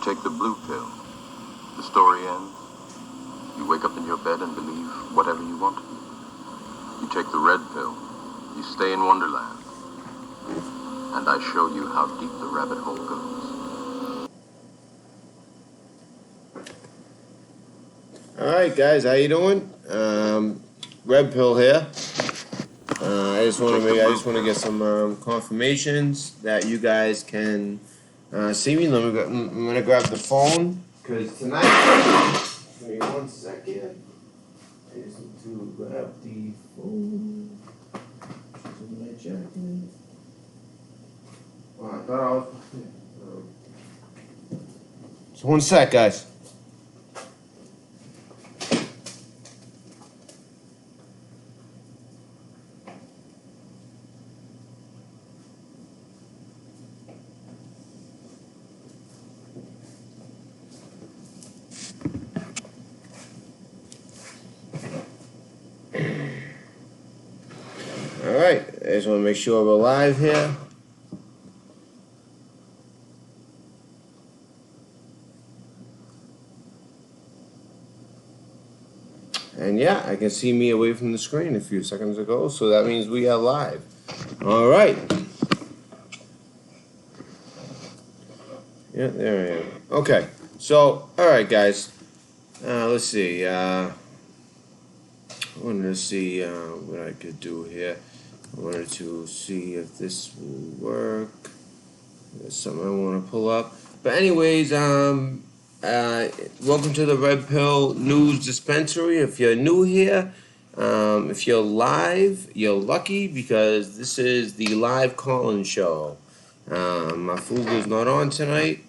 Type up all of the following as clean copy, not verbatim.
take the blue pill. The story ends. You wake up in your bed and believe whatever you want. You take the red pill. You stay in Wonderland. And I show you how deep the rabbit hole goes. Alright guys, how you doing? Red pill here. I just want to get some confirmations that you guys can see me. I'm gonna grab the phone because tonight. Give me 1 second. I just need to grab the phone. It's in my jacket. Oh, I thought I was. So 1 sec, guys. Alright, I just want to make sure we're live here. And yeah, I can see me away from the screen a few seconds ago, so that means we are live. Alright. Yeah, there I am. Okay, so, alright guys. Let's see. I wanted to see what I could do here. I wanted to see if this will work. There's something I want to pull up. But anyways, welcome to the Red Pill News Dispensary. If you're new here, if you're live, you're lucky because this is the live call-in show. Marfoogle is not on tonight.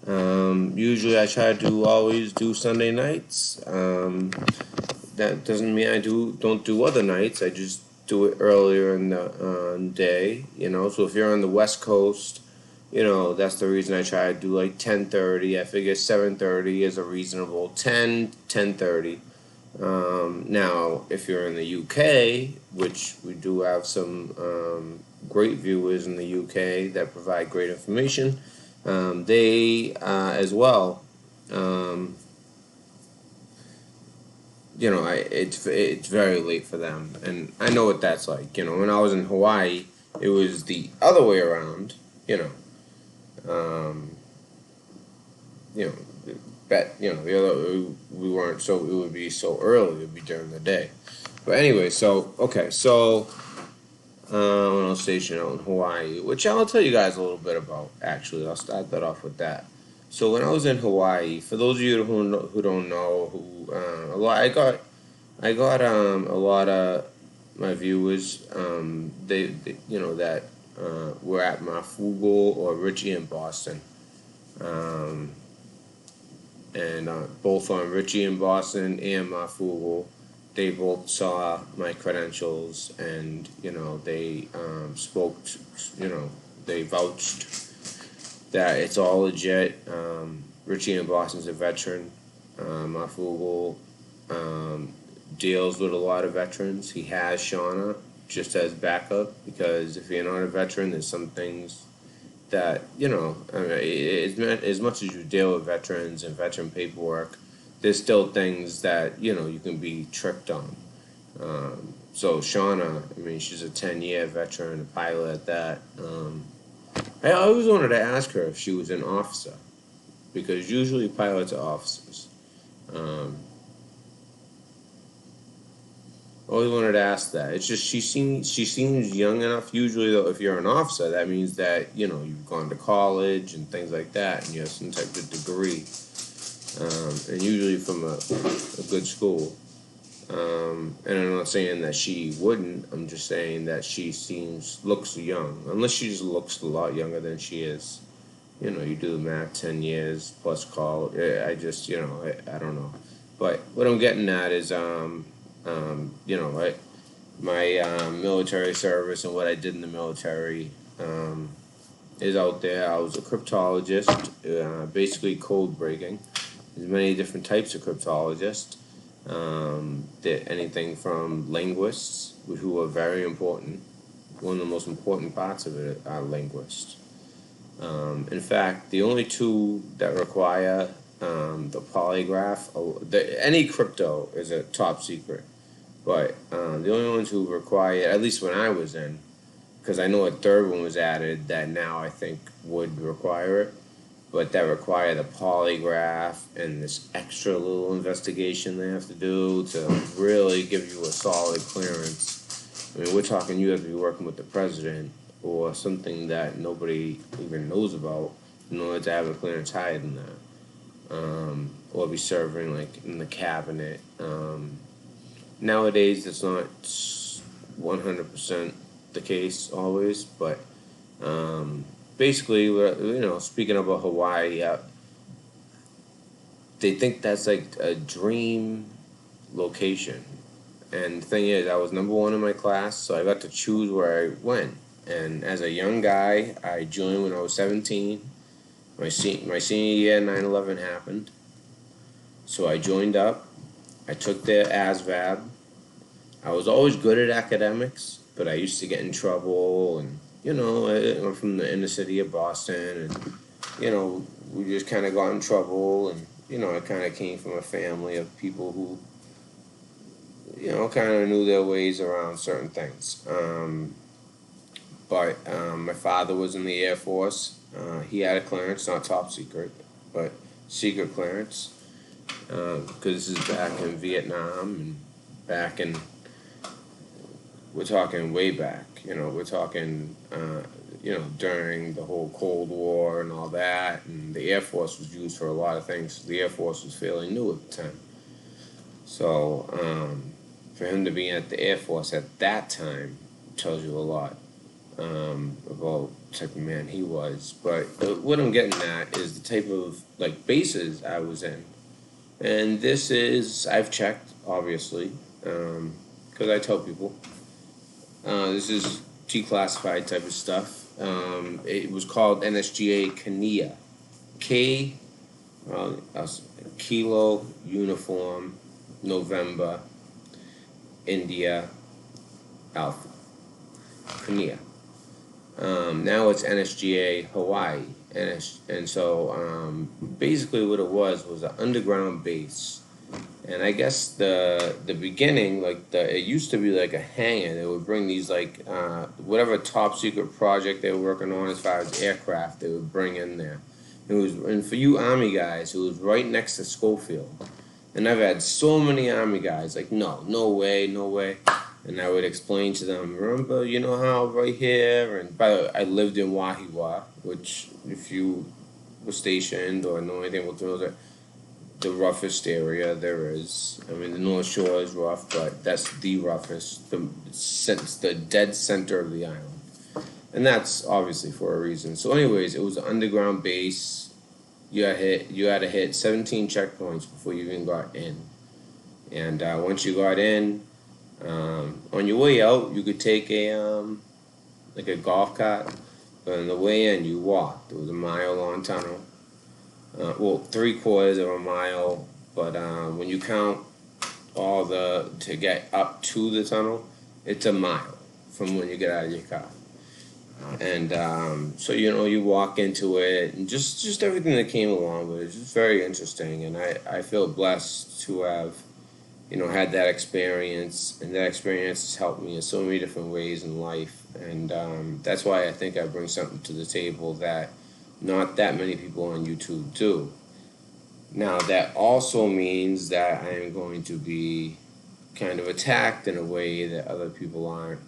Usually I try to always do Sunday nights. That doesn't mean I don't do other nights. I just do it earlier in the day, you know. So if you're on the West Coast, you know, that's the reason I try to do like 10:30. I figure 7:30 is a reasonable 10:30. Now, if you're in the UK, which we do have some great viewers in the UK that provide great information, they as well. You know, it's very late for them, and I know what that's like. You know, when I was in Hawaii, it was the other way around. You know, the other we weren't so it would be so early. It would be during the day. But anyway, so okay, so when I was stationed out in Hawaii, which I'll tell you guys a little bit about. Actually, I'll start that off with that. So when I was in Hawaii, for those of you who don't know, I got a lot of my viewers, they you know that were at Marfoogle or Richie in Boston, and both on Richie in Boston and Marfoogle, they both saw my credentials, and you know they spoke, they vouched that it's all legit. Richie in Boston's a veteran. Marfoogle deals with a lot of veterans. He has Shauna just as backup, because if you're not a veteran, there's some things that, you know, I mean, as much as you deal with veterans and veteran paperwork, there's still things that, you know, you can be tricked on. So Shauna, I mean, she's a 10-year veteran, a pilot at that. I always wanted to ask her if she was an officer, because usually pilots are officers. Always wanted to ask that. It's just she seems young enough. Usually, though, if you're an officer, that means that, you know, you've gone to college and things like that, and you have some type of degree, and usually from a good school. And I'm not saying that she wouldn't. I'm just saying that she looks young, unless she just looks a lot younger than she is. You know, you do the math, 10 years plus college. I just, you know, I don't know. But what I'm getting at is, you know, my military service and what I did in the military is out there. I was a cryptologist, basically code breaking. There's many different types of cryptologists. Anything from linguists, who are very important. One of the most important parts of it are linguists. In fact, the only two that require the polygraph, any crypto is a top secret, but the only ones who require, at least when I was in, because I know a third one was added that now I think would require it, but that require the polygraph and this extra little investigation they have to do to really give you a solid clearance. I mean, we're talking you have to be working with the president or something that nobody even knows about in order to have a clearance higher than that, or be serving like in the cabinet. Nowadays, it's not 100% the case always, but basically, speaking about Hawaii, they think that's like a dream location. And the thing is, I was number one in my class, so I got to choose where I went. And as a young guy, I joined when I was 17. My senior year, 9/11 happened. So I joined up. I took the ASVAB. I was always good at academics, but I used to get in trouble. And, I'm from the inner city of Boston. And, we just kind of got in trouble. And, I kind of came from a family of people who kind of knew their ways around certain things. But my father was in the Air Force. He had a clearance, not top secret, but secret clearance. Because this is back in Vietnam and back in, we're talking way back. We're talking, during the whole Cold War and all that. And the Air Force was used for a lot of things. The Air Force was fairly new at the time. So, for him to be at the Air Force at that time tells you a lot about the type of man he was. But what I'm getting at is the type of bases I was in, and this is I've checked obviously because I tell people this is declassified type of stuff. It was called NSGA Kenya, K, Kilo Uniform November India Alpha Kenya. Now it's NSGA Hawaii, and so basically what it was an underground base, and I guess the beginning it used to be like a hangar. They would bring these whatever top secret project they were working on as far as aircraft they would bring in there. And for you Army guys, it was right next to Schofield. And I've had so many Army guys no way. And I would explain to them, remember, how right here, and by the way, I lived in Wahiwa, which if you were stationed or know anything about the roughest area there is. I mean, the North Shore is rough, but that's the roughest, the dead center of the island. And that's obviously for a reason. So anyways, it was an underground base. You had to hit 17 checkpoints before you even got in. And once you got in, on your way out, you could take a golf cart, but on the way in, you walked. It was a mile-long tunnel. 3/4 of a mile, but when you count to get up to the tunnel, it's a mile from when you get out of your car. And so you walk into it, and just everything that came along with it. It's just very interesting, and I feel blessed to have had that experience, and that experience has helped me in so many different ways in life, and that's why I think I bring something to the table that not that many people on YouTube do. Now that also means that I am going to be kind of attacked in a way that other people aren't.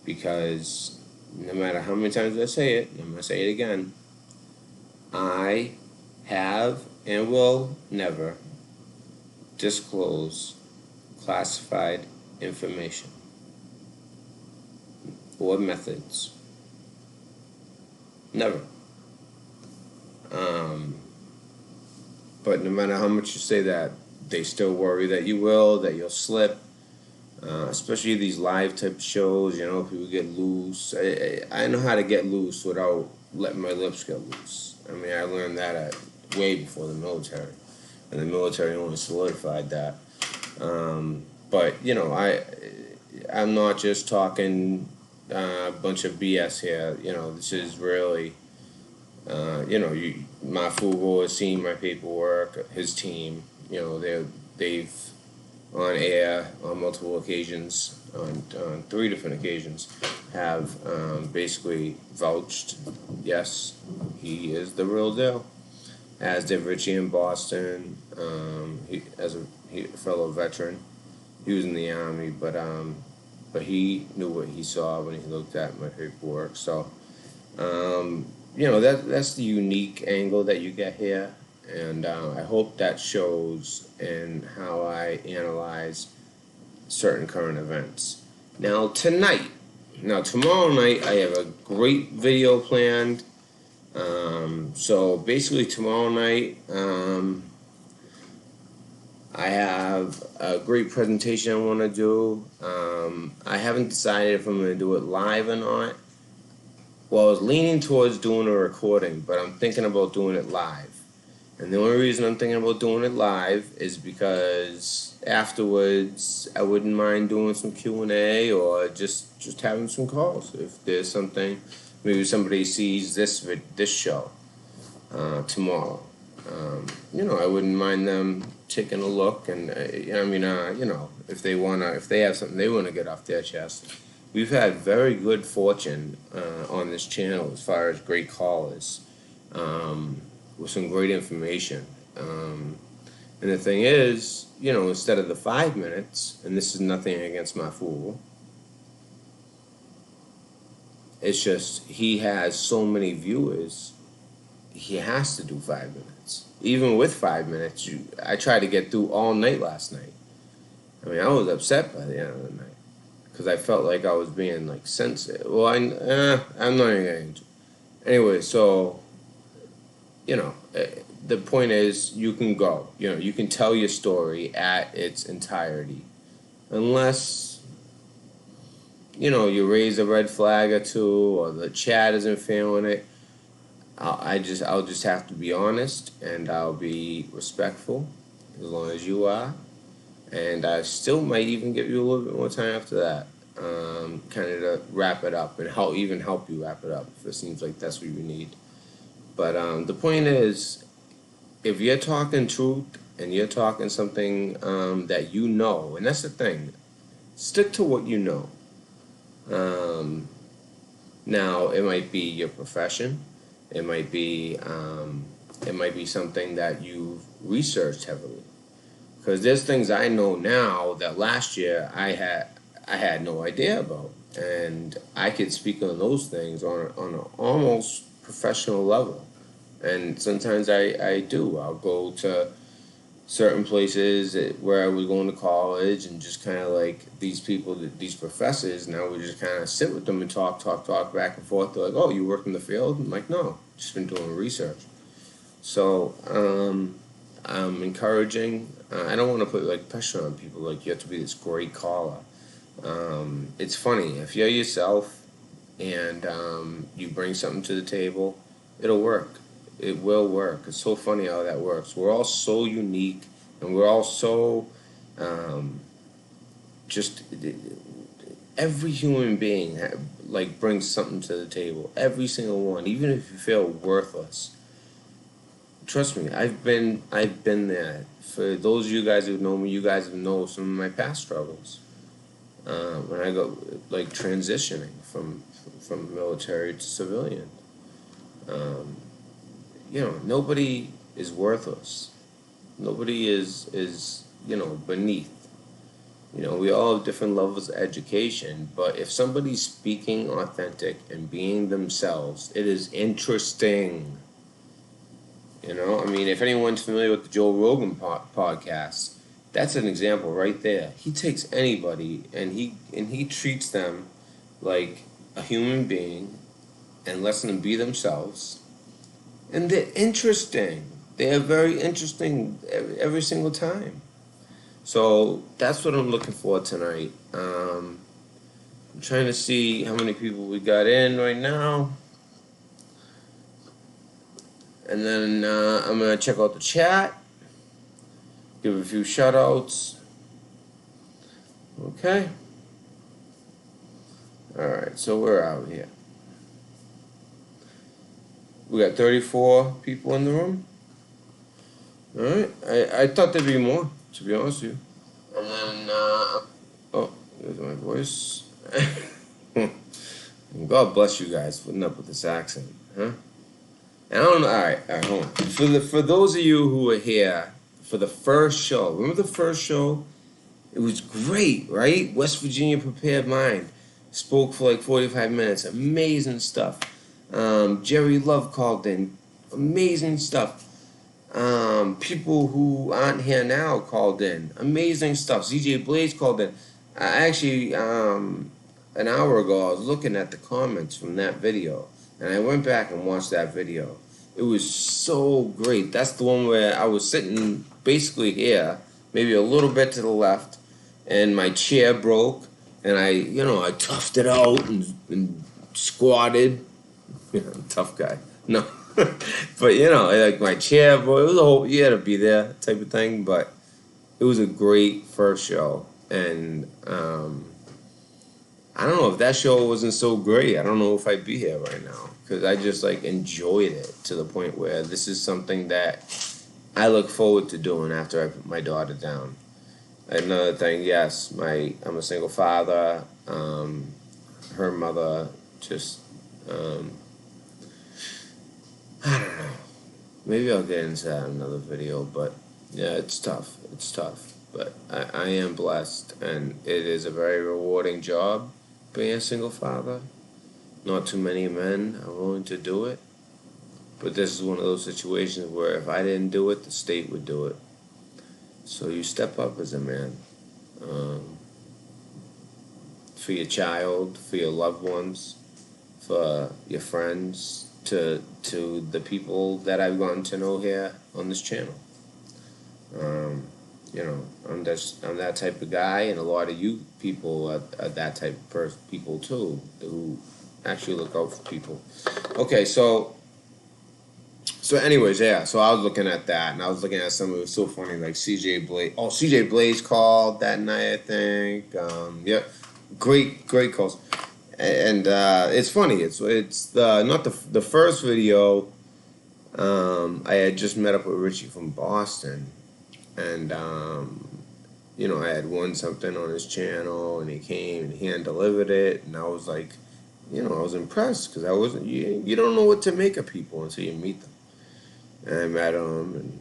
Because no matter how many times I say it, I'm going to say it again, I have and will never disclose classified information or methods. Never. But no matter how much you say that, they still worry that you will, that you'll slip. Especially these live type shows, people get loose. I know how to get loose without letting my lips get loose. I mean, I learned that way before the military, and the military only solidified that. But I'm not just talking a bunch of BS here. This is really, Marfoogle has seen my paperwork. His team, they've on air on multiple occasions, on 3 different occasions, have basically vouched. Yes, he is the real deal. As did Richie in Boston, as a fellow veteran. He was in the army, but he knew what he saw when he looked at my paperwork. So, that's the unique angle that you get here, and I hope that shows in how I analyze certain current events. Tomorrow night, I have a great video planned. So basically, tomorrow night, I have a great presentation I want to do. I haven't decided if I'm going to do it live or not. Well, I was leaning towards doing a recording, but I'm thinking about doing it live. And the only reason I'm thinking about doing it live is because afterwards I wouldn't mind doing some Q&A or just having some calls. If there's something, maybe somebody sees this show tomorrow. I wouldn't mind them taking a look, and if they have something they want to get off their chest. We've had very good fortune on this channel as far as great callers, with some great information. And the thing is, instead of the 5 minutes, and this is nothing against my fool, it's just he has so many viewers, he has to do 5 minutes. Even with 5 minutes, I tried to get through all night last night. I mean, I was upset by the end of the night because I felt like I was being sensitive. Well, I'm not even getting into it. Anyway, so the point is, you can go. You can tell your story at its entirety, unless you raise a red flag or two, or the chat isn't feeling it. I'll just have to be honest, and I'll be respectful, as long as you are, and I still might even give you a little bit more time after that, kind of to wrap it up and help you wrap it up if it seems like that's what you need. But the point is, if you're talking truth and you're talking something that and that's the thing, stick to what you know. Now, it might be your profession. It might be something that you've researched heavily. Because there's things I know now that last year I had no idea about, and I could speak on those things on an almost professional level. And sometimes I do. I'll go to certain places where I was going to college, and just kind of these people, these professors, and I would just kind of sit with them and talk back and forth. They're like, "Oh, you work in the field?" I'm like, "No, just been doing research." So I'm encouraging. I don't want to put pressure on people. You have to be this great caller. It's funny, if you're yourself and you bring something to the table, it'll work. It will work. It's so funny how that works. We're all so unique, and we're all so just every human being brings something to the table. Every single one, even if you feel worthless. Trust me, I've been there. For those of you guys who know me, you guys know some of my past struggles. When I go transitioning from military to civilian. Nobody is worthless. Nobody is beneath. We all have different levels of education, but if somebody's speaking authentic and being themselves, it is interesting. If anyone's familiar with the Joe Rogan podcast, that's an example right there. He takes anybody and he treats them like a human being and lets them be themselves. And they're interesting. They are very interesting every single time. So that's what I'm looking for tonight. I'm trying to see how many people we got in right now. And then I'm going to check out the chat. Give a few shout outs. Okay. Alright, so we're out here. We got 34 people in the room. Alright, I thought there'd be more, to be honest with you. And then, oh, there's my voice. God bless you guys for putting up with this accent, huh? And I don't know. All right, hold on. For those of you who were here for the first show, remember the first show? It was great, right? West Virginia Prepared Mind spoke for like 45 minutes. Amazing stuff. Jerry Love called in. Amazing stuff. People who aren't here now called in. Amazing stuff. ZJ Blaze called in. I actually, an hour ago, I was looking at the comments from that video, and I went back and watched that video. It was so great. That's the one where I was sitting basically here, maybe a little bit to the left, and my chair broke, and I toughed it out and squatted. Tough guy. No. But like my chair, boy, it was a whole, you had to be there type of thing. But it was a great first show, and I don't know if that show wasn't so great. I don't know if I'd be here right now because I just like enjoyed it to the point where this is something that I look forward to doing after I put my daughter down. Another thing, yes, I'm a single father. Her mother just. I don't know. Maybe I'll get into that in another video, but yeah, it's tough. It's tough. But I am blessed, and it is a very rewarding job being a single father. Not too many men are willing to do it, but this is one of those situations where if I didn't do it, the state would do it. So you step up as a man. For your child, for your loved ones, for your friends, to the people that I've gotten to know here on this channel. I'm that type of guy, and a lot of you people are that type of people too, who actually look out for people. Okay, so anyways, yeah. So I was looking at that, and I was looking at some of it was so funny, like CJ Blaze. Oh, CJ Blaze called that night, I think. Yeah, great calls. And it's funny. It's not the first video. I had just met up with Richie from Boston, and I had won something on his channel, and he came and he hand delivered it, and I was like, I was impressed because I wasn't. You don't know what to make of people until you meet them. And I met him,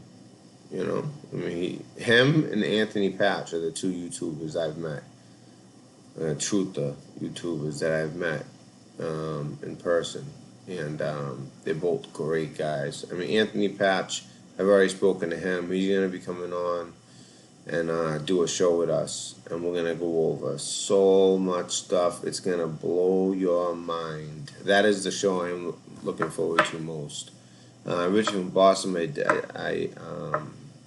and him and Anthony Patch are the two YouTubers I've met. Truther YouTubers that I've met in person, and they're both great guys. Anthony Patch, I've already spoken to him. He's gonna be coming on and do a show with us, and we're gonna go over so much stuff. It's gonna blow your mind. That is the show I'm looking forward to most. Richard from Boston, I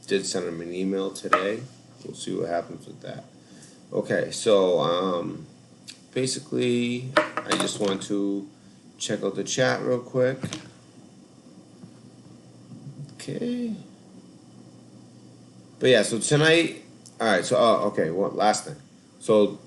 did send him an email today. We'll see what happens with that. Okay, so basically, I just want to check out the chat real quick. Okay. But yeah, so tonight, alright, so, okay, last thing. So,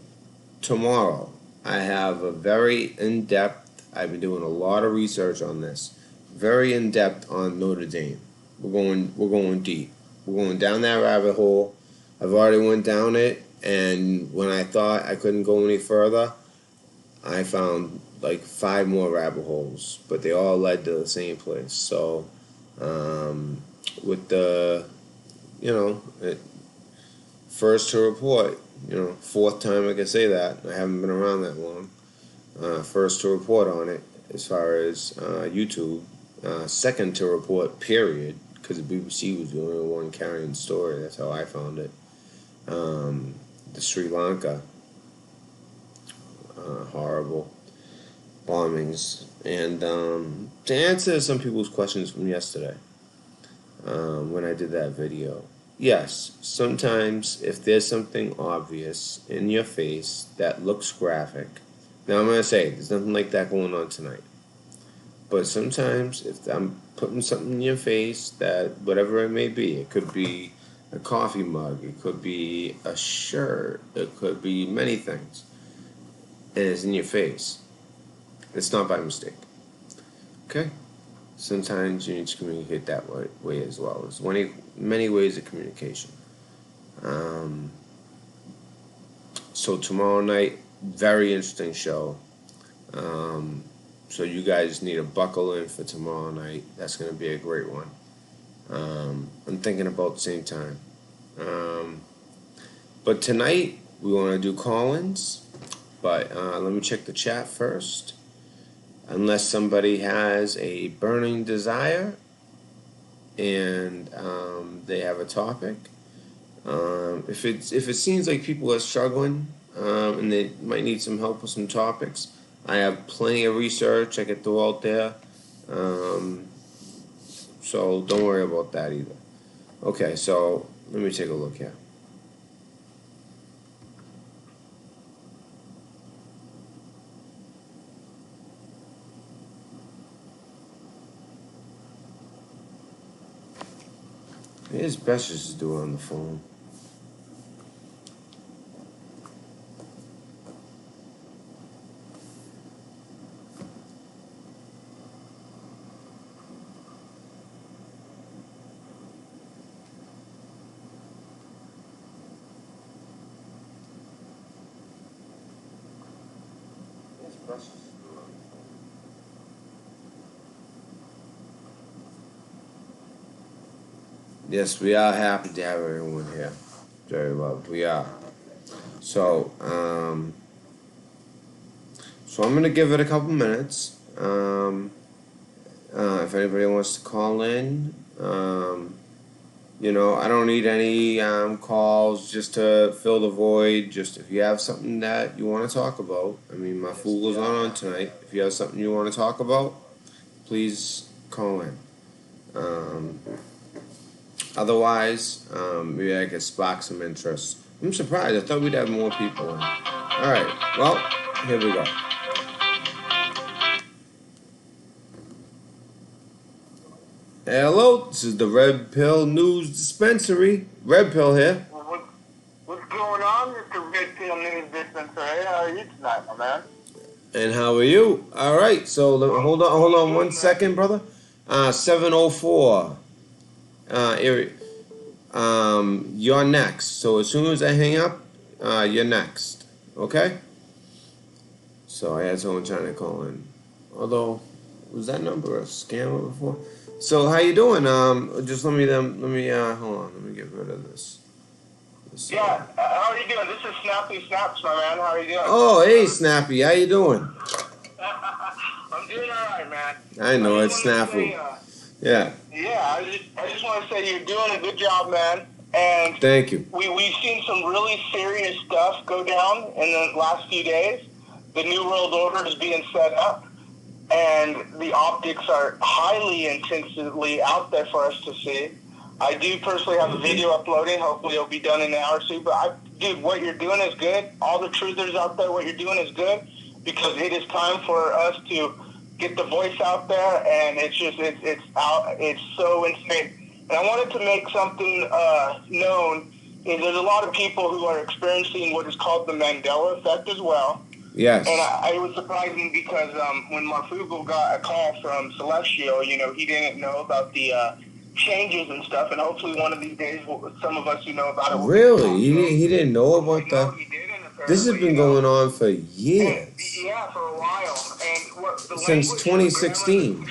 tomorrow, I have a very in-depth, I've been doing a lot of research on this, very in-depth on Notre Dame. We're going deep. We're going down that rabbit hole. I've already went down it. And when I thought I couldn't go any further, I found like 5 more rabbit holes, but they all led to the same place. So, with the, first to report, 4th time I can say that. I haven't been around that long. First to report on it as far as YouTube. Second to report, period, because the BBC was the only one carrying the story. That's how I found it. The Sri Lanka horrible bombings, and to answer some people's questions from yesterday when I did that video, yes, sometimes if there's something obvious in your face that looks graphic, now I'm going to say there's nothing like that going on tonight, but sometimes if I'm putting something in your face, that whatever it may be, it could be a coffee mug, it could be a shirt, it could be many things. and it's in your face. It's not by mistake. Okay? Sometimes you need to communicate that way as well. There's many ways of communication. So tomorrow night, very interesting show. So you guys need to buckle in for tomorrow night. That's going to be a great one. I'm thinking about the same time. But tonight, we want to do call-ins. But let me check the chat first. Unless somebody has a burning desire and they have a topic. If it seems like people are struggling and they might need some help with some topics, I have plenty of research I can throw out there. So don't worry about that either. Okay, so let me take a look here. It's best just to do it on the phone. Yes, we are happy to have everyone here. Very well, we are. So, so I'm gonna give it a couple minutes. If anybody wants to call in, I don't need any calls just to fill the void. Just if you have something that you want to talk about. I mean, Marfoogle's not on tonight. If you have something you want to talk about, please call in. Otherwise, maybe I could spark some interest. I'm surprised. I thought we'd have more people in. All right. Well, here we go. Hello, this is the Red Pill News Dispensary. Red Pill here. What's going on, Mr. Red Pill News Dispensary? How are you tonight, my man? And how are you? All right, so hold on 1 second, brother. 704. Area. You're next. So as soon as I hang up, you're next. Okay? So I had someone trying to call in. Although, was that number a scammer before? So how you doing? Just let me hold on. Let me get rid of this. Yeah, how are you doing? This is Snappy Snaps, my man. How are you doing? Oh, hey, Snappy. How you doing? I'm doing all right, man. I know, it's Snappy. Yeah. Yeah, I just want to say you're doing a good job, man. And thank you. We've seen some really serious stuff go down in the last few days. The New World Order is being set up, and the optics are highly intensively out there for us to see. I do personally have a video uploading. Hopefully it'll be done in an hour or two. But, dude, what you're doing is good. All the truthers out there, what you're doing is good, because it is time for us to get the voice out there, and it's so insane. And I wanted to make something known. Is there's a lot of people who are experiencing what is called the Mandela effect as well. Yes. And it was surprising because when Marfoogle got a call from Celestial, he didn't know about the changes and stuff, and hopefully one of these days, some of us who know about it will really? He didn't know about that? He didn't, this has been going on for years. Yeah, for a while. And what the since 2016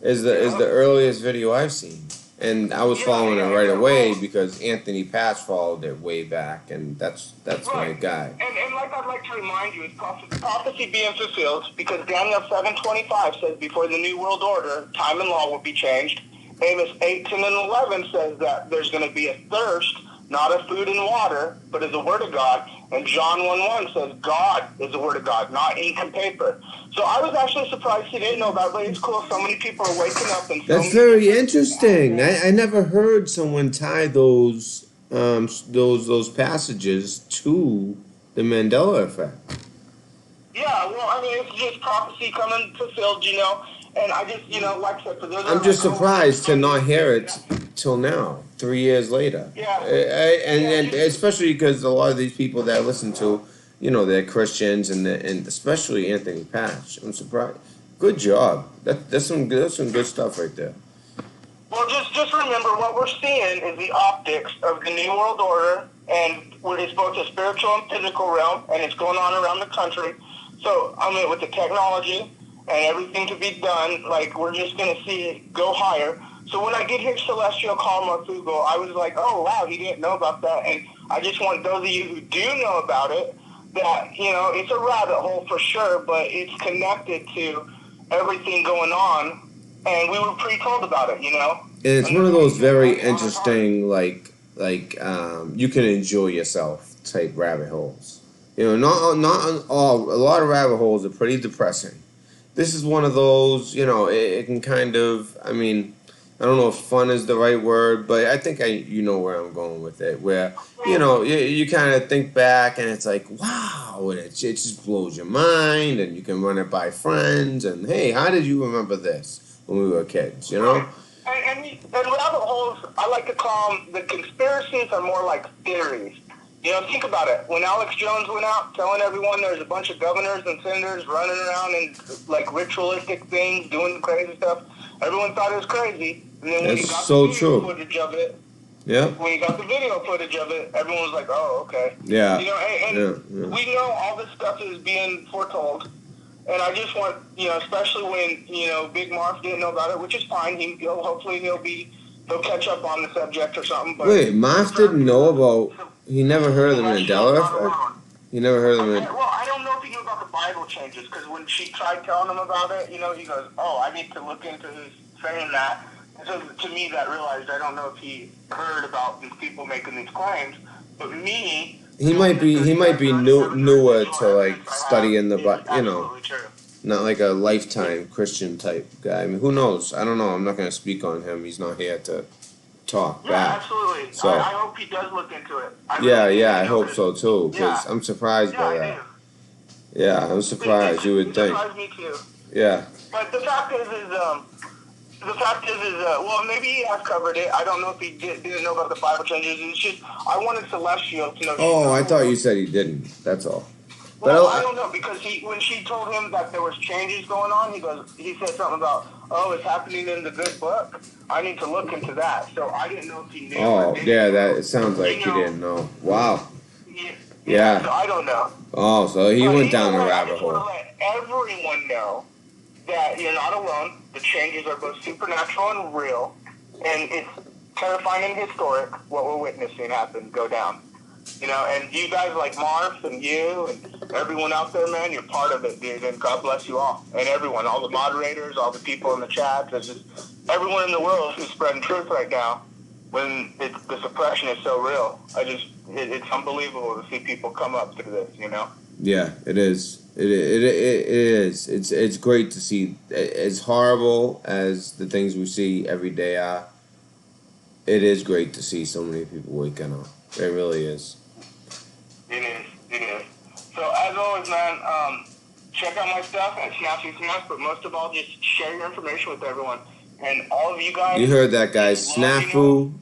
is the earliest video I've seen. And I was following it right away because Anthony Patch followed it way back, and that's right. My guy. And like I'd like to remind you, it's prophecy being fulfilled, because Daniel 7:25 says before the New World Order, time and law will be changed. Amos 8:10 and 11 says that there's going to be a thirst, not of food and water, but of the Word of God. And John 1:1 says God is the Word of God, not ink and paper. So I was actually surprised he didn't know about it, but it's cool. So many people are waking up. And that's very interesting. I never heard someone tie those passages to the Mandela effect. Yeah, well, I mean, it's just prophecy coming fulfilled, And I just, like I said, for those I'm just surprised to not hear it till now, 3 years later. Yeah. And especially because a lot of these people that I listen to, they're Christians, and especially Anthony Patch. I'm surprised. Good job. That's some good stuff right there. Well, just remember what we're seeing is the optics of the New World Order, and it's both a spiritual and physical realm, and it's going on around the country. So, I mean, with the technology and everything to be done, like, we're just going to see it go higher. So when I did hear Celestial call Marfoogle, I was like, oh, wow, he didn't know about that. And I just want those of you who do know about it, that, it's a rabbit hole for sure, but it's connected to everything going on. And we were pre-told about it, And it's one of those very interesting, like you can enjoy yourself type rabbit holes. Not all. A lot of rabbit holes are pretty depressing. This is one of those. It can kind of. I mean, I don't know if fun is the right word, but I think you know where I'm going with it. Where you kind of think back and it's like, wow, and it just blows your mind, and you can run it by friends, and hey, how did you remember this when we were kids? And rabbit holes, I like to call them, the conspiracies are more like theories. Think about it. When Alex Jones went out telling everyone there's a bunch of governors and senators running around in like ritualistic things, doing crazy stuff, everyone thought it was crazy. And then when you got the video footage of it, when you got the video footage of it, everyone was like, oh, okay. Yeah. We know all this stuff is being foretold. And I just want, especially when, Big Marf didn't know about it, which is fine. Hopefully he'll catch up on the subject or something. But wait, Marf didn't know about, he never heard of the Mandela effect? He never heard of the Mandela. Well, I don't know if he knew about the Bible changes, because when she tried telling him about it, he goes, oh, I need to look into who's saying that. And so to me, that realized, I don't know if he heard about these people making these claims, but me... He might be newer to like studying the not like a lifetime Christian type guy. I mean, who knows? I don't know. I'm not going to speak on him. He's not here to talk back. Absolutely. So I hope he does look into it. I hope so too. Because I'm surprised by that. Yeah, I'm surprised. You would think. Surprised me too. Yeah. But the fact is well, maybe he has covered it. I don't know if he didn't know about the Bible changes. It's just, I wanted Celestial to know. Oh, I thought you said he didn't. That's all. Well, I don't know, because when she told him that there was changes going on, he said something about, oh, it's happening in the good book. I need to look into that. So I didn't know if he knew. Oh, yeah, it sounds like he didn't know. Wow. Yeah. So I don't know. Oh, so he went down the rabbit hole. I just want to let everyone know that you're not alone. The changes are both supernatural and real, and it's terrifying and historic what we're witnessing go down. And you guys like Marf and you and everyone out there, man, you're part of it, dude, and God bless you all. And everyone, all the moderators, all the people in the chat, everyone in the world who's spreading truth right now when the suppression is so real. It's unbelievable to see people come up through this, Yeah, it is. It is. It's great to see. As horrible as the things we see every day are, it is great to see so many people waking up. It really is. It is. So as always, man, check out my stuff at Snappy Smash, but most of all, just share your information with everyone. And all of you guys. You heard that, guys. Snafu,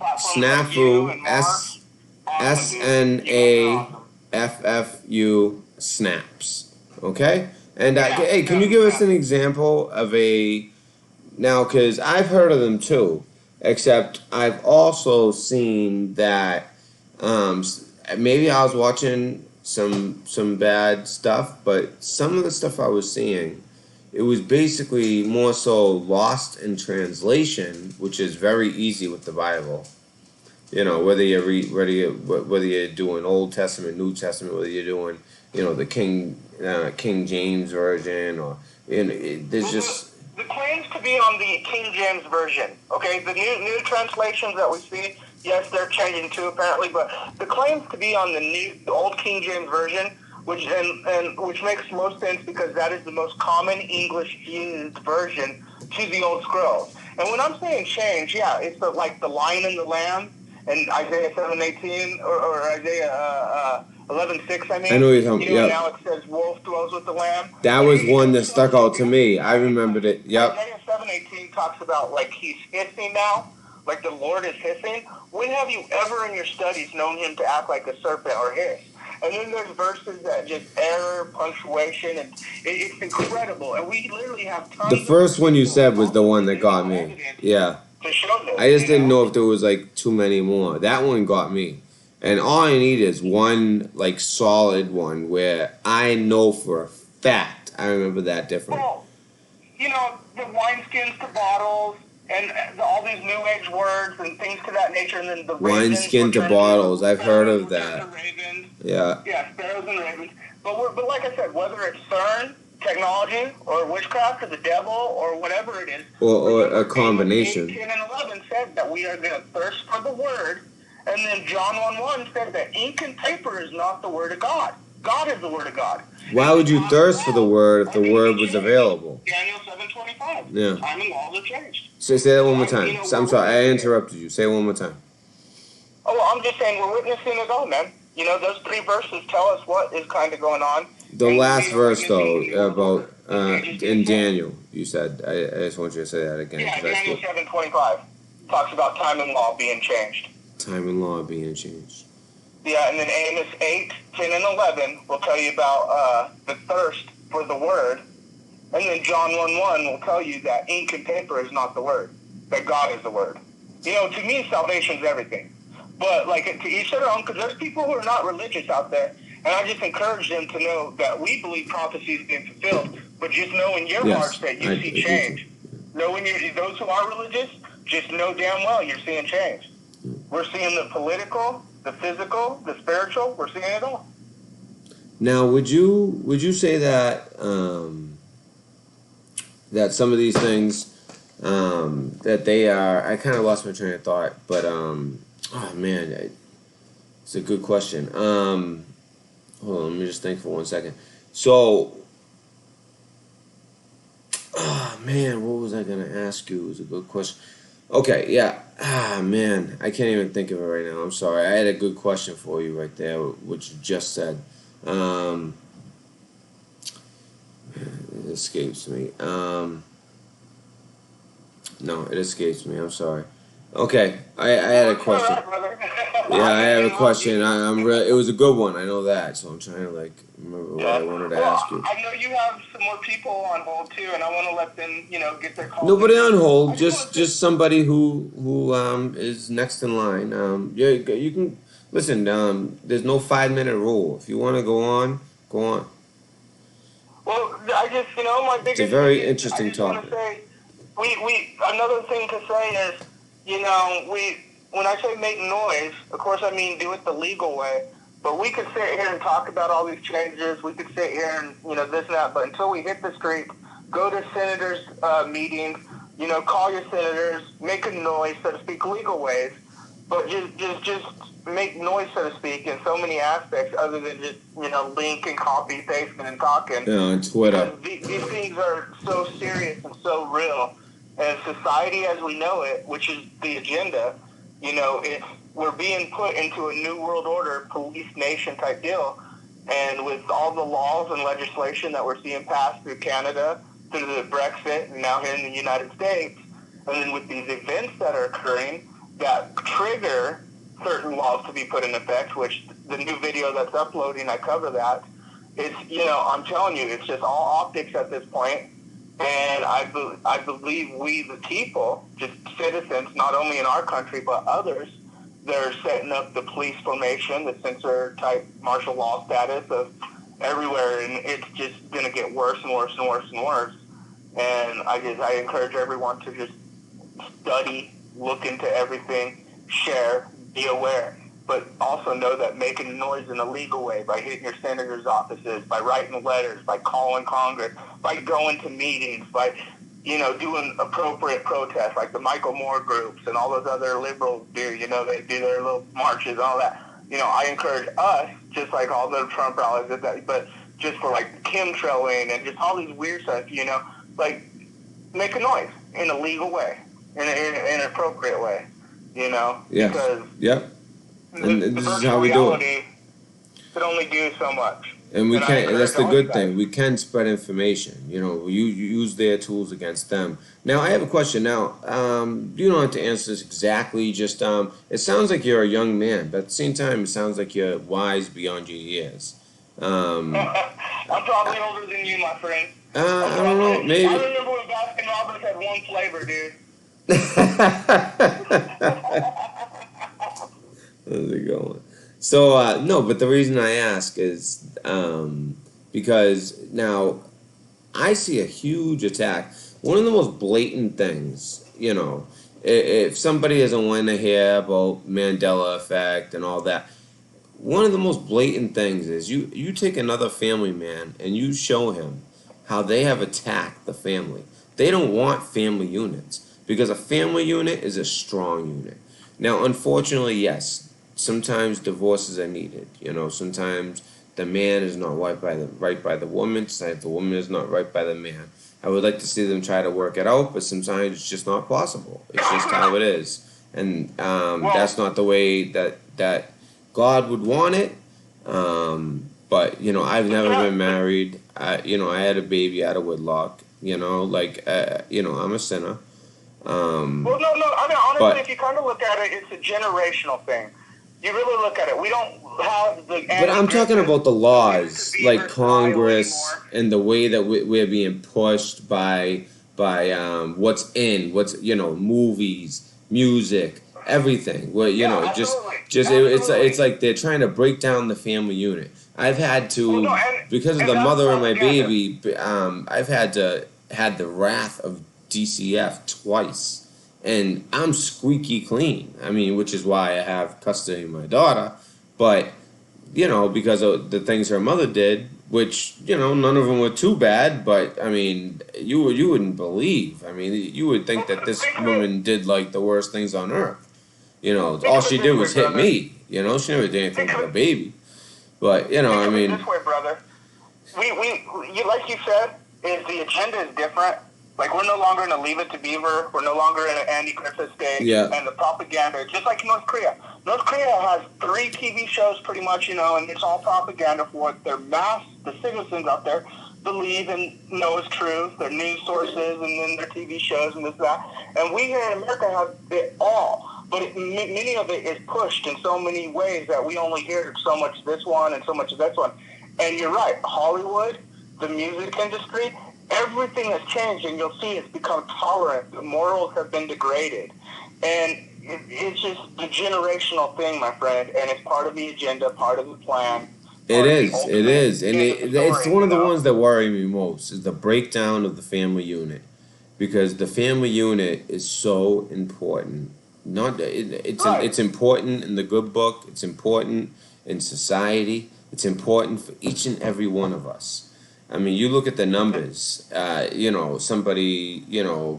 SNAFFU, snaps. Okay? And hey, can you give us an example of now, because I've heard of them too, except I've also seen that maybe I was watching some bad stuff, but some of the stuff I was seeing, it was basically more so lost in translation, which is very easy with the Bible. Whether you're doing Old Testament, New Testament, whether you're doing the King James version, or there's just the claims to be on the King James version. Okay, the new translations that we see, yes, they're changing too apparently, but the claims to be on the old King James version, which makes most sense because that is the most common English used version to the old scrolls. And when I'm saying change, it's like the Lion and the Lamb and Isaiah 7:18 or Isaiah 11:6. I mean, I know what you're talking about. Now it says wolf dwells with the lamb. That was one that stuck out to me. I remembered it. Yep. Isaiah 7:18 talks about like he's hissing now, like the Lord is hissing. When have you ever in your studies known him to act like a serpent or hiss? And then there's verses that just error, punctuation, and it's incredible. And we literally have tons The first one you said was the one that of got me. evidence Yeah. to show this. I just didn't know if there was like too many more. That one got me. And all I need is one like solid one where I know for a fact I remember that different. Well, you know, the wineskins to bottles and all these new age words and things to that nature, and then the Wineskin to bottles. I've heard of that. Ravens. Yeah. Yeah, sparrows and ravens. But like I said, whether it's CERN, technology, or witchcraft, or the devil, or whatever it is, Or a combination. 8, 10, and 11 said that we are going to thirst for the word, and then John 1:1 said that ink and paper is not the word of God. God is the word of God. Why would you thirst for the word if the word was available? Daniel 7:25. Yeah. Time and laws have changed. Say that one more time. I'm sorry, I interrupted you. Say it one more time. Oh, well, I'm just saying we're witnessing it all, man. You know, those 3 verses tell us what is kind of going on. The last verse, though, about in Daniel, you said. I just want you to say that again. Yeah, Daniel 7:25 talks about time and law being changed. Time and law being changed. Yeah, and then Amos 8, 10, and 11 will tell you about the thirst for the word. And then John 1:1 will tell you that ink and paper is not the word, that God is the word. You know, to me, salvation is everything. But, like, to each their own, because there's people who are not religious out there, and I just encourage them to know that we believe prophecy is being fulfilled, but just know in your hearts that you see change. Knowing those who are religious, just know damn well you're seeing change. We're seeing the political, the physical, the spiritual, we're seeing it all. Now, would you say that that some of these things that they are? I kind of lost my train of thought, but oh man, it's a good question. Hold on, let me just think for 1 second. So, oh man, what was I gonna ask you? It was a good question. Okay, yeah. Ah man, I can't even think of it right now. I'm sorry. I had a good question for you right there, what you just said. It escapes me. No, it escapes me. I'm sorry. Okay, I had a question. Yeah, I have a question. I'm it was a good one. I know that, so I'm trying to like remember what I wanted to ask you. I know you have some more people on hold too, and I want to let them, get their call. Nobody on hold. Just somebody who is next in line. Yeah, you can listen. There's no 5-minute rule. If you want to go on, go on. Well, I just, my biggest. It's a very interesting topic. Say, we another thing to say is, when I say make noise, of course I mean do it the legal way. But we could sit here and talk about all these changes. We could sit here and, this and that. But until we hit the street, go to senators' meetings, call your senators, make a noise, so to speak, legal ways. But just make noise, so to speak, in so many aspects other than just, link and copy, pasting and talking. Yeah, on Twitter. Because these things are so serious and so real. And society as we know it, which is the agenda, we're being put into a new world order, police nation type deal. And with all the laws and legislation that we're seeing passed through Canada, through the Brexit, and now here in the United States, and then with these events that are occurring that trigger certain laws to be put in effect, which the new video that's uploading, I cover that. It's, I'm telling you, it's just all optics at this point. And I believe we, the people, just citizens, not only in our country, but others, they're setting up the police formation, the censor-type martial law status of everywhere, and it's just going to get worse and worse and worse and worse. And I encourage everyone to just study, look into everything, share, be aware. But also know that making noise in a legal way, by hitting your senator's offices, by writing letters, by calling Congress, by going to meetings, by, doing appropriate protests, like the Michael Moore groups and all those other liberals do, they do their little marches and all that. I encourage us, just like all the Trump rallies, but just for like chemtrailing and just all these weird stuff, like make a noise in a legal way, in an appropriate way, Yeah. Because Yep. And this is how we do it. Could only do so much. And we And I can. encourage That's the all you good guys. thing. We can spread information. You use their tools against them. Now, I have a question. Now, you don't have to answer this exactly. Just it sounds like you're a young man, but at the same time, it sounds like you're wise beyond your years. Um, I'm probably older than you, my friend. I don't know. I Maybe. remember when Baskin Robbins had one flavor, dude. How's it going? So no, but the reason I ask is because now I see a huge attack. One of the most blatant things, if somebody doesn't want to hear about Mandela effect and all that, one of the most blatant things is you take another family man and you show him how they have attacked the family. They don't want family units because a family unit is a strong unit. Now, unfortunately, yes, sometimes divorces are needed. Sometimes the man is not right by the woman. Sometimes the woman is not right by the man. I would like to see them try to work it out, but sometimes it's just not possible. It's just how it is, and that's not the way that God would want it. But I've never been married. I had a baby out of wedlock. I'm a sinner. Well, no. I mean, honestly, But if you kind of look at it, it's a generational thing. You really look at it. We don't have the. but I'm talking about the laws, to be like versatile Congress, anymore. and the way that we're being pushed by what's in movies, music, everything. Well, Absolutely. it's like they're trying to break down the family unit. I've had to because of the that's mother of my propaganda. baby. I've had the wrath of DCF twice, and I'm squeaky clean. I mean, which is why I have custody of my daughter. But because of the things her mother did, which none of them were too bad. But I mean, you wouldn't believe. I mean, you would think that this woman did like the worst things on earth. All she did was hit me. She never did anything to the baby. But I Think of it mean, this way, brother. Like you said, is the agenda is different. Like, we're no longer in a Leave It to Beaver. We're no longer in an Andy Griffith stage. Yeah. And the propaganda, just like North Korea. North Korea has 3 TV shows pretty much, and it's all propaganda for what the citizens out there believe and know is true. Their news sources and then their TV shows and this and that. And we here in America have it all. But many of it is pushed in so many ways that we only hear so much this one and so much of this one. And you're right, Hollywood, the music industry, everything has changed, and you'll see it's become tolerant. The morals have been degraded. And it's just the generational thing, my friend, and it's part of the agenda, part of the plan. it is, and it's one of the ones that worry me most is the breakdown of the family unit, because the family unit is so important. It's important in the good book. It's important in society. It's important for each and every one of us. I mean, you look at the numbers. Somebody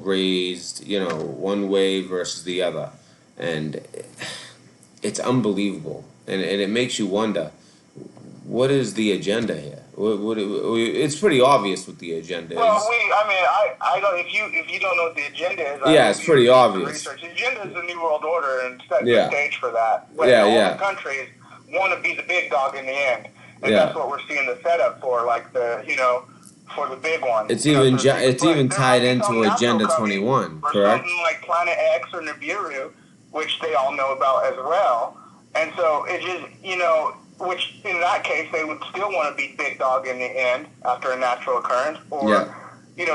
raised one way versus the other, and it's unbelievable. And it makes you wonder, what is the agenda here? It's pretty obvious what the agenda is. Well, I don't. If you don't know what the agenda is, It's pretty obvious. Research. The agenda is the New World Order and setting the stage for that. When all the countries want to be the big dog in the end, and that's what we're seeing the setup for. Like for the big one. It's even tied into Agenda 21, or correct? Something like Planet X or Nibiru, which they all know about as well. And so it just which in that case they would still want to be big dog in the end after a natural occurrence, or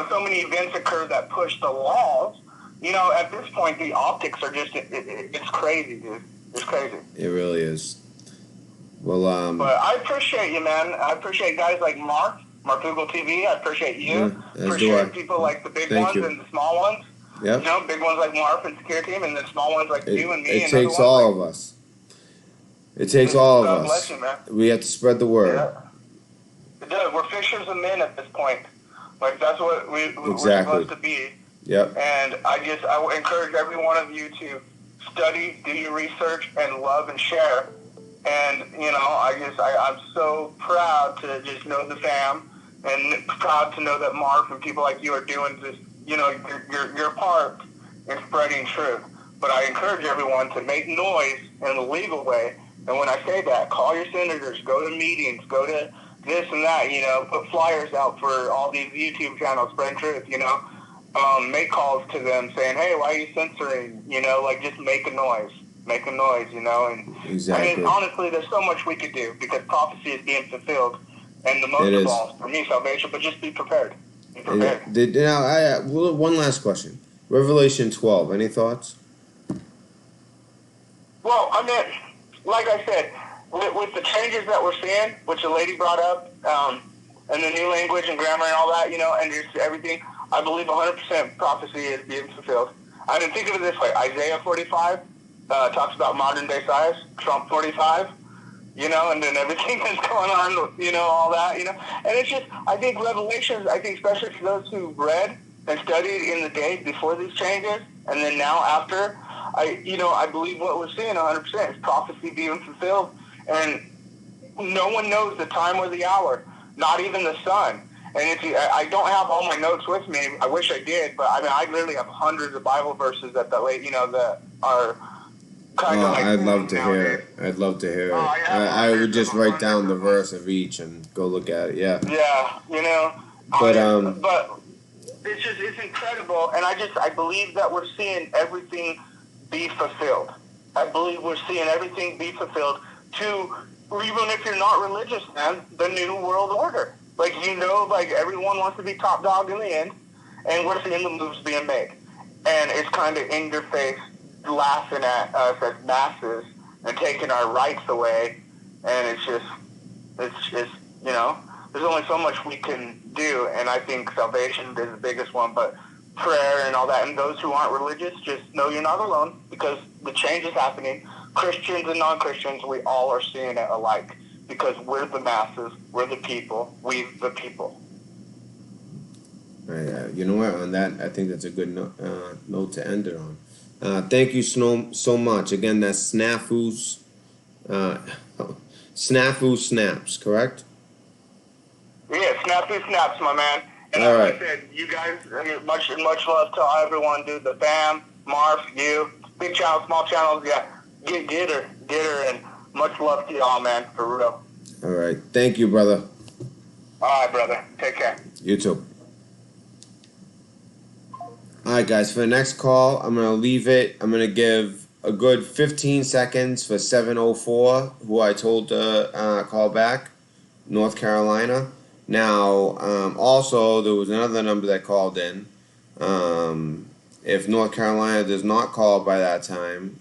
so many events occur that push the laws. At this point the optics are just it's crazy, dude. It's crazy. It really is. Well, but I appreciate you, man. I appreciate guys like Marfoogle TV. I appreciate you. Appreciate people like the big ones and the small ones. Yep. Big ones like Marf and Secure Team, and then small ones like you and me. It takes all of us. It takes all of us. Bless you, man. We have to spread the word. Yeah. It does. We're fishers of men at this point. Like, that's what we're supposed to be. Yep. And I would encourage every one of you to study, do your research, and love and share. And, I'm so proud to just know the fam, and proud to know that Marf and people like you are doing this, your part in spreading truth. But I encourage everyone to make noise in the legal way. And when I say that, call your senators, go to meetings, go to this and that, put flyers out for all these YouTube channels, spread truth, make calls to them saying, hey, why are you censoring, just make a noise, and Exactly. I mean, honestly, there's so much we could do because prophecy is being fulfilled, and the most of all, for me, salvation, but just be prepared. Be prepared. Now, one last question. Revelation 12, any thoughts? Well, I mean, like I said, with the changes that we're seeing, which the lady brought up, and the new language and grammar and all that, and just everything, I believe 100% prophecy is being fulfilled. I mean, think of it this way. Isaiah 45 talks about modern day size, Trump 45, and then everything that's going on, all that, and it's just, I think Revelations, especially for those who read and studied in the days before these changes, and then now after, I believe what we're seeing 100% is prophecy being fulfilled, and no one knows the time or the hour, not even the Son. And I don't have all my notes with me. I wish I did, but I mean, I literally have hundreds of Bible verses that that are kind of like. I'd love to hear it. I'd love to hear it. I would just write down the verse of each and go look at it. Yeah. Yeah, but it's incredible, and I believe that we're seeing everything be fulfilled. I believe we're seeing everything be fulfilled to, even if you're not religious, man, the new world order. Like, everyone wants to be top dog in the end, and we're seeing the moves being made. And it's kind of in your face, laughing at us as masses and taking our rights away. And it's just, there's only so much we can do. And I think salvation is the biggest one, but prayer and all that. And those who aren't religious, just know you're not alone because the change is happening. Christians and non-Christians, we all are seeing it alike. Because we're the masses, we're the people, we the people. You know what? On that, I think that's a good note to end it on. Thank you so much. Again, that's Snafu Snaps, correct? Yeah, Snafu Snaps, my man. And all like I said, you guys, much love to everyone, dude. The fam, Marf, you, big channel, small channels, yeah. Get her, and much love to y'all, man, for real. All right. Thank you, brother. All right, brother. Take care. You too. All right, guys. For the next call, I'm going to leave it. I'm going to give a good 15 seconds for 704, who I told to call back, North Carolina. Now, also, there was another number that called in. If North Carolina does not call by that time,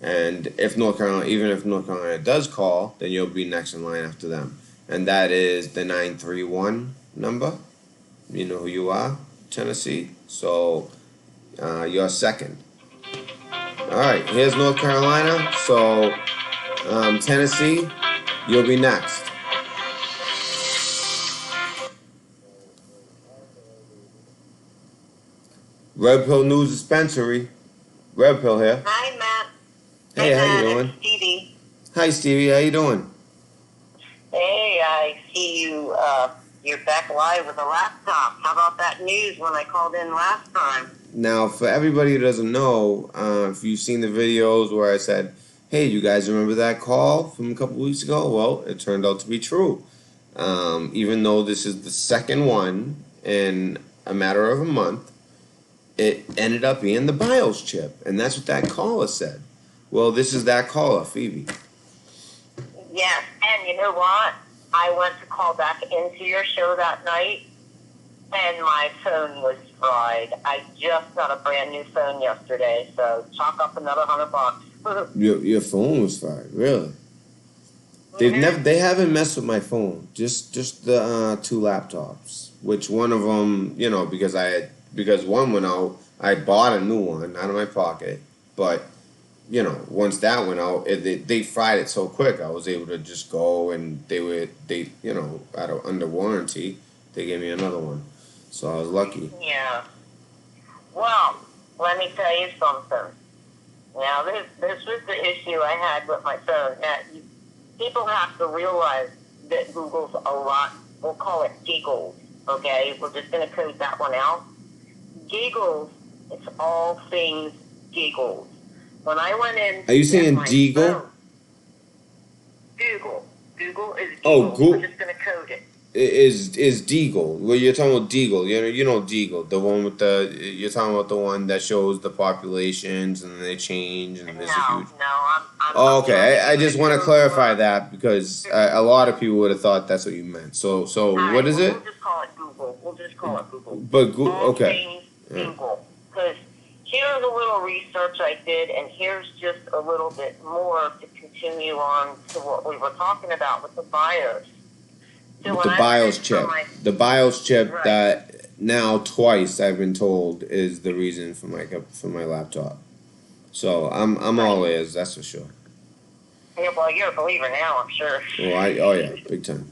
and if North Carolina does call, then you'll be next in line after them. And that is the 931 number. You know who you are, Tennessee. So you're second. All right, here's North Carolina. So Tennessee, you'll be next. Red Pill News Dispensary. Red Pill here. Hi, Matt. Hey, Hi, how Matt. you doing? It's Stevie. Hi, Stevie. How you doing? Hey, I see you. You're back live with a laptop. How about that news when I called in last time? Now, for everybody who doesn't know, if you've seen the videos where I said, hey, you guys remember that call from a couple weeks ago? Well, it turned out to be true. Even though this is the second one in a matter of a month, it ended up being the BIOS chip. And that's what that caller said. Well, this is that caller, Phoebe. Yes, and you know what? I went to call back into your show that night, and my phone was fried. I just got a brand new phone yesterday, so chalk up another $100. Your phone was fried, really? They haven't messed with my phone. Just the two laptops. Which one of them, because one went out, I bought a new one out of my pocket, but once that went out, they fried it so quick. I was able to just go, and they under warranty, they gave me another one, so I was lucky. Yeah. Well, let me tell you something. Now, this was the issue I had with my phone. Now, people have to realize that Google's a lot. We'll call it giggles. Okay, we're just going to code that one out. Giggles. It's all things giggles. When I went in... Are you saying Deagle? Google. Google is Oh, Deagle. We're just going to code it. Is Deagle. Well, you're talking about Deagle. You know Deagle, the one with the. You're talking about the one that shows the populations and they change and there's a huge. I'm Okay, I trying just to want to code clarify word. that because a lot of people would have thought that's what you meant. So All what right, is well, it? we'll just call it Google. We'll just call it Google. But All okay. things Yeah. Google. Because here's a little research I did, and here's just a little bit more to continue on to what we were talking about with the BIOS. So when The I BIOS went chip. from my, The BIOS chip Right. that now twice I've been told is the reason for my laptop. So I'm all ears, that's for sure. yeah, well, you're a believer now, I'm sure. Oh yeah, big time.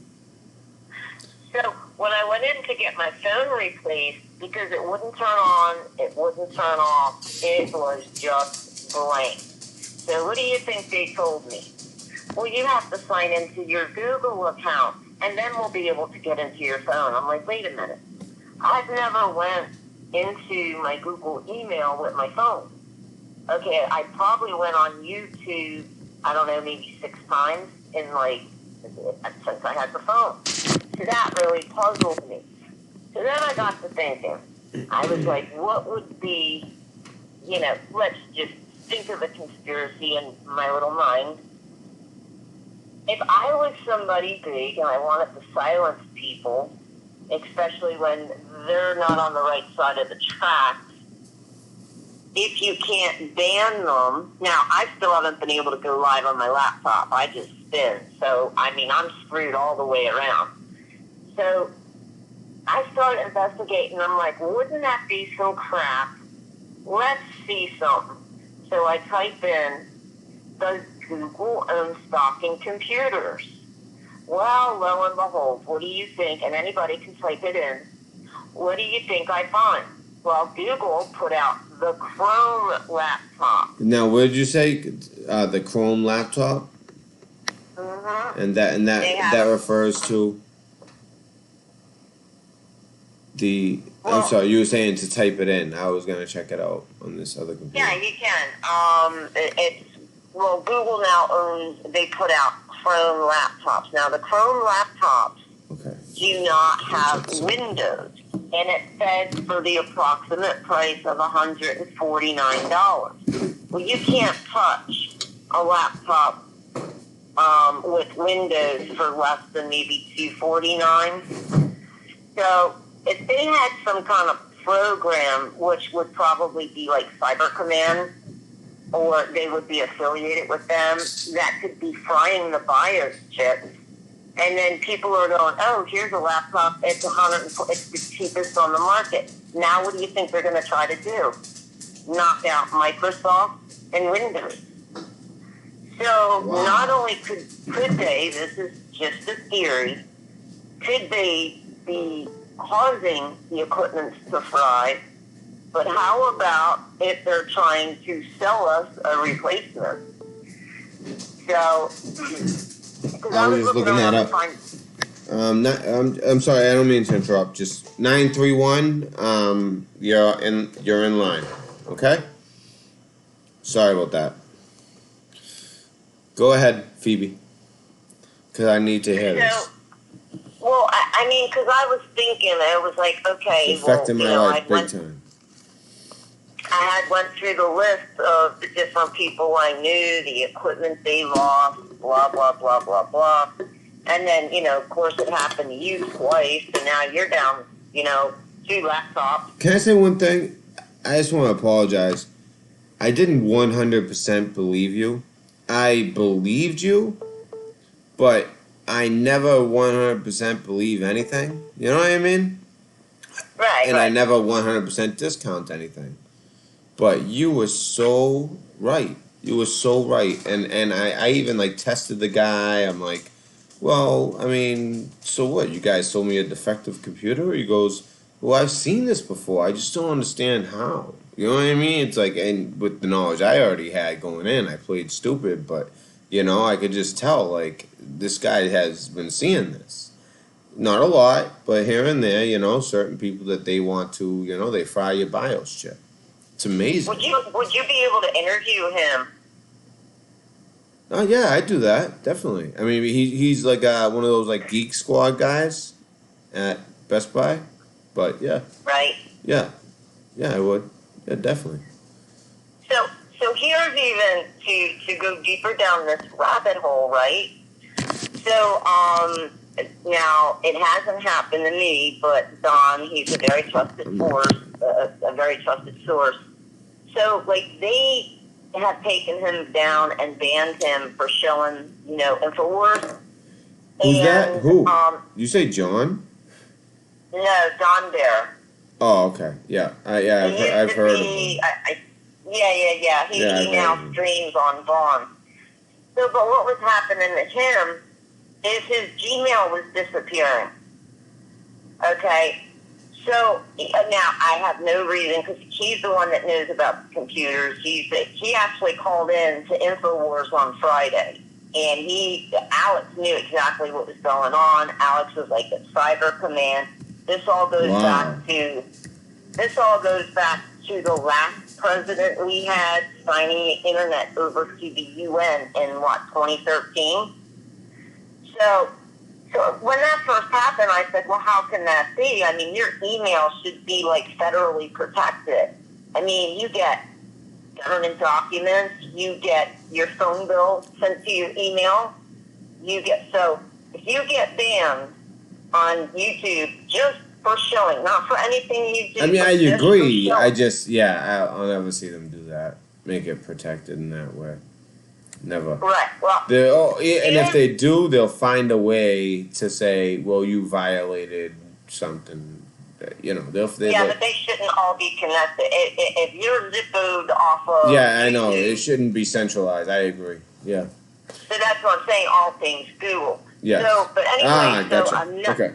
So when I went in to get my phone replaced, because it wouldn't turn on, it wouldn't turn off, it was just blank. So what do you think they told me? Well, you have to sign into your Google account, and then we'll be able to get into your phone. I'm like, wait a minute. I've never went into my Google email with my phone. Okay, I probably went on YouTube, I don't know, maybe 6 times in since I had the phone. So that really puzzled me. So then I got to thinking. I was like, what would be, let's just think of a conspiracy in my little mind. If I was somebody big and I wanted to silence people, especially when they're not on the right side of the tracks, if you can't ban them, now I still haven't been able to go live on my laptop. I just spin. So, I'm screwed all the way around. So, I started investigating. I'm like, wouldn't that be some crap? Let's see something. So I type in, does Google own stocking computers? Well, lo and behold, what do you think? And anybody can type it in. What do you think I find? Well, Google put out the Chrome laptop. Now, what did you say? The Chrome laptop, Mm-hmm. and that refers to the. I'm sorry, you were saying to type it in. I was gonna check it out on this other computer. Yeah, you can. Google now owns. They put out Chrome laptops. Now, the Chrome laptops do not have Windows, and it said for the approximate price of $149. Well, you can't touch a laptop with Windows for less than maybe $249. So if they had some kind of program, which would probably be like Cyber Command, or they would be affiliated with them, that could be frying the BIOS chips. And then people are going, oh, here's a laptop, it's the cheapest on the market. Now what do you think they're going to try to do? Knock out Microsoft and Windows. So not only could they, this is just a theory, could they be causing the equipment to fry, but how about if they're trying to sell us a replacement? So, I was just looking that up. I'm sorry, I don't mean to interrupt. Just 931. You're in line. Okay. Sorry about that. Go ahead, Phoebe. Because I need to hear this. Well, because I was thinking, I was like, okay, it's affecting my life big time. I had went through the list of the different people I knew, the equipment they lost, blah, blah, blah, blah, blah. And then, of course, it happened to you twice, and now you're down, 2 laptops. Can I say one thing? I just want to apologize. I didn't 100% believe you. I believed you, but I never 100% believe anything. You know what I mean? Right. And I never 100% discount anything. But you were so right. You were so right. And I even tested the guy. I'm like, well, so what? You guys sold me a defective computer? He goes, well, I've seen this before. I just don't understand how. You know what I mean? It's like, and with the knowledge I already had going in, I played stupid, but, I could just tell, this guy has been seeing this. Not a lot, but here and there, certain people that they want to, they fry your BIOS chip. It's amazing. Would you be able to interview him? Oh yeah, I do that definitely. I mean, he's like one of those like Geek Squad guys at Best Buy, but yeah, right? yeah, yeah, I would. Yeah, definitely. So, so here's even to go deeper down this rabbit hole, right? So, now it hasn't happened to me, but Don, he's a very trusted source, a very trusted source. So, like, they have taken him down and banned him for showing, Infowars. Who's that? And, Who? You say John? no, Don Bear. Oh, okay. Yeah, yeah, He used I've to heard of be, him. yeah. Yeah, I've He heard now of him. streams on Vaughn. So, but what was happening to him is his Gmail was disappearing. Okay, so now I have no reason because he's the one that knows about computers. He actually called in to Infowars on Friday, and Alex knew exactly what was going on. Alex was like at Cyber Command. This all goes back to the last president we had signing the internet over to the UN in 2013. So when that first happened, I said, well, how can that be? I mean, your email should be like federally protected. I mean, you get government documents, you get your phone bill sent to your email, so if you get banned on YouTube just for showing, not for anything you do. I mean, I but just for agree. showing. I'll never see them do that. Make it protected in that way. Never. Right. Well, And if they do, they'll find a way to say, "Well, you violated something." They'll. but they shouldn't all be connected. If you're zippoed off of Yeah, I YouTube, know. It shouldn't be centralized. I agree. Yeah. so that's what I'm saying. All things Google. Yes. So, but anyway, Gotcha. Okay.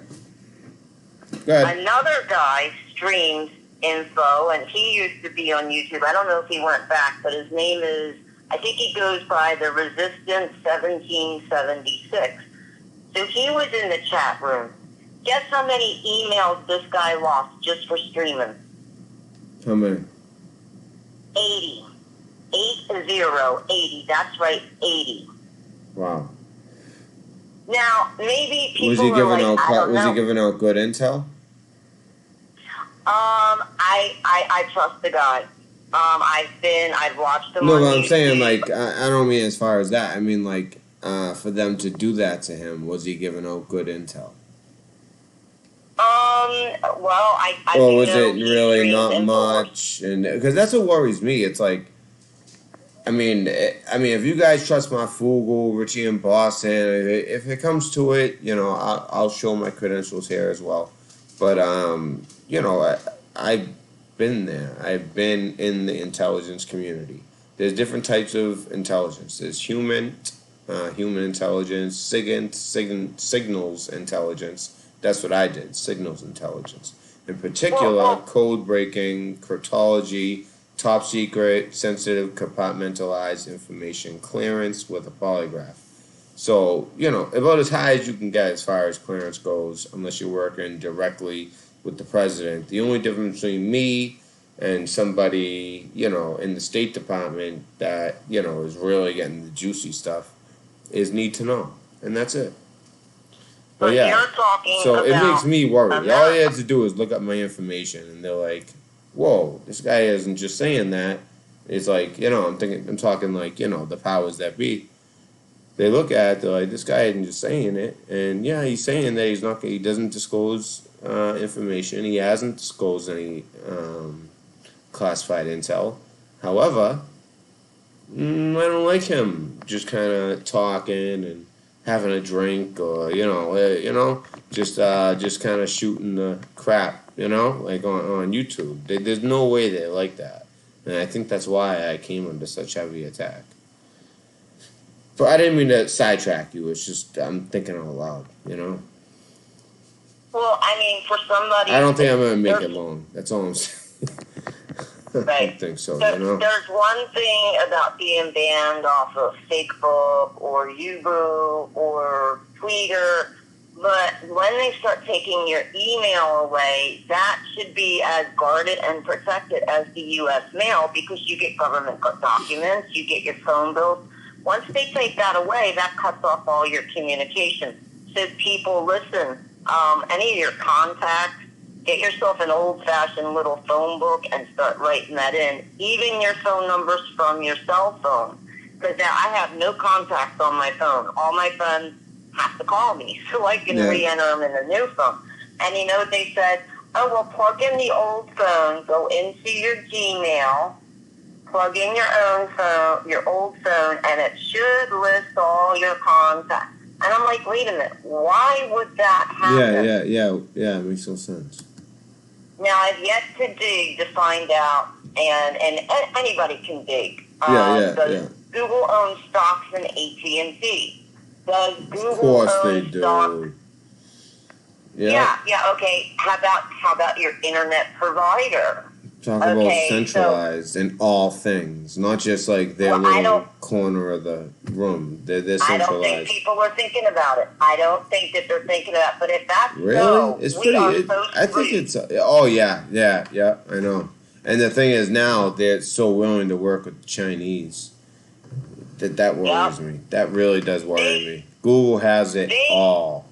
Go ahead. another guy streams info, and he used to be on YouTube. I don't know if he went back, but his name is, I think he goes by the Resistance 1776. So he was in the chat room. Guess how many emails this guy lost just for streaming? How many? 80. 80. That's right, 80. Wow. Now, maybe people Was he giving like, out? I don't Was know. he giving out good intel? I trust the guy. I've watched him No, on but I'm YouTube. saying like I don't mean as far as that. I mean like for them to do that to him, was he giving out good intel? Well, I Or do was know it he really streams not Infowars. much? And because that's what worries me. It's like, I mean, if you guys trust Marfoogle, Richie in Boston, if it comes to it, I'll show my credentials here as well. But I've been there. I've been in the intelligence community. There's different types of intelligence. There's human intelligence, signals intelligence. That's what I did, signals intelligence. In particular, code breaking, cryptology, top secret, sensitive, compartmentalized information clearance with a polygraph. So, about as high as you can get as far as clearance goes, unless you're working directly with the president. The only difference between me and somebody, in the State Department that, is really getting the juicy stuff is need to know. And that's it. But yeah, you're talking so it makes me worried. America. All you have to do is look up my information, and they're like, "Whoa, this guy isn't just saying that." It's like, I'm talking like, the powers that be. They look at it, they're like, "This guy isn't just saying it," and yeah, he's saying that he doesn't disclose information. He hasn't disclosed any classified intel. However, I don't like him just kind of talking and having a drink, or just kind of shooting the crap, like on YouTube. There's no way they like that, and I think that's why I came under such heavy attack. But I didn't mean to sidetrack you. It's just I'm thinking out loud, Well, I mean, for somebody, I don't think I'm gonna make it long. That's all I'm saying. I right. don't think so. There's one thing about being banned off of Facebook or Yubu or Twitter, but when they start taking your email away, that should be as guarded and protected as the U.S. mail, because you get government documents, you get your phone bills. Once they take that away, that cuts off all your communication. So people, listen, any of your contacts, get yourself an old-fashioned little phone book and start writing that in. Even your phone numbers from your cell phone. Because now I have no contacts on my phone. All my friends have to call me so I can re-enter them in the new phone. And you know what they said? Oh, well, plug in the old phone, go into your Gmail, plug in your own phone, your old phone, and it should list all your contacts. And I'm like, wait a minute, why would that happen? Yeah, it makes no sense. Now, I've yet to dig to find out, and anybody can dig. Does Google own stocks in AT&T? Does Google of course own they do. stocks? Yeah, okay. How about your internet provider? Talk about centralized in all things, not just like their little corner of the room. They're centralized. I don't think people are thinking about it. I don't think that they're thinking about it. But if that's really, it's pretty. I think it's. Oh yeah. I know. And the thing is, now they're so willing to work with the Chinese. That worries me. That really does worry me. Google has it all.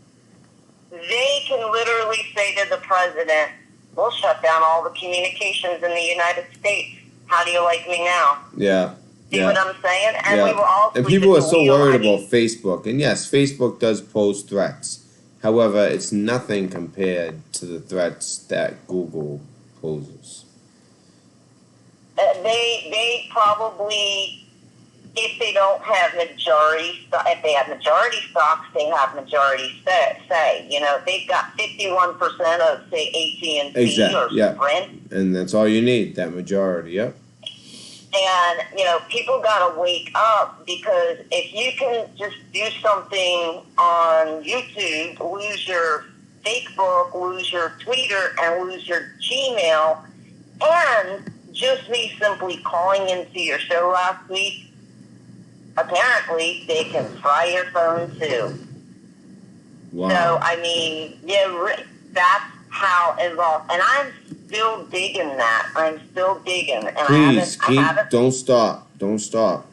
They can literally say to the president, we'll shut down all the communications in the United States. How do you like me now? Yeah. See what I'm saying? And we were all and people are so worried about Facebook. And yes, Facebook does pose threats. However, it's nothing compared to the threats that Google poses. They probably... If they don't have majority, if they have majority stocks, they have majority say. You know, they've got 51% of, say, AT&T or Sprint. And that's all you need, that majority, yep. And, you know, people got to wake up, because if you can just do something on YouTube, lose your Facebook, lose your Twitter, and lose your Gmail, and just me simply calling into your show last week, apparently, they can fry your phone, too. Wow. So, I mean, that's how involved. And I'm still digging that. I'm still digging. And Please, don't stop. Don't stop.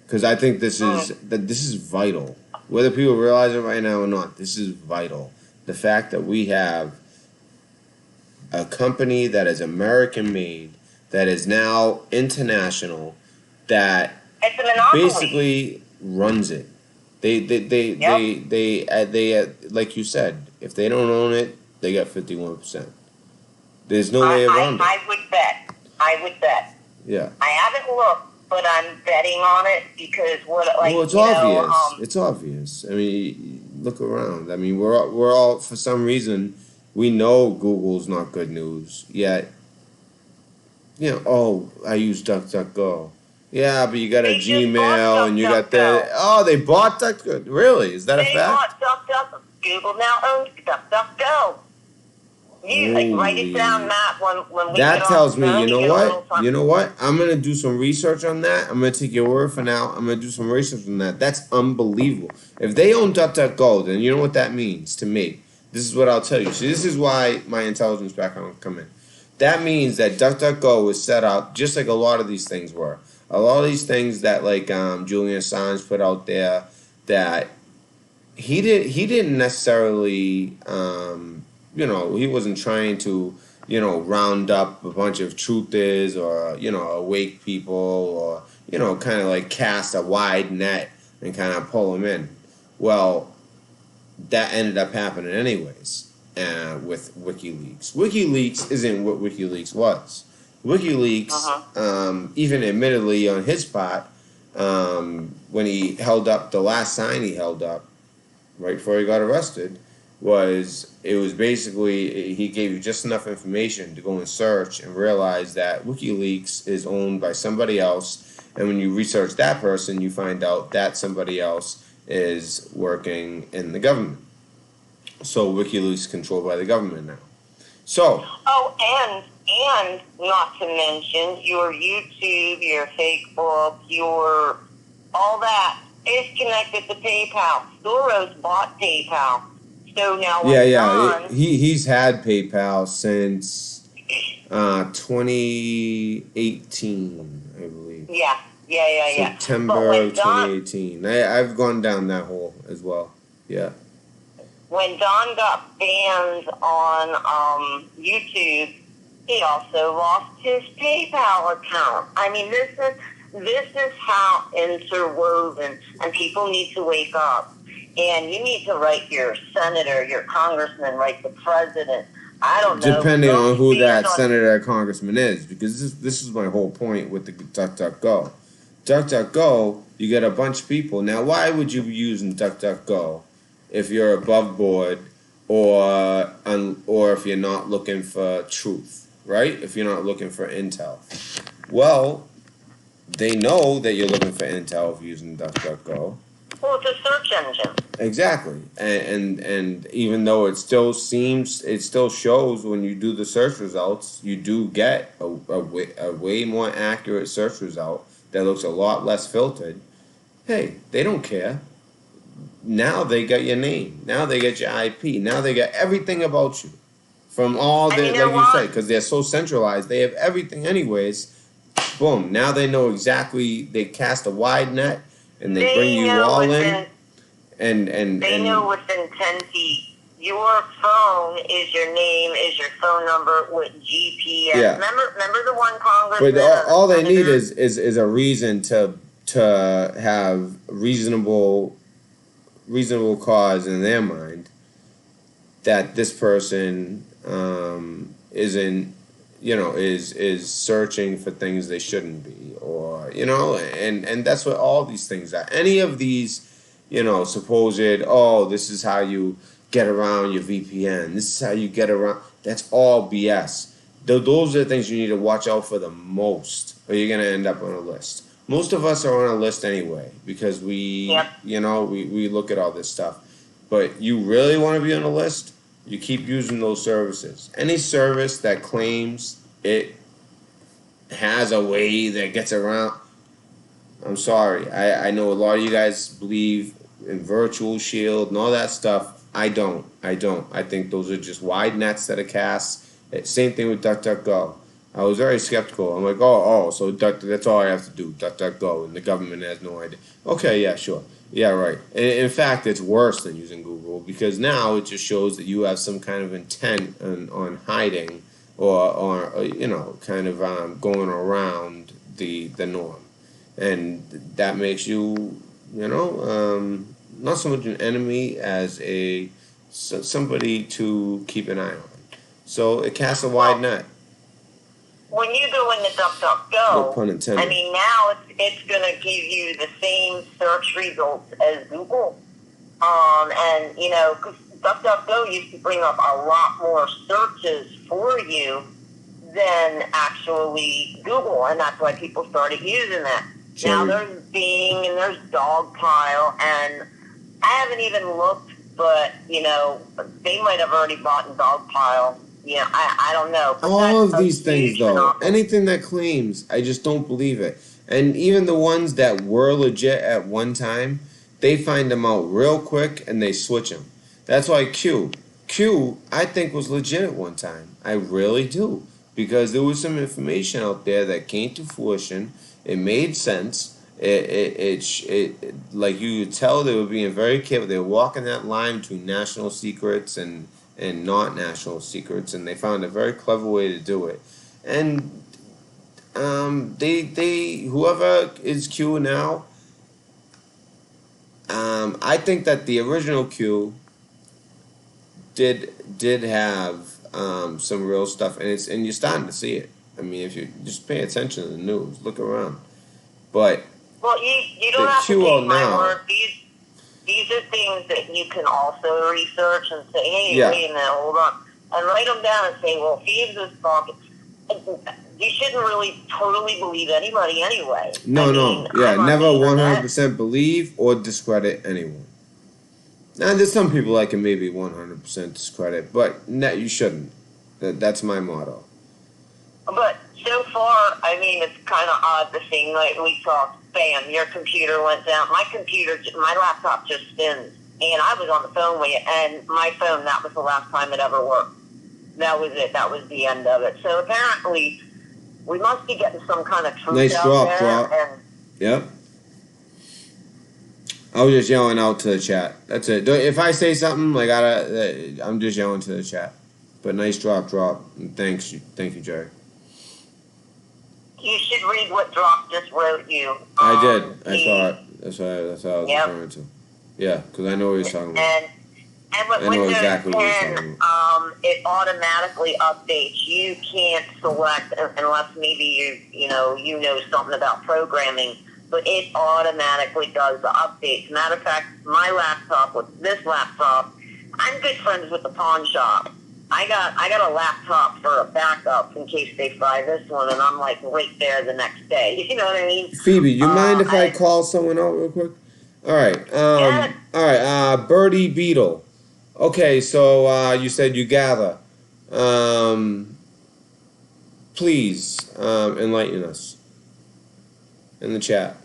Because I think this is vital. Whether people realize it right now or not, this is vital. The fact that we have a company that is American-made, that is now international, that... It's a monopoly. Basically runs it. They like you said, if they don't own it, they got 51%. There's no way around it. I would bet. Yeah. I haven't looked, but I'm betting on it because it's obvious. It's obvious. I mean, look around. I mean, we're all for some reason we know Google's not good news yet. You know, I use DuckDuckGo. Yeah, but you got a Gmail and you got the... Oh, they bought DuckDuckGo. Really? Is that a fact? They bought DuckDuckGo. Google now owns DuckDuckGo. You write it down, Matt, when we that tells me, you know what? You know what? I'm going to do some research on that. I'm going to take your word for now. I'm going to do some research on that. That's unbelievable. If they own DuckDuckGo, then you know what that means to me. This is what I'll tell you. See, this is why my intelligence background come in. That means that DuckDuckGo was set up just like a lot of these things were. A lot of these things that Julian Assange put out there, that he didn't necessarily he wasn't trying to round up a bunch of truthers or awake people or kind of like cast a wide net and kind of pull them in. Well, that ended up happening anyways with WikiLeaks. WikiLeaks isn't what WikiLeaks was. WikiLeaks, even admittedly on his part, when he held up the last sign he held up right before he got arrested, was basically he gave you just enough information to go and search and realize that WikiLeaks is owned by somebody else, and when you research that person, you find out that somebody else is working in the government. So WikiLeaks is controlled by the government now. So. And not to mention your YouTube, your Facebook, your all that is connected to PayPal. Soros bought PayPal, so now he's had PayPal since 2018, I believe. Yeah. Yeah. But September when Don 2018. I've gone down that hole as well. Yeah. when Don got banned on YouTube, he also lost his PayPal account. I mean, this is how interwoven, and people need to wake up. And you need to write your senator, your congressman, write the president. I don't know. Depending on who that on, senator or congressman is, because this is my whole point with the DuckDuckGo. DuckDuckGo, you get a bunch of people. Now, why would you be using DuckDuckGo if you're above board or if you're not looking for truth, right? If you're not looking for intel. Well, they know that you're looking for intel if you're using DuckDuckGo. Well, it's a search engine. Exactly, and even though it still shows when you do the search results, you do get a way more accurate search result that looks a lot less filtered. Hey, they don't care. Now they got your name. Now they get your IP. Now they got everything about you. From all the, like you say, because they're so centralized, they have everything anyways. Boom, now they know exactly, they cast a wide net, and they bring you all in. And they know within 10 feet, your phone is your name, is your phone number with GPS. Yeah. Remember the one congressman? But all they need is a reason to have reasonable cause in their mind that this person isn't, is searching for things they shouldn't be, or and that's what all these things are. Any of these, supposed, this is how you get around your VPN, this is how you get around, that's all BS. Those are the things you need to watch out for the most, or you're going to end up on a list. Most of us are on a list anyway, because we look at all this stuff. But you really want to be on a list, you keep using those services. Any service that claims it has a way that gets around, I'm sorry. I know a lot of you guys believe in virtual shield and all that stuff. I don't. I think those are just wide nets that are cast. Same thing with DuckDuckGo. I was very skeptical. I'm like, so that's all I have to do, DuckDuckGo, and the government has no idea. Okay, yeah, sure. Yeah, right. In fact, it's worse than using Google, because now it just shows that you have some kind of intent on hiding or kind of going around the norm. And that makes you, not so much an enemy as somebody to keep an eye on. So it casts a wide net. When you go into DuckDuckGo, No pun intended. I mean, now it's going to give you the same search results as Google. And, because DuckDuckGo used to bring up a lot more searches for you than actually Google, and that's why people started using that. Sure. Now there's Bing and there's Dogpile, and I haven't even looked, but, they might have already bought in Dogpile. Yeah, I don't know. But all of these things, though, anything that claims, I just don't believe it. And even the ones that were legit at one time, they find them out real quick and they switch them. That's why Q, I think, was legit at one time. I really do. Because there was some information out there that came to fruition. It made sense. It like you could tell they were being very careful. They were walking that line between national secrets and not national secrets, and they found a very clever way to do it. And they whoever is Q now, I think that the original Q did have some real stuff, and you're starting to see it. I mean, if you just pay attention to the news, look around. But you don't have to take my word. These are things that you can also research and say, hey, wait a minute, hold on. And write them down and say, well, Phoebes is talking. You shouldn't really totally believe anybody anyway. No. Never 100% believe or discredit anyone. Now, there's some people I can maybe 100% discredit, but you shouldn't. That's my motto. But so far, I mean, it's kind of odd, the thing, like we talked, bam, your computer went down. My laptop just spins. And I was on the phone with you, and my phone, that was the last time it ever worked. That was it. That was the end of it. So apparently, we must be getting some kind of truth nice out drop, there. drop. And Yep. I was just yelling out to the chat. That's it. If I say something, like I'm just yelling to the chat. But nice drop. And thank you, Jerry. You should read what Drop just wrote you. I did. I saw it. That's what I was referring to. Yeah, because I know what he's talking about. And with I know Windows exactly what he's 10, talking about. it automatically updates. You can't select unless maybe you know something about programming, but it automatically does the updates. Matter of fact, my laptop with this laptop, I'm good friends with the pawn shop. I got a laptop for a backup in case they fry this one, and I'm like right there the next day. You know what I mean? Phoebe, you mind if I call someone out real quick? All right. Yeah. All right. Birdie Beetle. Okay, so you said you gather. Please enlighten us in the chat.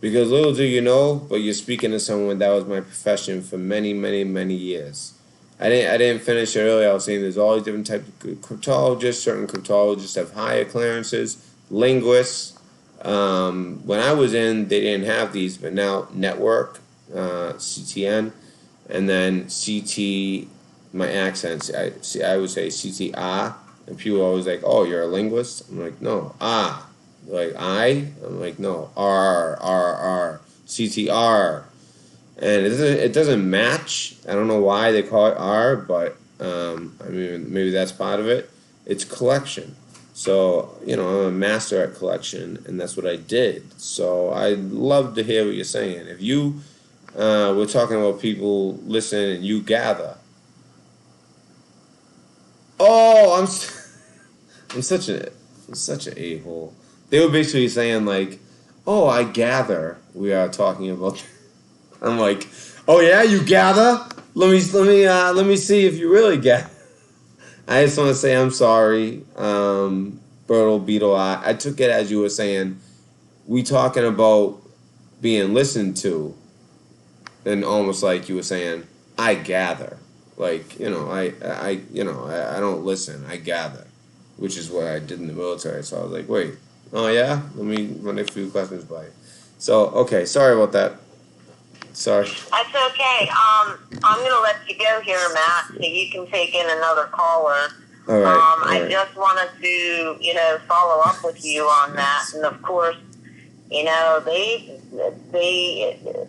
Because little do you know, but you're speaking to someone that was my profession for many, many, many years. I didn't finish it earlier. I was saying there's all these different types of cryptologists. Certain cryptologists have higher clearances. Linguists. When I was in, they didn't have these, but now network, CTN, and then CT. My accents, I would say CTR, and people are always like, "Oh, you're a linguist." I'm like, "No, like I." I'm like, "No, R, CTR." And it doesn't match. I don't know why they call it R, but I mean, maybe that's part of it. It's collection. So, I'm a master at collection, and that's what I did. So I'd love to hear what you're saying. If you, we're talking about people listen and you gather. Oh, I'm such an a-hole. They were basically saying like, "Oh, I gather we are talking about." I'm like, "Oh yeah, you gather? Let me see if you really gather." I just want to say I'm sorry, Bertle Beetle. I took it as you were saying, we talking about being listened to, and almost like you were saying, I gather, like I don't listen, I gather, which is what I did in the military. So I was like, wait, oh yeah, let me run a few questions by you. So okay, sorry about that. Sorry. That's okay. I'm going to let you go here, Matt, so you can take in another caller. All right. I just wanted to, follow up with you on that. And, of course, they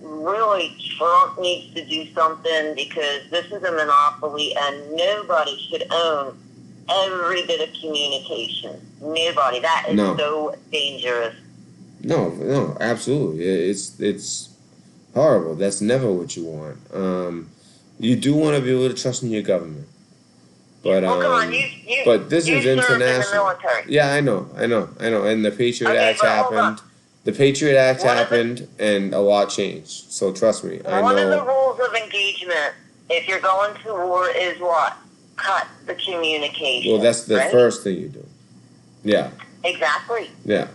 really, Trump needs to do something because this is a monopoly and nobody should own every bit of communication. Nobody. That is so dangerous. No, absolutely. It's horrible. That's never what you want. You do want to be able to trust in your government, but well, come on, but this is international. In the military. Yeah, I know, and the Patriot Act happened. The Patriot Act happened, and a lot changed. So trust me, I know. One of the rules of engagement, if you're going to war, is what? Cut the communication. Well, that's the first thing you do. Yeah. Exactly. Yeah.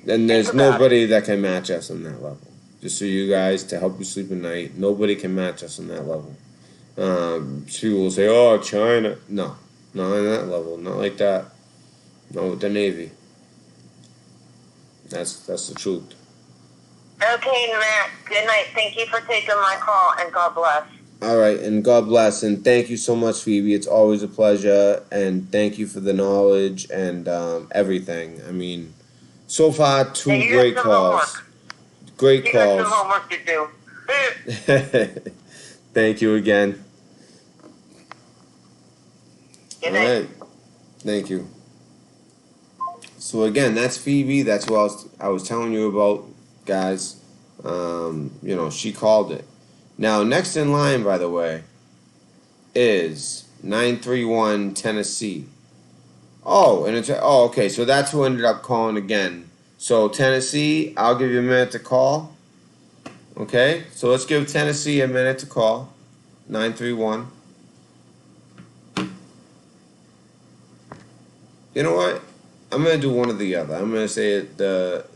And there's nobody that can match us on that level. Just so you guys, to help you sleep at night, nobody can match us on that level. People will say, "Oh, China." No, not on that level. Not like that. Not with the Navy. That's the truth. Okay, Matt. Good night. Thank you for taking my call, and God bless. All right, and God bless, and thank you so much, Phoebe. It's always a pleasure, and thank you for the knowledge and everything. I mean, so far, two great calls. Homework. Great you calls. You got some homework to do. Thank you again. Good night. All right. Thank you. So again, that's Phoebe. That's who I was telling you about, guys. She called it. Now, next in line, by the way, is 931 Tennessee. Oh, and okay. So that's who ended up calling again. So, Tennessee, I'll give you a minute to call. Okay? So, let's give Tennessee a minute to call. 931. You know what? I'm going to do one or the other. I'm going to say it.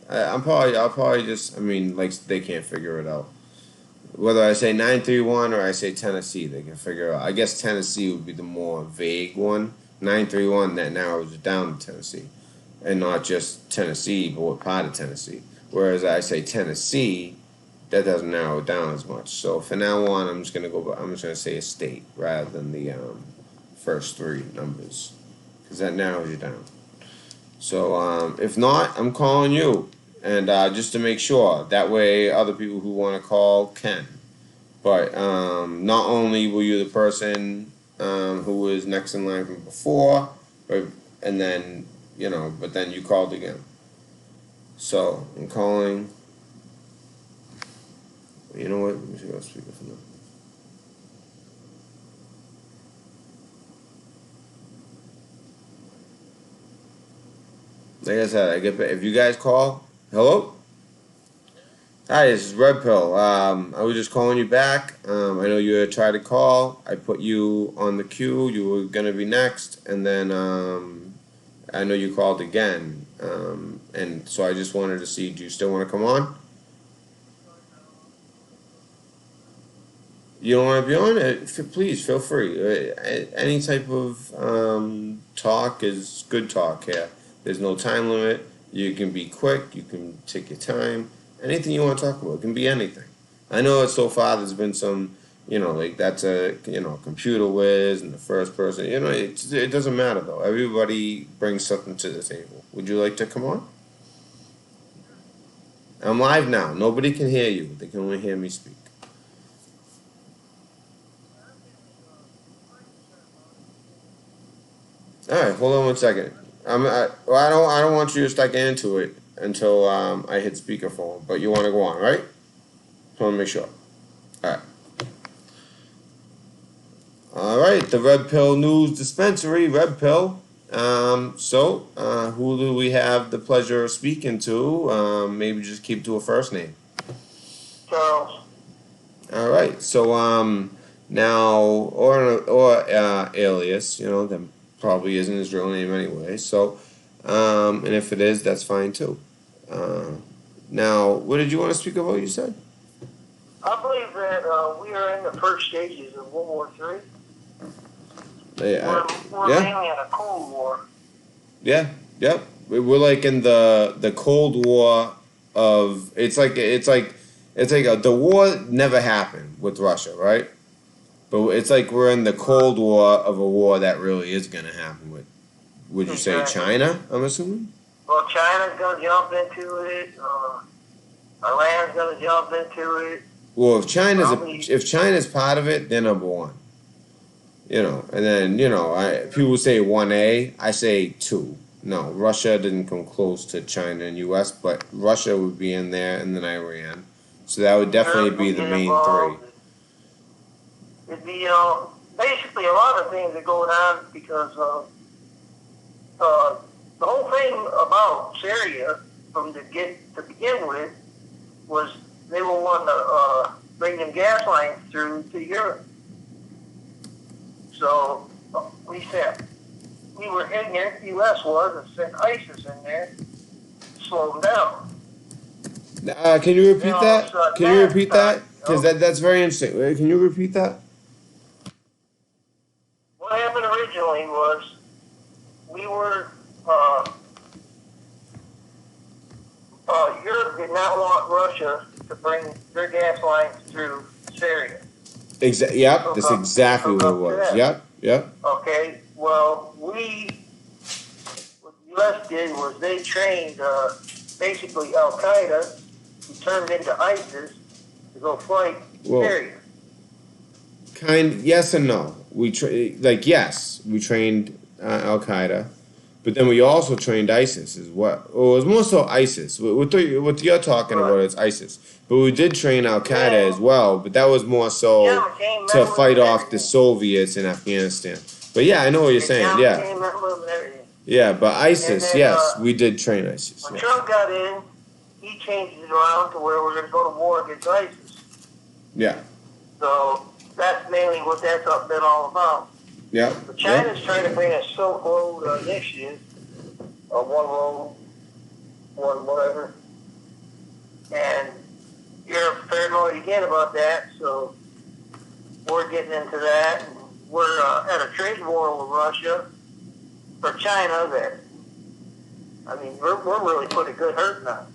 I'll probably just, they can't figure it out. Whether I say 931 or I say Tennessee, they can figure it out. I guess Tennessee would be the more vague one. 931, that narrows it down to Tennessee. And not just Tennessee, but what part of Tennessee. Whereas I say Tennessee, that doesn't narrow it down as much. So from now on, I'm just gonna say a state rather than the first three numbers, because that narrows you down. So if not, I'm calling you, and just to make sure. That way, other people who want to call can. But not only were you the person who was next in line from before, and then but then you called again. So I'm calling. You know what? Let me see what speaker for now. Like I said, I get if you guys call. Hello. Hi, this is Red Pill. I was just calling you back. I know you had tried to call. I put you on the queue. You were gonna be next, and then I know you called again. And so I just wanted to see. Do you still want to come on? You don't want to be on it? Please feel free. Any type of talk is good talk here. There's no time limit. You can be quick. You can take your time. Anything you want to talk about. It can be anything. I know so far there's been some, like that's a, computer whiz and the first person. It doesn't matter though. Everybody brings something to the table. Would you like to come on? I'm live now. Nobody can hear you. They can only hear me speak. All right, hold on one second. I don't want you to start getting into it until I hit speakerphone. But you want to go on, right? Just want to make sure. All right. All right. The Red Pill News Dispensary, Red Pill. So who do we have the pleasure of speaking to? Maybe just keep to a first name. Charles. All right. So now or alias, that probably isn't his real name anyway. So, and if it is, that's fine too. Now, what did you want to speak about? You said. I believe that we are in the first stages of World War III. We're mainly in a Cold War. Yeah. Yep. We're like in the Cold War of it's like the war never happened with Russia, right? But it's like we're in the Cold War of a war that really is going to happen with. Would you say China? I'm assuming. Well, China's going to jump into it. Iran's going to jump into it. Well, if China's part of it, they're number one. And then people say 1A. I say 2. No, Russia didn't come close to China and U.S., but Russia would be in there, and then Iran. So that would definitely be the main three. It'd be basically a lot of things that go on because the whole thing about Syria to begin with was they were wanting to bring them gas lines through to Europe. So we were in there, the U.S. was, and sent ISIS in there to slow them down. Can you repeat that? Can you repeat that? Because that's very interesting. Can you repeat that? What happened originally was we were Europe did not want Russia to bring their gas lines through Syria. Yep, that's exactly what it was. Yep. Okay, well, what the U.S. did was they trained basically Al Qaeda, who turned into ISIS, to go fight Syria. Yes and no. Yes, we trained Al Qaeda, but then we also trained ISIS as well. Well, it was more so ISIS. What you're talking about is ISIS, but we did train Al Qaeda as well. But that was more so to fight off the Soviets in Afghanistan. But yeah, I know what you're saying. Yeah, but ISIS, yes, we did train ISIS. When Trump got in, he changed it around to where we're going to go to war against ISIS. Yeah. So that's mainly what that's been all about. Yeah. But China's trying to bring a Silk Road initiative, one road, one whatever. And you're paranoid again about that, so we're getting into that. We're at a trade war with Russia for China that, we're really putting a good hurt now.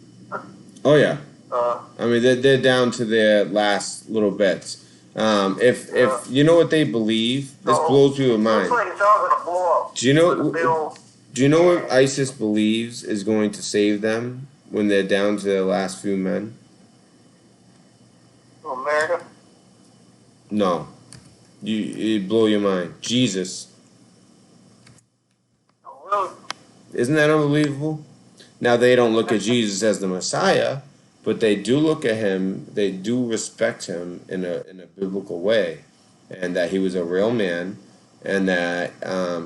Oh yeah. Uh, I mean, they're down to their last little bits. If you know what they believe, this so blows people's looks mind. like it's all gonna blow up. Do you With the know? bill Do you know what and ISIS believes is going to save them when they're down to their last few men? America. No, it blow your mind. Jesus, Oh, really? isn't that unbelievable? Now they don't look at Jesus as the Messiah, but they do look at him. They do respect him in a biblical way, and that he was a real man, and that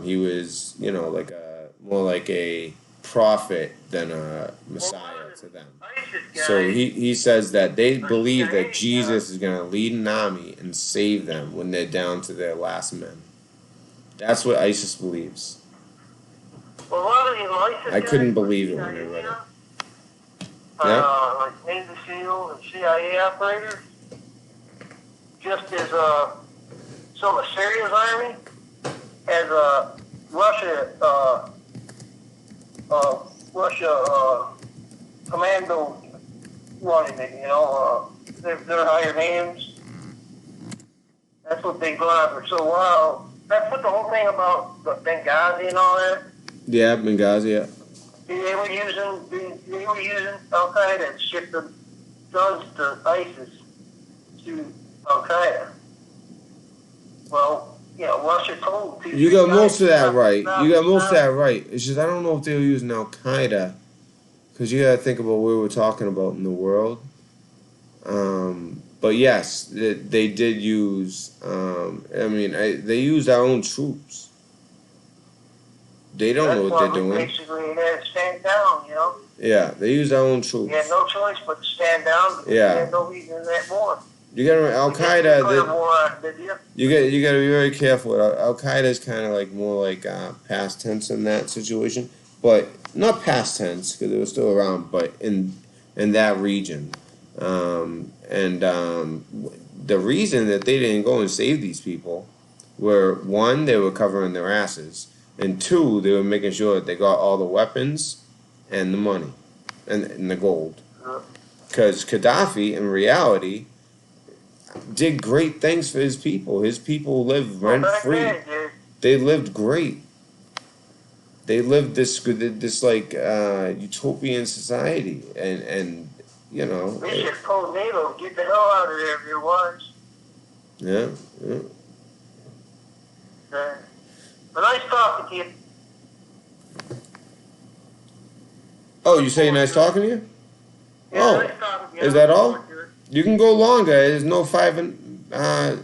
he was like a more like a prophet than a Messiah to them. ISIS So guys he says that they are believe that CIA Jesus is going to lead an army and save them when they're down to their last men. That's what ISIS believes. Well, a lot of these ISIS I couldn't guys were believe it when I CIA, read it. Like Navy SEAL and CIA operators, just as some of Syria's army, as Russia commando running it. They're higher names. That's what they've gone after. So that's what the whole thing about the Benghazi and all that. Yeah, Benghazi. Yeah. They were using Al Qaeda to ship the guns to ISIS to Al Qaeda. Well, Russia told people. You got most of that right. You got most of that right. It's just I don't know if they were using Al Qaeda, because you got to think about what we're talking about in the world. But yes, they did use. They used our own troops. They don't know what they're doing. Basically, they had to stand down. Yeah, they used our own troops. You had no choice but to stand down. Because Yeah. You had no reason in that war. You got to remember, Al Qaeda. Did you? You got to be very careful. Al Qaeda is kind of like more like past tense in that situation, but not past tense because it was still around, but in that region, the reason that they didn't go and save these people were, one, they were covering their asses, and two, they were making sure that they got all the weapons and the money and the gold, because Gaddafi in reality did great things for his people. His people lived rent free. They lived great. They lived this like utopian society, and They should have told NATO, get the hell out of there if there was. Yeah. But nice talking to you. Oh, you say nice talking to you? Yeah, Oh, nice talking to you. is that all? You can go longer. There's no five and. No, I'm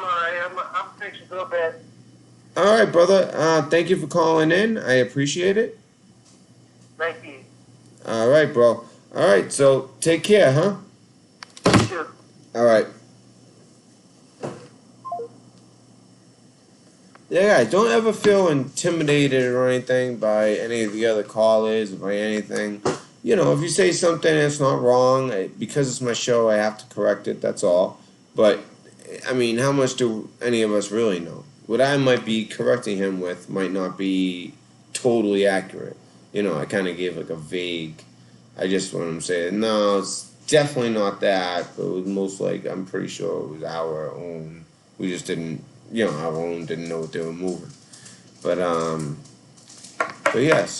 alright. I'm fixing to go to bed. All right, brother. Thank you for calling in. I appreciate it. Thank you. All right, bro. All right, so take care, huh? You too. All right. Yeah, guys, don't ever feel intimidated or anything by any of the other callers or by anything. If you say something that's not wrong, because it's my show, I have to correct it, that's all. But, I mean, how much do any of us really know? What I might be correcting him with might not be totally accurate. I kind of gave like a vague, I just want him to say, no, it's definitely not that, but it was most like, I'm pretty sure it was our own. We just didn't, our own didn't know what they were moving. But yes,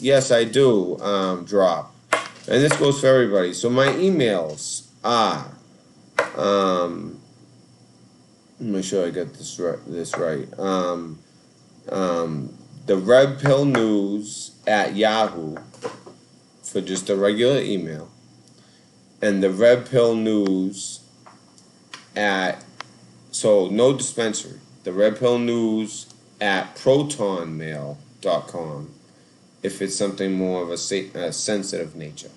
yes, I do drop. And this goes for everybody. So my emails are, make sure I get this right. The Red Pill News at Yahoo for just a regular email, and the Red Pill News no dispensary. The Red Pill News at protonmail.com if it's something more of a sensitive nature.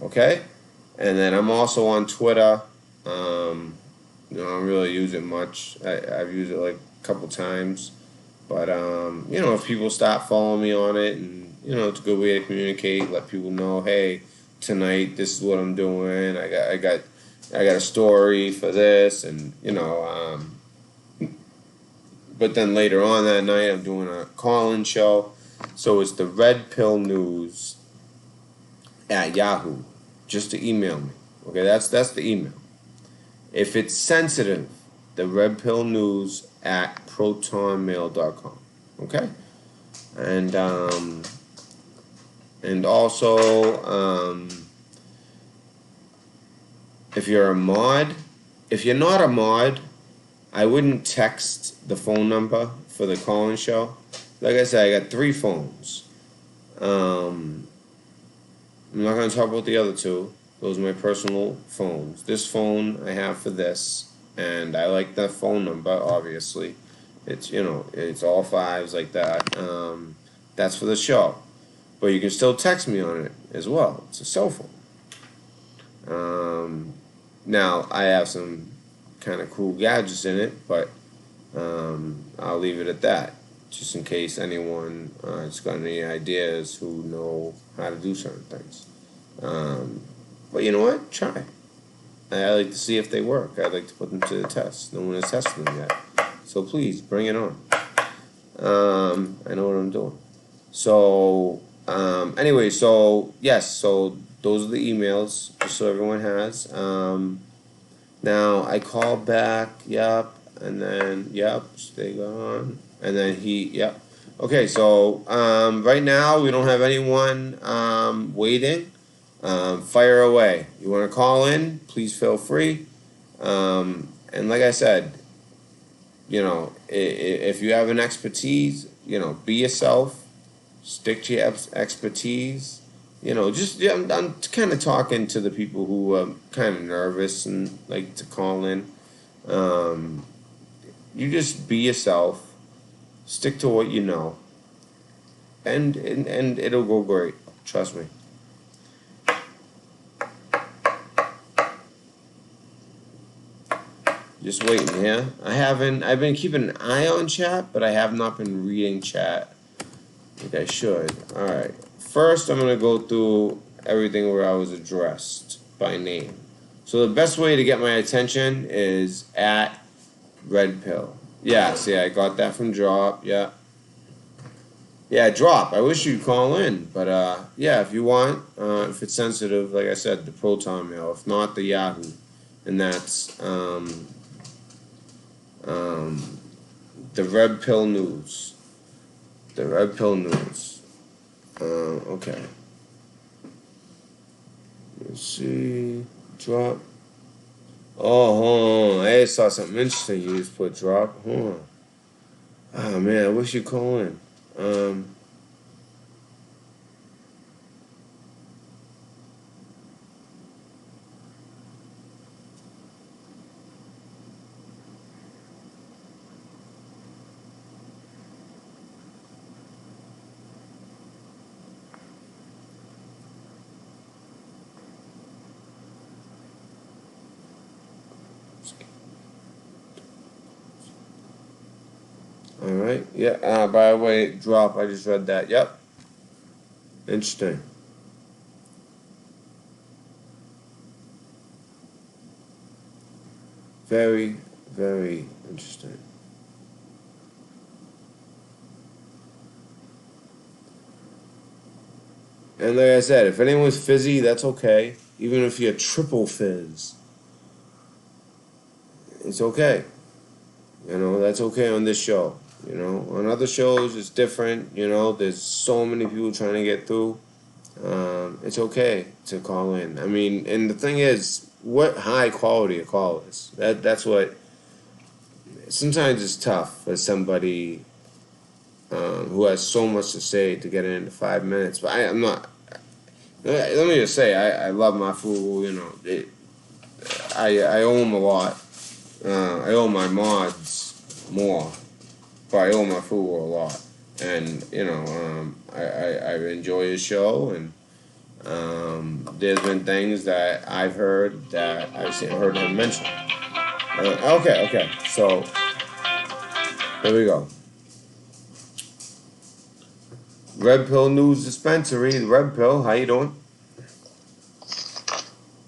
Okay? And then I'm also on Twitter. I don't really use it much. I've used it like a couple times. But, if people stop following me on it, and, it's a good way to communicate, let people know, hey, tonight this is what I'm doing. I got a story for this, and, but then later on that night I'm doing a call-in show. So it's the Red Pill News at Yahoo, just to email me. Okay, that's the email. If it's sensitive, the Red Pill News at protonmail.com. Okay, and also if you're a mod, if you're not a mod, I wouldn't text the phone number for the call-in show. Like I said, I got 3 phones. I'm not going to talk about the other 2. Those are my personal phones. This phone I have for this, and I like the phone number, obviously. It's, it's all 5s like that. That's for the show. But you can still text me on it as well. It's a cell phone. Now, I have some kind of cool gadgets in it, but I'll leave it at that, just in case anyone has got any ideas who know how to do certain things. But you know what? Try. I like to see if they work. I'd like to put them to the test. No one has tested them yet. So please, bring it on. I know what I'm doing. So, anyway, so, yes, so those are the emails, just so everyone has. Now, I call back, yep, and then, yep, stay gone, and then yep. Okay, so, right now, we don't have anyone, waiting. Fire away. You want to call in, please feel free. And like I said, if you have an expertise, be yourself, stick to your expertise. I'm kind of talking to the people who are kind of nervous and like to call in. You just be yourself, stick to what you know, and it'll go great. Trust me. Just waiting here. I've been keeping an eye on chat, but I have not been reading chat like I should. Alright. First, I'm going to go through everything where I was addressed by name. So the best way to get my attention is at Red Pill. Yeah, see, I got that from Drop. Yeah. Yeah, Drop. I wish you'd call in. But, yeah, if you want, if it's sensitive, like I said, the Proton Mail. If not, the Yahoo. And that's, the Red Pill News. The Red Pill News. Okay. Let's see. Drop. Oh, hold on. I just saw something interesting. You just put drop. Hold on. Oh, man. I wish you'd call in. Alright, yeah, by the way, drop, I just read that, yep. Interesting. Very, very interesting. And like I said, if anyone's fizzy, that's okay. Even if you're triple fizz, it's okay. That's okay on this show. On other shows, it's different. There's so many people trying to get through. It's okay to call in. I mean, and the thing is, what high quality a call is. That's what. Sometimes it's tough for somebody who has so much to say to get it into 5 minutes. But I'm not. Let me just say, I love Marfoogle. I owe him a lot. I owe my mods more. But I owe Marfoogle a lot. And, I enjoy his show, and there's been things that I've heard that I've heard him mention. Okay, so here we go. Red Pill News Dispensary, Red Pill, how you doing?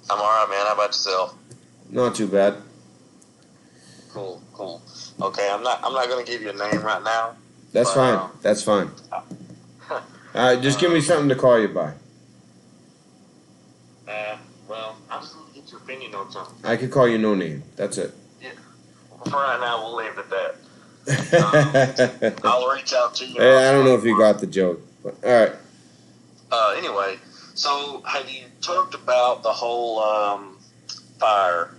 I'm alright, man. How about yourself? Not too bad. Cool. Okay, I'm not gonna give you a name right now. That's fine. That's fine. Just give me something to call you by. Well, I just want to get your opinion on something. I could call you No Name. That's it. Yeah. Well, for right now, we'll leave it at that. I'll reach out to you. I don't know if you got the joke, but all right. Anyway, so have you talked about the whole fire,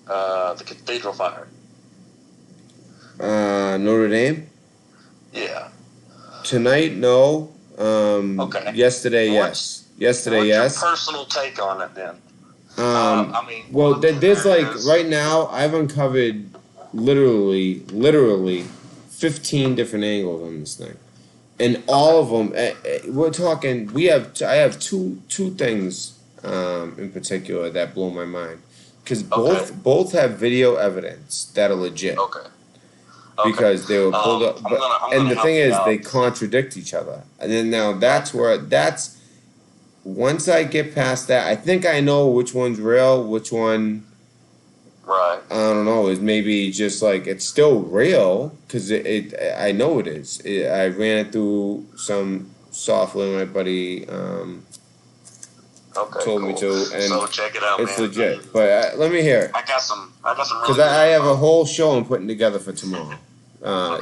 the cathedral fire? Notre Dame? Yeah. Tonight, no. Okay. Yesterday, yes. Yesterday, yes. What's your personal take on it then? Well, there's like right now, I've uncovered literally 15 different angles on this thing, and all of them. We're talking. I have two things in particular that blow my mind, because both have video evidence that are legit. Okay. Because they were pulled up, and the thing is, they out. contradict each other. And then now that's once I get past that, I think I know which one's real, which one. Right. I don't know. Is maybe just like it's still real because I know it is. I ran it through some software my buddy told me to, and so check it out, it's man. legit. But let me hear it. I got some really Because I have a whole show I'm putting together for tomorrow.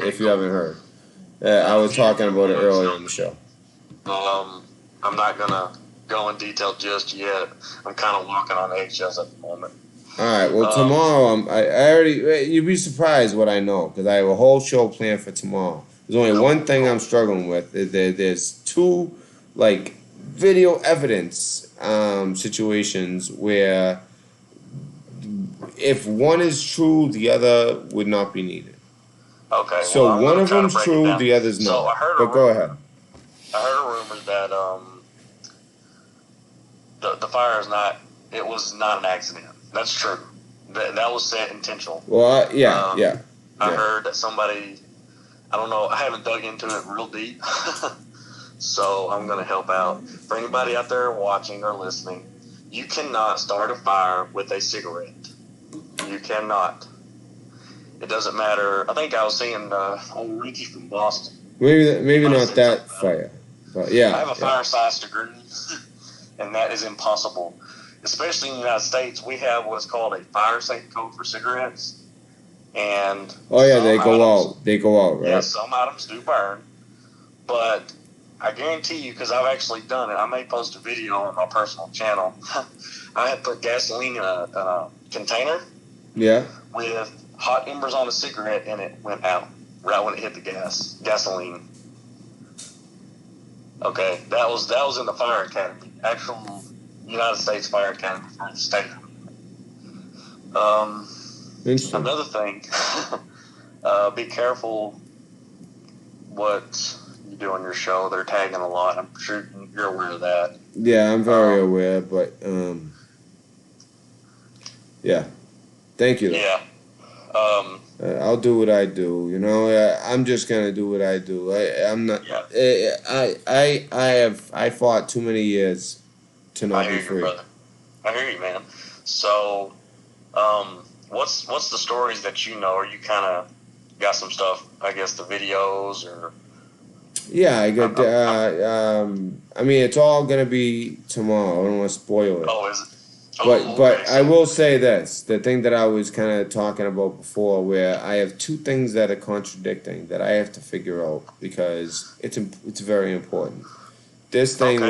If you haven't heard, I was talking about it earlier in the show. I'm not gonna go in detail just yet. I'm kind of walking on eggshells at the moment. All right. Well, tomorrow I already. You'd be surprised what I know because I have a whole show planned for tomorrow. There's only one thing I'm struggling with. There's two like video evidence situations where if one is true, the other would not be needed. Okay. So well, one of them's true, the other's not. So I heard but go ahead. I heard a rumor that the fire is not. It was not an accident. That's true. That was set intentional. Well, yeah. I heard that somebody. I don't know. I haven't dug into it real deep, so I'm going to help out. For anybody out there watching or listening, you cannot start a fire with a cigarette. You cannot. It doesn't matter. I think I was seeing old Ricky from Boston. Maybe not that fire, but yeah. I have a fire science degree, and that is impossible. Especially in the United States, we have what's called a fire safety code for cigarettes. And they go out, right? Yeah, some items do burn, but I guarantee you, because I've actually done it, I may post a video on my personal channel. I had put gasoline in a container with hot embers on a cigarette, and it went out right when it hit the gasoline. Okay, that was in the fire academy, actual United States Fire Academy for the state. Another thing, be careful what you do on your show. They're tagging a lot. I'm sure you're aware of that. Yeah, I'm very aware, but yeah. Thank you. Yeah. I'll do what I do. You know, I'm just gonna do what I do. I'm not. Yeah. I fought too many years to not be free. Brother. I hear you, man. So, what's the stories that you know, or you kind of got some stuff? I guess the videos, or yeah, I got. I mean, it's all gonna be tomorrow. I don't want to spoil it. Oh, is it? Oh, but I will say this: the thing that I was kind of talking about before, where I have two things that are contradicting that I have to figure out because it's very important. This thing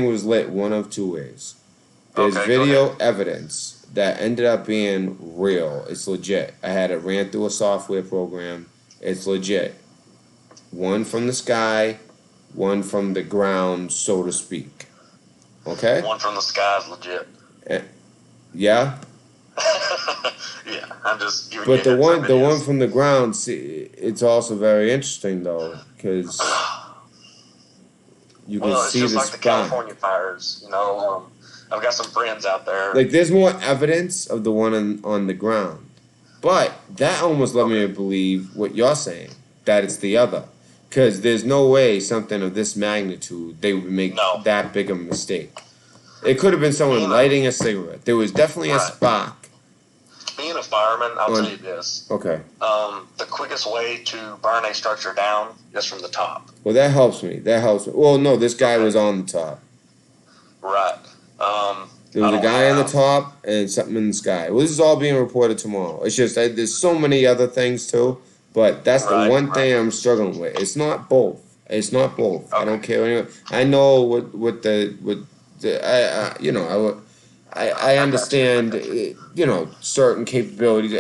was lit one of two ways. There's video evidence that ended up being real. It's legit. I had it ran through a software program. It's legit. One from the sky, one from the ground, so to speak. Okay? One from the sky is legit. Yeah? Yeah, I'm just giving But you the one from the ground, see, it's also very interesting though, because you can it's see just the like the spot. California fires. You know, I've got some friends out there. Like, there's more evidence of the one on the ground. But that almost led me to believe what you're saying, that it's the other. Because there's no way something of this magnitude, they would make that big of a mistake. It could have been someone lighting a cigarette. There was definitely a spark. Being a fireman, I'll tell you this. Okay. The quickest way to burn a structure down is from the top. Well, that helps me. Well, no, this guy was on the top. Right. There was a guy on the top and something in the sky. Well, this is all being reported tomorrow. It's just there's so many other things too, but that's the one thing I'm struggling with. It's not both. It's not both. I don't care. I know what I you know I understand certain capabilities.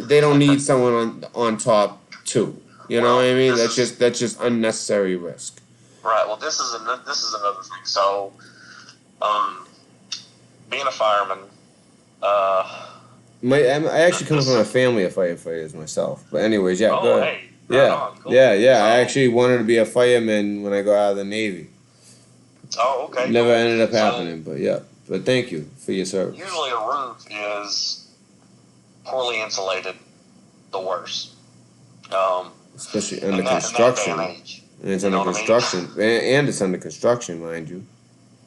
They don't need someone on top too. You know what I mean? That's just unnecessary risk. Right. Well, this is another thing. So, being a fireman, I actually come from a family of firefighters myself. But anyways, yeah, go ahead. Hey, right on, cool. Yeah. I actually wanted to be a fireman when I got out of the Navy. Oh, okay. Never ended up happening, but yeah. But thank you for your service. Usually a roof is poorly insulated, the worst. Especially under construction. In that day and age. And it's under construction. And it's under construction, mind you.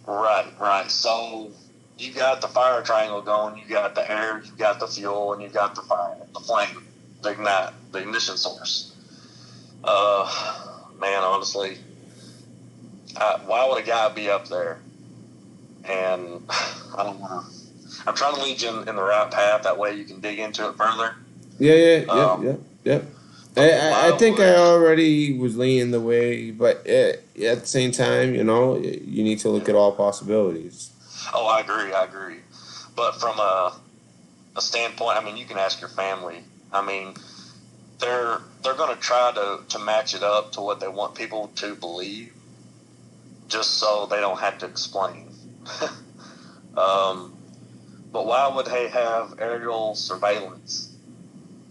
Right. So you got the fire triangle going, you got the air, you got the fuel, and you got the fire, the flame, the ignite, the ignition source. Man, honestly, why would a guy be up there? And I don't want to. I'm trying to lead you in the right path. That way you can dig into it further. Yeah. I think I already was leaning the way, but at the same time, you need to look at all possibilities. Oh, I agree. But from a standpoint, I mean, you can ask your family. I mean, they're going to try to match it up to what they want people to believe, just so they don't have to explain. But why would they have aerial surveillance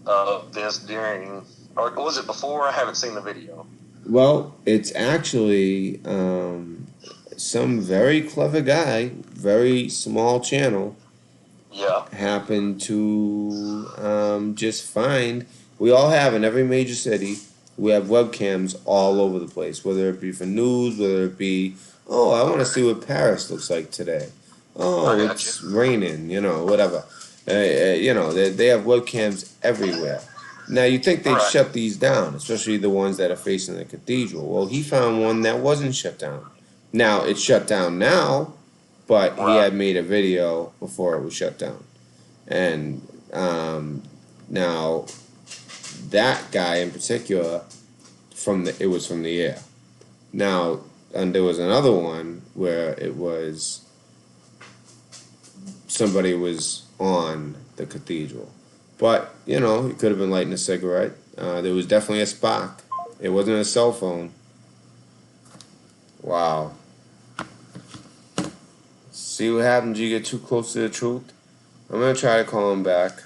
of this during, or was it before? I haven't seen the video. Well, it's actually some very clever guy, very small channel. Yeah. Happened to just find. We all have in every major city. We have webcams all over the place, whether it be for news, whether it be, I want to see what Paris looks like today. It's raining, whatever. They have webcams everywhere. Now, you think they'd shut these down, especially the ones that are facing the cathedral. Well, he found one that wasn't shut down. Now, it's shut down now, but he had made a video before it was shut down. And now, that guy in particular, it was from the air. Now, and there was another one where it was somebody was on the cathedral. But, he could have been lighting a cigarette. There was definitely a spark. It wasn't a cell phone. Wow. See what happens? You get too close to the truth? I'm going to try to call him back.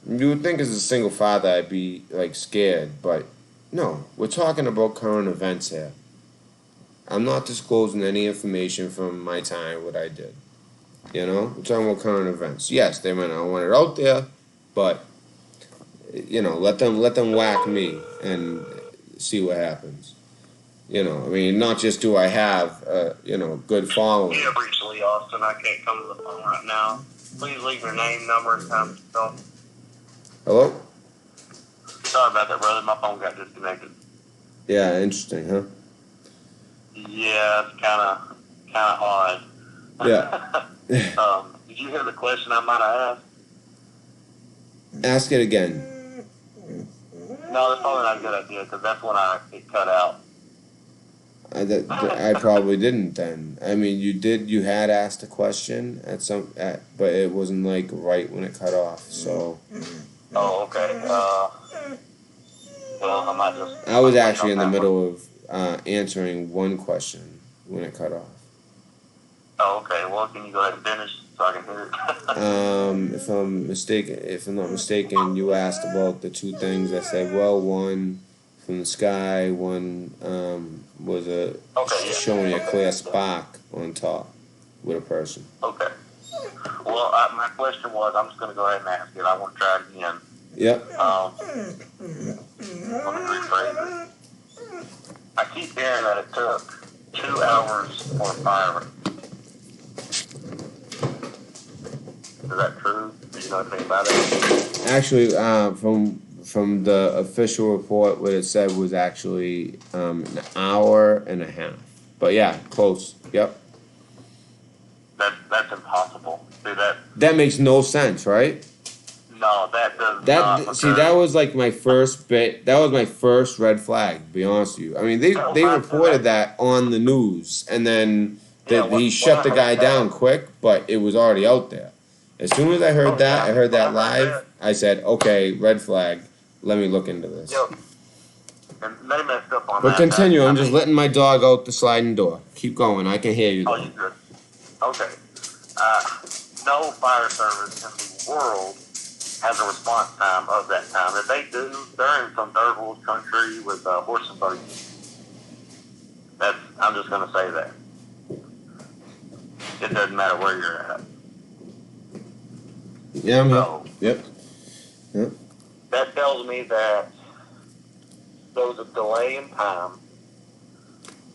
You would think as a single father I'd be, scared, but no. We're talking about current events here. I'm not disclosing any information from my time, what I did. We're talking about current events. Yes, they might not want it out there, but, let them whack me and see what happens. Not just do I have, good following. We have reached Lee Austin. I can't come to the phone right now. Please leave your name, number, and time to call. Hello? Sorry about that, brother. My phone got disconnected. Yeah, interesting, huh? Yeah, it's kind of odd. Yeah. Did you hear the question I might have asked? Ask it again. No, that's probably not a good idea because that's when it cut out. I probably didn't then. I mean, you had asked a question but it wasn't right when it cut off, so. Oh, okay. Well, I might just. I was actually in the middle of answering one question when it cut off. Oh, okay. Well, can you go ahead and finish so I can hear it? If I'm not mistaken, you asked about the two things. I said, well, one from the sky, one was showing a clear spark on top with a person. Okay. Well, my question was, I'm just going to go ahead and ask it. I want to try it again. Yep. Let me rephrase it. I keep hearing that it took 2 hours for a fire. Is that true? Do you know anything about it? Actually, from from the official report, what it said was actually an hour and a half. But yeah, close. Yep. That's impossible. See that? That makes no sense, right? No, that does That not. see, that was like my first bit. That was my first red flag. To be honest with you, I mean they reported that on the news, and then he shut the guy down quick, but it was already out there. As soon as I heard that, I heard that live. I said, okay, red flag. Let me look into this. Yep. And they messed up on But that. continue. I'm just letting my dog out the sliding door. Keep going. I can hear you. Oh, Though. you good? Okay. No fire service in the world has a response time of that time. If they do, they're in some third world country with horse and buggies. I'm just going to say that. It doesn't matter where you're at. Yeah, I'm here. Yep. That tells me that there was a delay in time.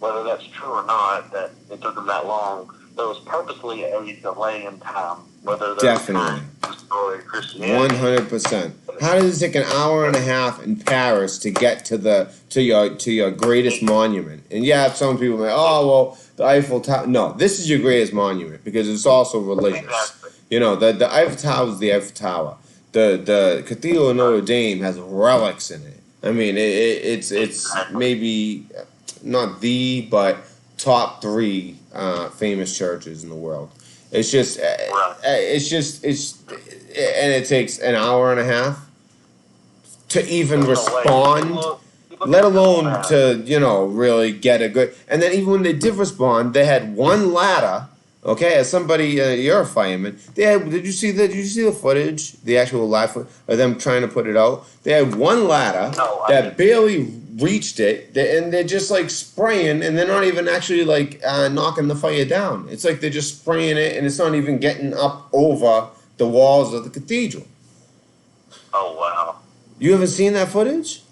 Whether that's true or not, that it took them that long, there was purposely a delay in time. Whether definitely. Christianity. 100%. How does it take an hour and a half in Paris to get to your greatest monument? And yeah, some people may, oh well, the Eiffel Tower. No, this is your greatest monument because it's also religious. Exactly. You know, the Eiffel Tower is the Eiffel Tower. The Cathedral of Notre Dame has relics in it. I mean, it's maybe not but top 3 famous churches in the world. It's just, and it takes an hour and a half to even respond, let alone to, really get a good, and then even when they did respond, they had one ladder, okay, as somebody, you're a fireman, did you see the footage, the actual live footage of them trying to put it out? They had one ladder that barely reached it, and they're just like spraying, and they're not even actually like knocking the fire down. It's like they're just spraying it, and it's not even getting up over the walls of the cathedral. Oh wow! You haven't seen that footage?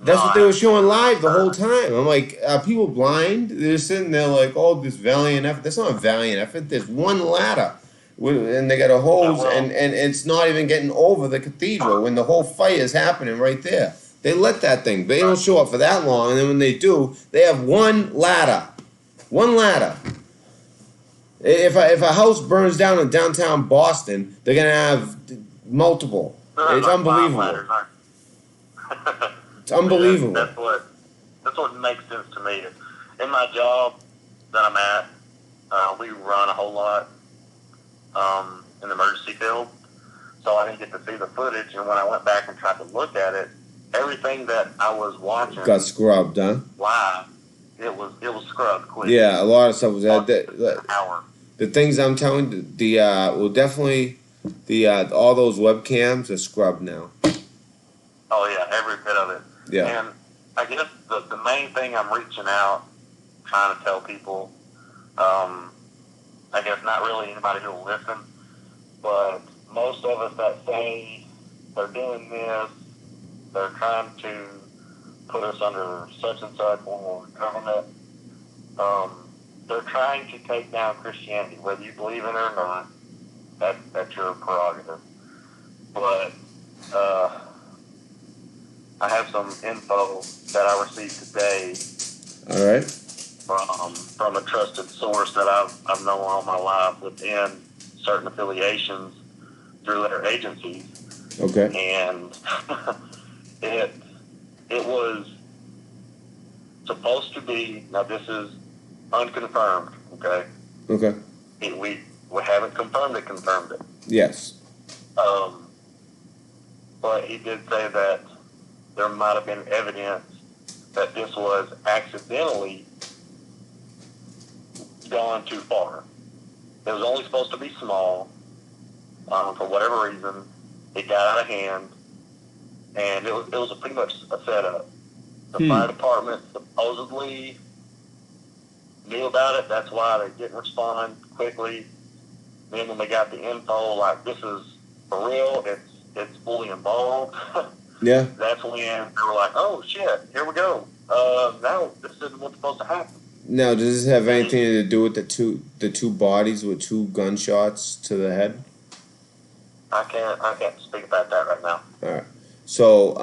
That's what they were showing live the whole time. I'm like, are people blind? They're sitting there like, oh, this valiant effort. That's not a valiant effort. There's one ladder, and they got a hose, and it's not even getting over the cathedral when the whole fire is happening right there. They let that thing. They don't show up for that long, and then when they do, they have one ladder. One ladder. If a house burns down in downtown Boston, they're gonna have multiple. It's unbelievable. It's unbelievable. That's what makes sense to me. In my job that I'm at, we run a whole lot in the emergency field, so I didn't get to see the footage. And when I went back and tried to look at it, everything that I was watching got scrubbed, huh? Live. It was scrubbed quick. Yeah, a lot of stuff was an hour. The things I'm telling you, all those webcams are scrubbed now. Oh yeah, every bit of it. Yeah. And I guess the main thing I'm reaching out, trying to tell people, I guess not really anybody who will listen, but most of us that say they're doing this, they're trying to put us under such and such form of government. They're trying to take down Christianity, whether you believe in it or not. That's your prerogative. But I have some info that I received today. All right. From a trusted source that I've known all my life within certain affiliations through their agencies. Okay. And it was supposed to be, now this is unconfirmed, okay? Okay. We haven't confirmed it. Yes. But he did say that there might have been evidence that this was accidentally gone too far. It was only supposed to be small. For whatever reason, it got out of hand, and it was pretty much a setup. The fire department supposedly knew about it. That's why they didn't respond quickly. Then when they got the info, like, this is for real, it's fully involved. Yeah. That's when they were like, oh shit, here we go. No, this isn't what's supposed to happen. Now, does this have anything to do with the two bodies with 2 gunshots to the head? I can't speak about that right now. All right. So,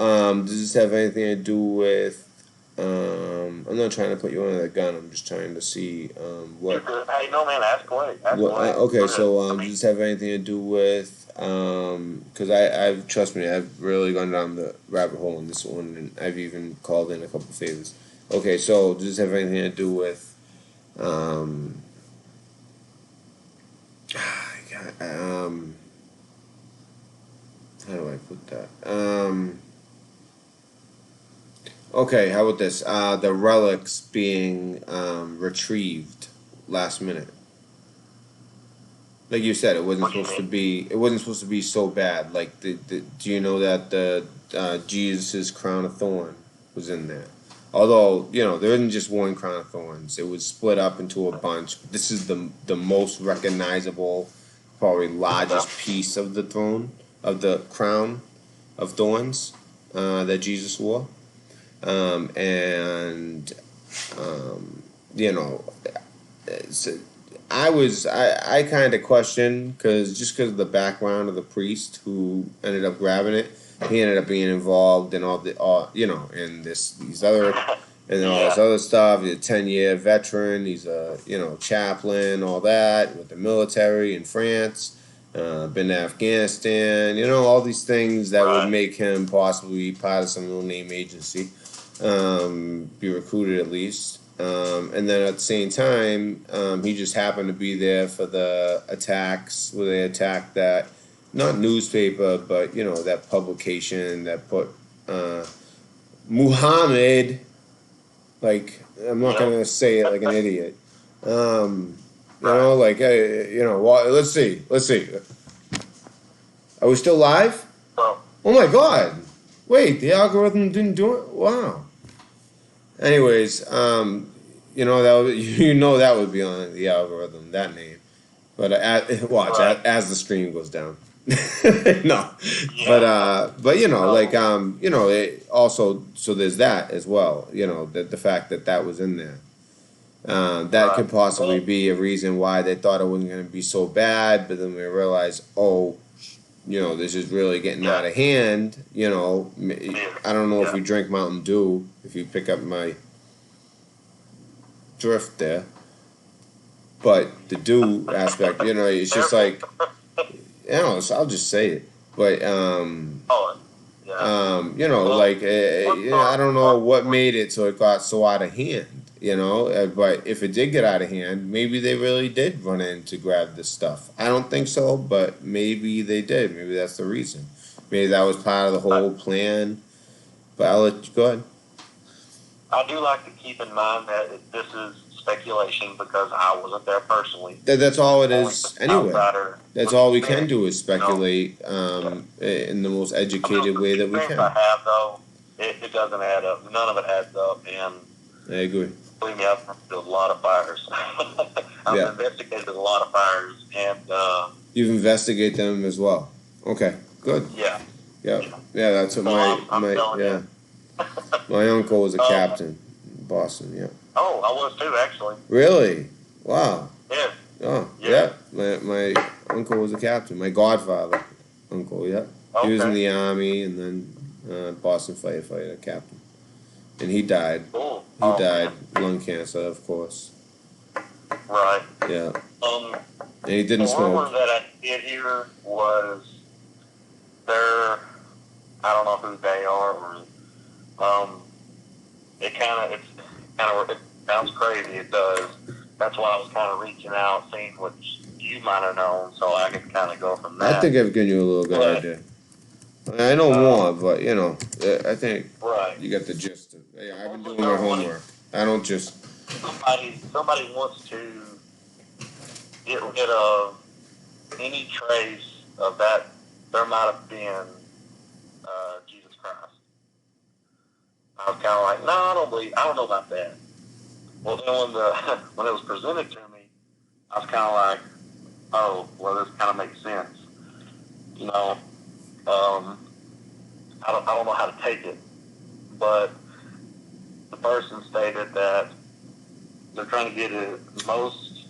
does this have anything to do with? I'm not trying to put you under the gun. I'm just trying to see You're what. good. Hey, no, man, ask away. Ask What? away. Okay, Go ahead. so I does mean, this have anything to do with? Because I've trust me, I've really gone down the rabbit hole in this one, and I've even called in a couple favors. Okay, so does this have anything to do with? Um, God, how do I put that? Okay, how about this? The relics being retrieved last minute. Like you said, it wasn't what do you supposed to mean? be. It wasn't supposed to be so bad. Like do you know that the Jesus' crown of thorn was in there? Although there isn't just one crown of thorns. It was split up into a bunch. This is the most recognizable, probably largest piece of the throne of the crown of thorns that Jesus wore. And you know, it's, I kind of questioned because of the background of the priest who ended up grabbing it. He ended up being involved in in these other and all this Yeah. other stuff. He's a 10-year veteran. He's a chaplain, all that with the military in France. Been to Afghanistan. All these things that would Right. make him possibly part of some no name agency, be recruited at least. And then at the same time, he just happened to be there for the attacks where they attacked that, not newspaper, but that publication that put Muhammad, like, I'm not Yep. gonna say it like an idiot. Right. Like, well, let's see. Are we still live? So, Oh my God! Wait, the algorithm didn't do it. Wow. Anyways, that would, that would be on the algorithm, that name. But watch right. as the stream goes down. No, Yeah. but like Oh, it also, so there's that as well. The fact that was in there. That right. could possibly Well, be a reason why they thought it wasn't going to be so bad, but then we realized, oh, this is really getting out yeah. of hand. Yeah. I don't know if Yeah. you drink Mountain Dew, if you pick up my drift there, but the Dew aspect, it's just Careful. like, so I'll just say it. But Oh, yeah. Well, like one I thought, don't know one, what one, made it so it got so out of hand. But if it did get out of hand, maybe they really did run in to grab this stuff. I don't think so, but maybe they did. Maybe that's the reason. Maybe that was part of the I, whole plan. But I'll let you go ahead. I do like to keep in mind that this is speculation because I wasn't there personally. That's all it Only is just an anyway. outsider That's all we looking can in. do is speculate Yeah. in the most I mean, educated the way few that we things I can. have though, it doesn't add up. None of it adds up, and I agree. believe me, I've built a lot of fires. I've Yeah. investigated a lot of fires, and You've investigated them as well. Okay, good. yeah. Yeah, yeah. That's what So I'm telling you. my uncle was a Um, captain in Boston. Yeah. oh, I was too actually. Really? Wow. Yeah. Oh, Yeah. yeah. My uncle was a captain. My godfather uncle. Yeah. He was in Okay. the army and then Boston firefighter captain, and he died. Cool. He Oh died man. lung cancer, of course. Right. Yeah, Um, and he the didn't rumor smoke. that I did hear was they're, I don't know who they are, or it sounds crazy. It does. That's why I was kind of reaching out, seeing what you might have known, so I could kind of go from I that. think I've given you a little good But, idea. I know more, um, but I think right. you got the gist of. Yeah, I've been Also, doing my homework. I don't just. somebody wants to get rid of any trace of that there might have been Jesus Christ. I was kind of like, no, I don't know about that. Well, then when it was presented to me, I was kind of like, oh, well, this kind of makes sense. You know, I don't know how to take it, but the person stated that they're trying to get the most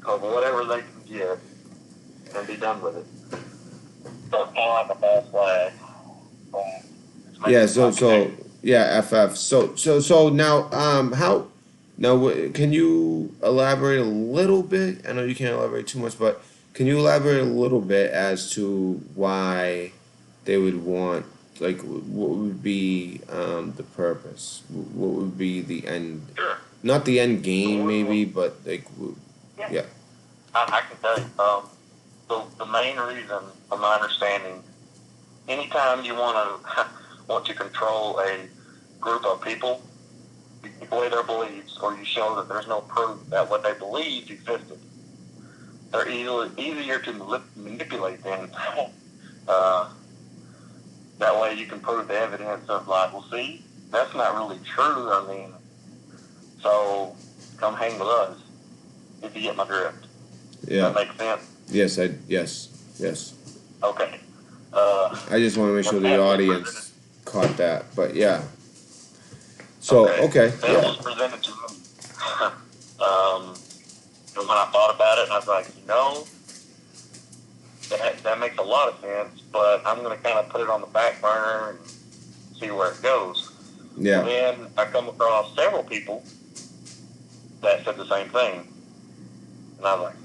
of whatever they can get and be done with it. So it's kind of like a false flag. Yeah. So yeah, FF. So now how now can you elaborate a little bit? I know you can't elaborate too much, but can you elaborate a little bit as to why they would want, like, what would be the purpose? What would be the end? Sure. Not the end game, maybe, but like, yeah. I can tell you. The main reason, from my understanding, anytime you want to control a group of people, you take away their beliefs, or you show that there's no proof that what they believed existed. They're easier to manipulate than that way you can prove the evidence of, like, well, see, that's not really true. I mean, so come hang with us if you get my drift. Yeah. Does that make sense? Yes. Okay. I just want to make sure the audience caught that, but yeah. So okay, That yeah. was presented to me. And when I thought about it, I was like, that makes a lot of sense, but I'm going to kind of put it on the back burner and see where it goes. Yeah. And then I come across several people that said the same thing, and I was like,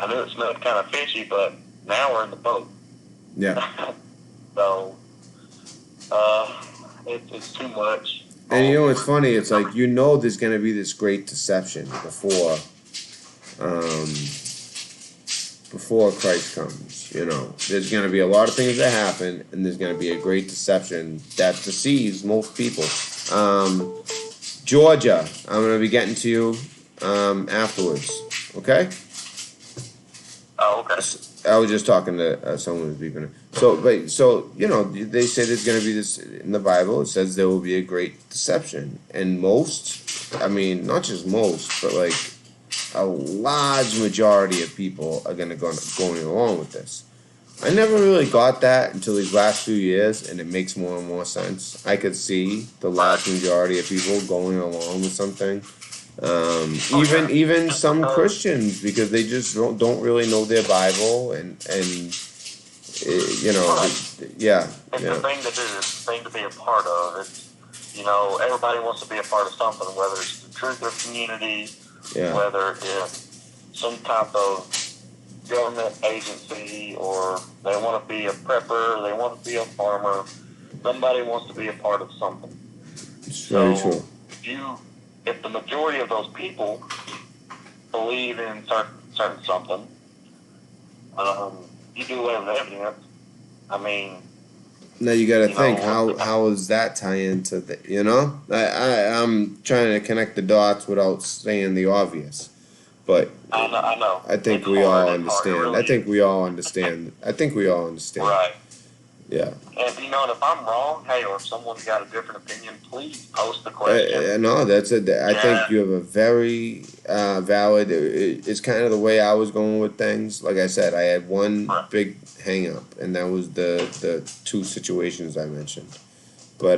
I knew it smelled kind of fishy, but now we're in the boat. Yeah. So, it's too much. And you know what's funny? It's like, there's gonna be this great deception before Christ comes. There's gonna be a lot of things that happen, and there's gonna be a great deception that deceives most people. Georgia, I'm gonna be getting to you afterwards. Okay? Oh, okay. I was just talking to someone who's beeping. So they say there's going to be this in the Bible. It says there will be a great deception, and not just most, but like a large majority of people are going along with this. I never really got that until these last few years, and it makes more and more sense. I could see the large majority of people going along with something. Even some Christians, because they just don't really know their Bible, and yeah. It's the thing to do. It's the thing to be a part of. It's, everybody wants to be a part of something, whether it's the truth or community, whether it's some type of government agency, or they want to be a prepper, they want to be a farmer. Somebody wants to be a part of something. It's very true. If the majority of those people believe in certain something, you do away with evidence. I mean, now you got to think, how does that tie into I'm trying to connect the dots without saying the obvious, but I know. I think we all understand. Really, I think we all understand. Right. Yeah. And if I'm wrong, hey, or if someone's got a different opinion, please post the question. No, that's it. I think you have a very valid. It's kind of the way I was going with things. Like I said, I had one big hang up, and that was the two situations I mentioned. But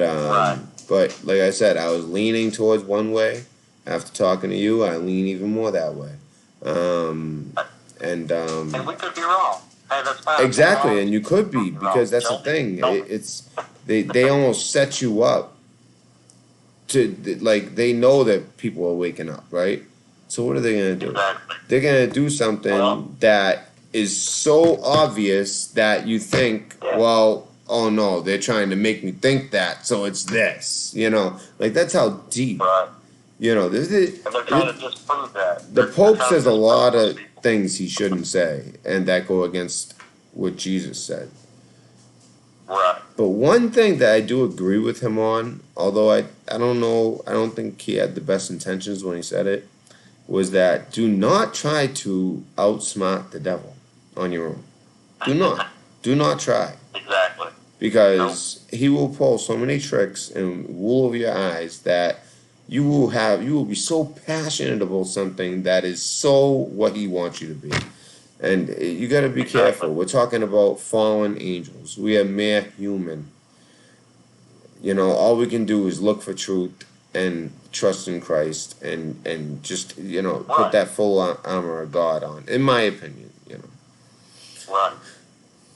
but like I said, I was leaning towards one way. After talking to you, I lean even more that way. And we could be wrong. Hey, that's fine. Exactly, and you could be, because that's the thing. It's they almost set you up to, like, they know that people are waking up, right? So what are they gonna do? Exactly. They're gonna do something that is so obvious that you think, well, oh no, they're trying to make me think that, so it's this. Like, that's how deep. Right. And they're trying to disprove that. The Pope says a lot of things he shouldn't say, and that go against what Jesus said. Right. But one thing that I do agree with him on, although I don't know, I don't think he had the best intentions when he said it, was that do not try to outsmart the devil on your own. Do not. Do not try. Exactly. Because he will pull so many tricks and wool over your eyes that you will be so passionate about something that is so what he wants you to be. And you got to be careful. We're talking about fallen angels. We are mere human. All we can do is look for truth and trust in Christ, and just, put that full armor of God on, in my opinion, Right.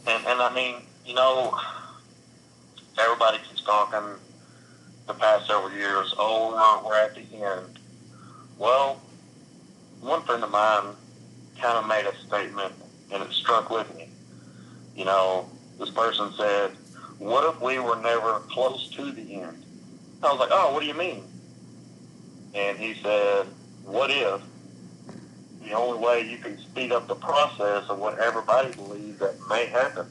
And I mean, everybody keeps talking the past several years, we're at the end. Well, one friend of mine kind of made a statement, and it struck with me. You know, this person said, what if we were never close to the end? I was like, oh, what do you mean? And he said, what if the only way you can speed up the process of what everybody believes that may happen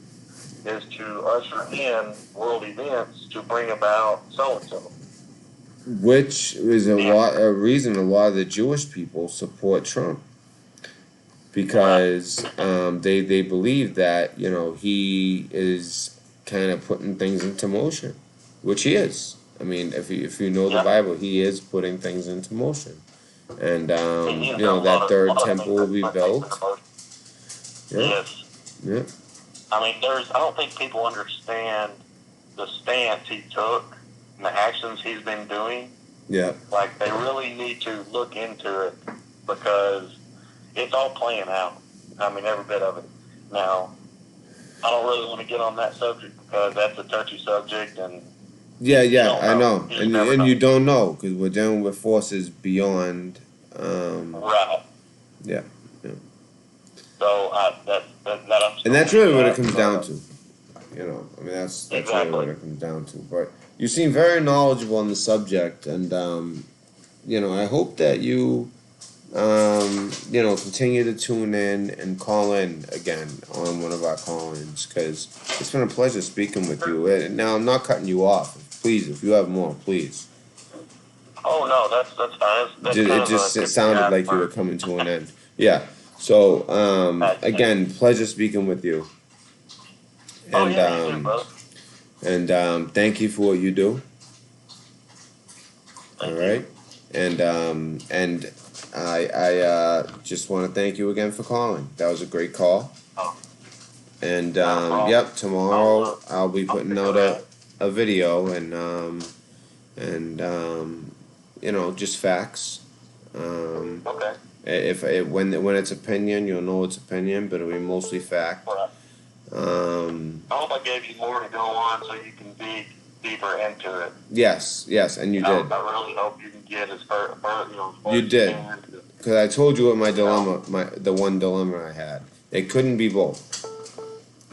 is to usher in world events to bring about so-and-so? Which is a reason a lot of the Jewish people support Trump, because they believe that, you know, he is kind of putting things into motion, which he is. I mean, if you know the Bible, he is putting things into motion, and you know, that third temple will be built. Yeah. Yes. Yeah. I mean, I don't think people understand the stance he took and the actions he's been doing. Yeah. Like, they really need to look into it, because it's all playing out. I mean, every bit of it. Now, I don't really want to get on that subject because that's a touchy subject, and Yeah, I know, and you know. don't know, because we're dealing with forces beyond. Right. Yeah. So And that's really what it comes down to. You know, I mean, that's Exactly. really what it comes down to. But you seem very knowledgeable on the subject, and you know, I hope that you you know, continue to tune in and call in again on one of our call-ins, because it's been a pleasure speaking with you. And now, I'm not cutting you off. Please, if you have more, please. Oh no, that's fine. It sounded like you were coming to an end. Yeah. So again, pleasure speaking with you. Oh yeah, you too, brother. And thank you for what you do. Thank All right. And I just want to thank you again for calling. That was a great call. Oh. And problem. yep, tomorrow I'll be putting out a video, and you know, just facts. Okay. When it's opinion, you'll know it's opinion, but it'll be mostly fact. Right. I hope I gave you more to go on so you can dig deeper into it. Yes, and you did. I really hope you can get as far, you know, as far You as did. can. Because I told you what my dilemma, the one dilemma I had. It couldn't be both.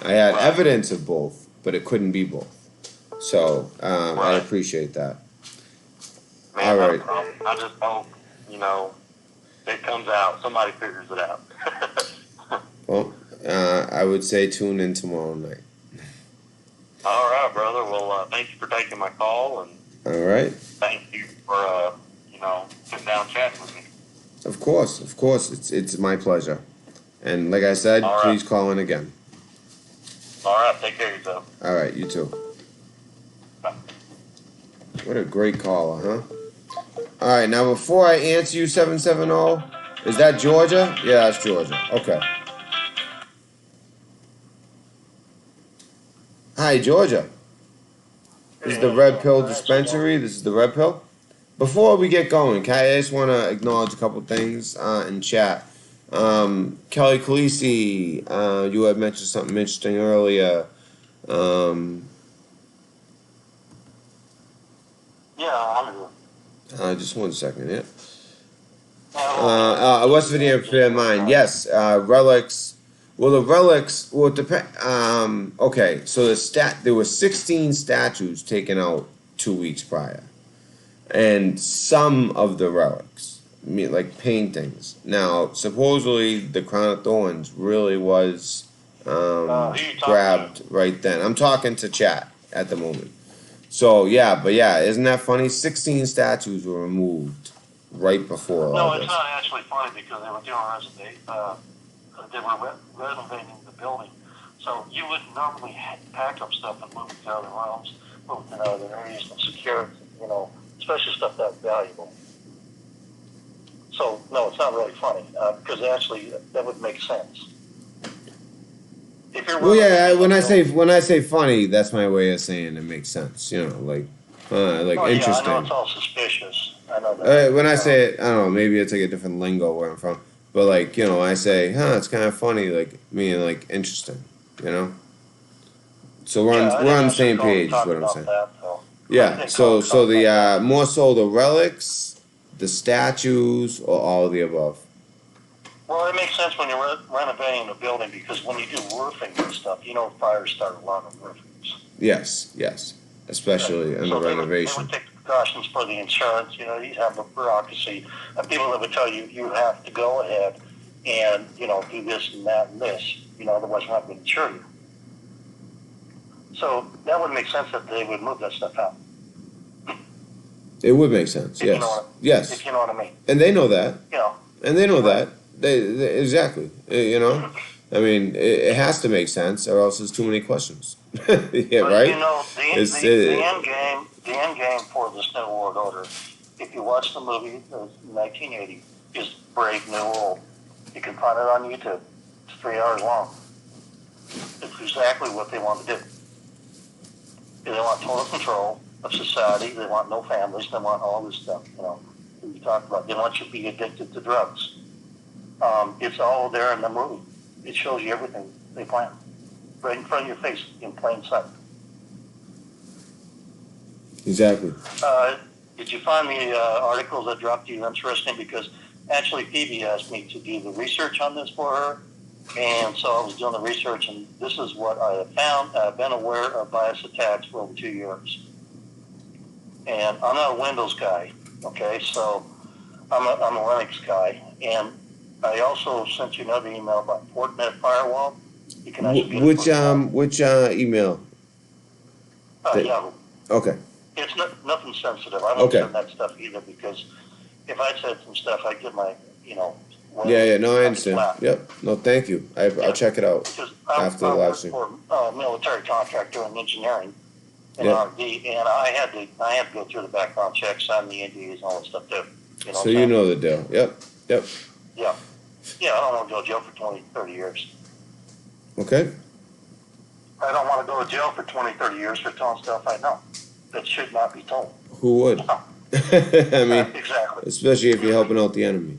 I had Right. evidence of both, but it couldn't be both. So I Right. appreciate that. Man, All no right. problem. I just hope, you know, it comes out. Somebody figures it out. Well, I would say tune in tomorrow night. All right, brother. Well, thank you for taking my call, and All right. thank you for, you know, sitting down chatting with me. Of course. It's my pleasure. And like I said, All right. please call in again. All right, take care of yourself. All right, you too. Bye. What a great caller, huh? All right, now before I answer you, 770, is that Georgia? Yeah, that's Georgia. Okay. Hi, Georgia. This is the Red Pill Dispensary. This is the Red Pill. Before we get going, I just want to acknowledge a couple things in chat. Kelly Khaleesi, you had mentioned something interesting earlier. Yeah, I'm here. Just one second, yeah. West Virginia Fair Mine. Yes, relics. Well, the relics. Well, it depend. Okay, so there were 16 statues taken out 2 weeks prior, and some of the relics, like paintings. Now, supposedly, the crown of thorns really was grabbed right then. I'm talking to chat at the moment. So yeah, isn't that funny? 16 statues were removed right before all No, this. it's not actually funny because they were doing they were renovating the building. So you wouldn't normally pack up stuff and move it to other realms, move it to other areas and secure it, you know, especially stuff that's valuable. So no, it's not really funny because actually that would make sense. If you're Well, yeah. When I say funny, that's my way of saying it makes sense. You know, like interesting. Yeah, I know it's all suspicious. I know that. When I say it, I don't know. Maybe it's like a different lingo where I'm from. But like, you know, I say, it's kind of funny. Like, meaning like interesting. You know. So we're Yeah, I on we're on the didn't same actually page. Is talk what I'm about saying. that, though. I Yeah. didn't So talk the about that. more so the relics, the statues, or all of the above. Well, it makes sense when you're renovating a building because when you do roofing and stuff, fires start a lot of roofings. Yes. Especially in the So they renovation. would take the precautions for the insurance. You have a bureaucracy of people that would tell you you have to go ahead and do this and that and this. Otherwise we're not going to insure you. So that would make sense that they would move that stuff out. It would make sense. If you Yes. know what, Yes. If you know what I mean. And they know that. And they know Right. that. They exactly. I mean, it has to make sense, or else there's too many questions. Yeah, But right. the end game for this New World Order, if you watch the movie, 1980, is Brave New World. You can find it on YouTube. It's 3 hours long. It's exactly what they want to do. They want total control of society. They want no families. They want all this stuff. We talked about. They want you to be addicted to drugs. It's all there in the movie. It shows you everything they plan, right in front of your face, in plain sight. Exactly. Did you find the articles that dropped you interesting? Because actually Phoebe asked me to do the research on this for her, and so I was doing the research, and this is what I have found. I've been aware of bias attacks for over 2 years, and I'm not a Windows guy. Okay, so I'm a Linux guy, and I also sent you another email about Fortinet firewall. You can actually get Which email? Yahoo. Okay. It's nothing sensitive. I won't send that stuff either because if I said some stuff, I'd get my, Yeah. No, I understand. Yep. No, thank you. I'll check it out after the live stream. I work for a military contractor in engineering in R&D, and I had to go through the background checks, sign the NDAs, and all that stuff too. So you know the deal. Yep. Yeah. Yeah, I don't want to go to jail for 20, 30 years. Okay. I don't want to go to jail for 20, 30 years for telling stuff I know that should not be told. Who would? I mean, exactly. Especially if you're helping out the enemy.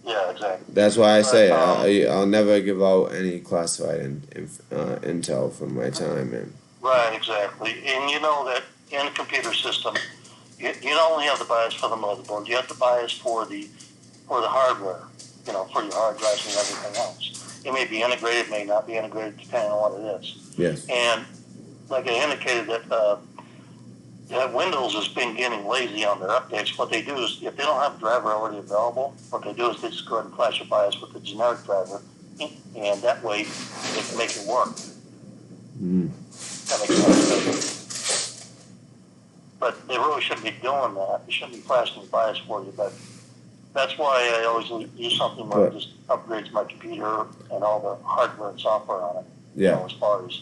Yeah, exactly. That's why I say I'll never give out any classified intel from my time, man. Right, exactly. And you know that in a computer system, you not only have the bias for the motherboard, you have the bias for the hardware, for your hard drives and everything else. It may be integrated, may not be integrated, depending on what it is. Yes. And like I indicated, that Windows has been getting lazy on their updates. What they do is, if they don't have a driver already available, what they do is they just go ahead and flash a BIOS with the generic driver, and that way they can make it work. Mm. That makes sense. But they really shouldn't be doing that. They shouldn't be flashing the BIOS for you. But that's why I always use something where it just upgrades my computer and all the hardware and software on it. Yeah. As far as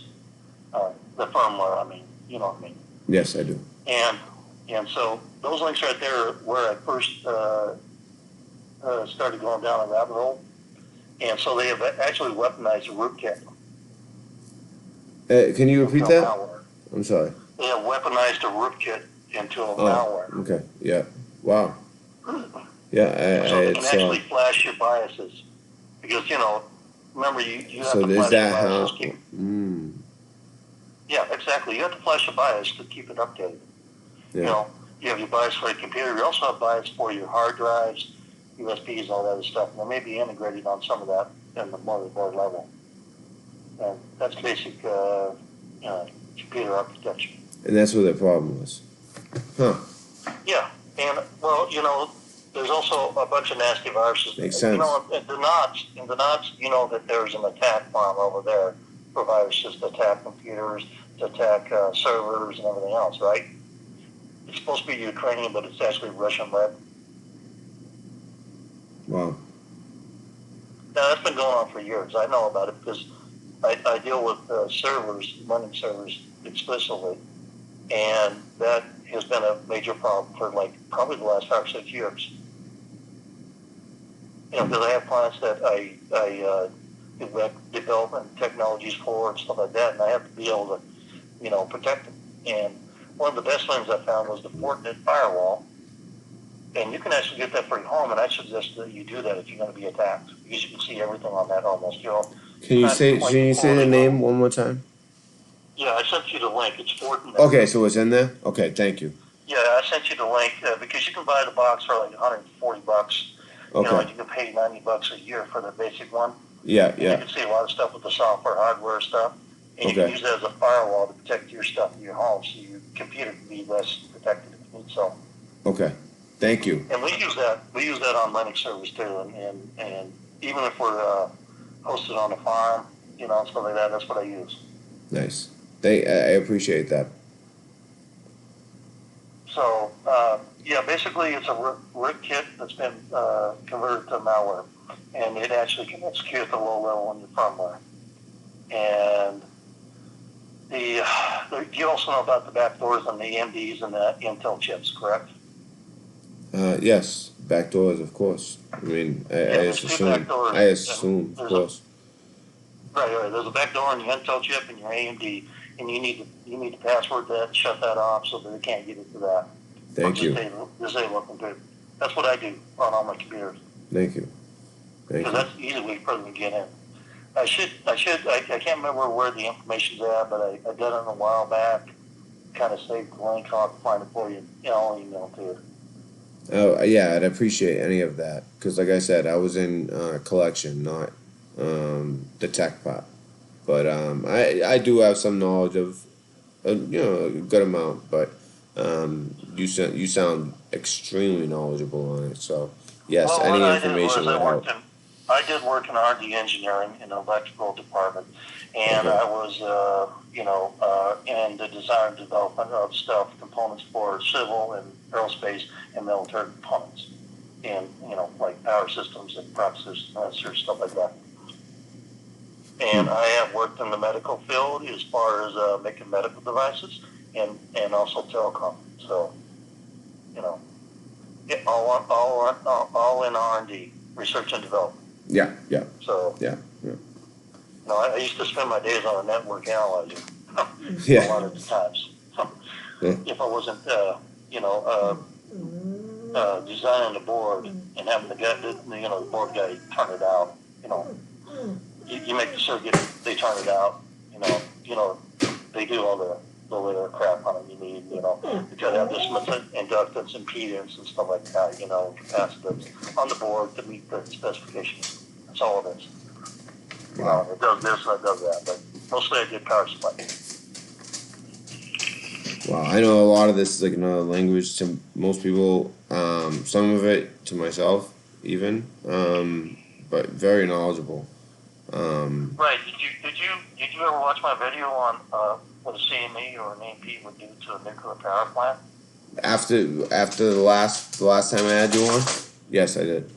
the firmware, I mean, you know what I mean. Yes, I do. And so those links right there are where I first started going down a rabbit hole. And so they have actually weaponized the rootkit. Can you repeat that? Malware. I'm sorry. They have weaponized a rootkit into a malware. Okay. Yeah. Wow. Yeah. So they can actually flash your biases. Because, remember, you have so to is flash that your how? biases. Yeah, exactly. You have to flash a BIOS to keep it updated. Yeah. You have your BIOS for your computer. You also have BIOS for your hard drives, USBs, all that other stuff. And they may be integrated on some of that in the motherboard level. And that's basic computer architecture. And that's what the problem was. Huh. Yeah. And, well, there's also a bunch of nasty viruses. Makes sense. In the knots, you know that there's an attack farm over there for viruses to attack computers, to attack servers and everything else, right? It's supposed to be Ukrainian, but it's actually Russian-led. Wow. Now, that's been going on for years. I know about it because I deal with servers, running servers explicitly, and that has been a major problem for probably the last 5 or 6 years. Because I have clients that I do web development technologies for and stuff like that, and I have to be able to, protect them. And one of the best things I found was the Fortinet firewall, and you can actually get that for your home, and I suggest that you do that if you're going to be attacked, because you can see everything on that almost. Can you say the name one more time? Yeah, I sent you the link. It's Fortinet. Okay, so it's in there. Okay, thank you. Yeah, I sent you the link because you can buy the box for like $140. You know, Okay. and you can pay $90 a year for the basic one. Yeah, And you yeah. can see a lot of stuff with the software, hardware stuff. And you can Okay. use that as a firewall to protect your stuff in your home, so your computer can be less protected if you need so. Okay. Thank you. And we use that. We use that on Linux servers too. And even if we're hosted on a farm, you know, stuff like that, that's what I use. Nice. I appreciate that. So, yeah, basically it's a root kit that's been converted to malware. And it actually can execute at the low level on your firmware. And you also know about the backdoors on the AMDs and the Intel chips, correct? Yes. Backdoors, of course. I mean, I there's just two assume. backdoors. I assume, of There's course. Right. There's a backdoor on your Intel chip and your AMD, and you need to password that and shut that off so that they can't get into that. Thank you. Disable it completely. That's what I do on all my computers. Thank you. Thank Because you. that's the easy way for them to get in. I can't remember where the information's at, but I did it a while back. Kind of saved the link. I'll have to find it for you. I'll email it to you. Oh, yeah, I'd appreciate any of that. Because, like I said, I was in collection, not the tech part. But I do have some knowledge of, a good amount. But you sound extremely knowledgeable on it. So, yes, Well, any what I information would help. I did work in R&D engineering in the electrical department, and Okay. I was, in the design and development of stuff, components for civil and aerospace and military components, and like power systems and processors, sensors, stuff like that. And I have worked in the medical field as far as making medical devices and also telecom. So, all in R&D, research and development. Yeah, yeah, So, yeah. I used to spend my days on a network analyzer Yeah. a lot of the times. Yeah. If I wasn't, designing the board and having the board guy turn it out, you make the circuit, they turn it out, they do all the little crap on it you need, you gotta have this much inductance, impedance, and stuff like that, capacitance on the board to meet the specifications. That's all it is. Wow. It does this and it does that, but mostly I did power supply. Wow, I know a lot of this is like another language to most people. Some of it to myself, even. But very knowledgeable. Right. Did you ever watch my video on what a CME or an AP would do to a nuclear power plant? After the last time I had you on, yes, I did.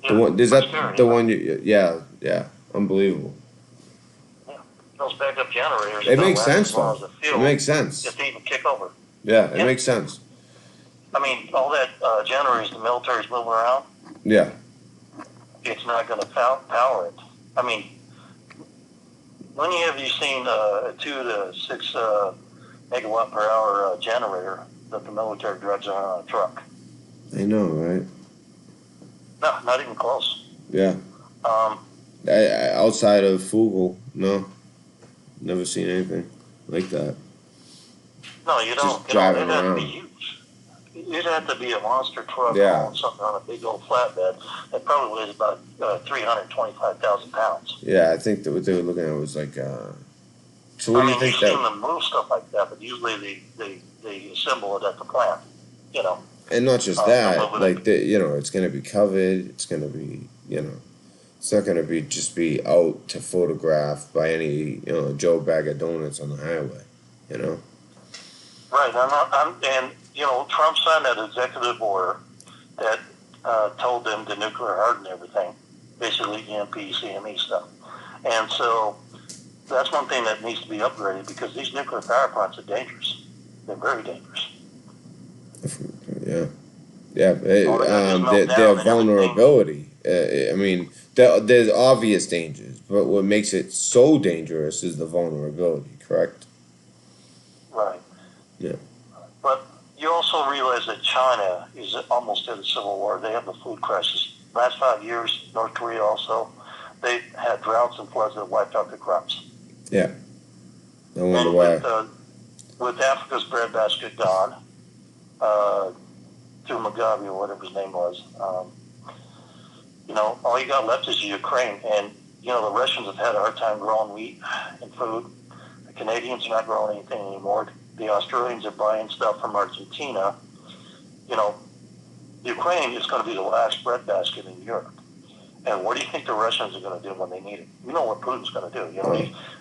Yeah, The one is that scary, the one? Yeah, unbelievable. Yeah. Those backup generators. It don't makes last sense as long though. as the fuel It makes sense. If they even kick over. Yeah, it Yeah. makes sense. I mean, all that generators the military's moving around, Yeah, it's not going to power it. I mean, when have you seen a 2 to 6 megawatt per hour generator that the military drives around on a truck? I know, right? No, not even close. Yeah. I outside of Fugel, no, never seen anything like that. No, you don't. Just driving It'd have to be around. huge. It'd have to be a monster truck Yeah. hauling something on a big old flatbed that probably weighs about 325,000 pounds. Yeah, I think that what they were looking at was like. So what do you think you've seen that? them move stuff like that, but usually they assemble it at the plant. And not just that, like it's gonna be covered. It's gonna be, it's not gonna be out to photograph by any Joe Bag of Donuts on the highway, Right. And Trump signed that executive order that told them to nuclear harden everything, basically EMP, CME stuff. And so that's one thing that needs to be upgraded because these nuclear power plants are dangerous. They're very dangerous. Yeah, yeah. Their Their vulnerability. I mean, there's obvious dangers, but what makes it so dangerous is the vulnerability. Correct. Right. Yeah. But you also realize that China is almost at a civil war. They have the food crisis. Last 5 years, North Korea also, they had droughts and floods that wiped out their crops. Yeah. I wonder And why. with Africa's breadbasket gone, through Mugabe or whatever his name was, all you got left is Ukraine. And, the Russians have had a hard time growing wheat and food. The Canadians are not growing anything anymore. The Australians are buying stuff from Argentina. You know, Ukraine is going to be the last breadbasket in Europe. And what do you think the Russians are going to do when they need it? You know what Putin's going to do.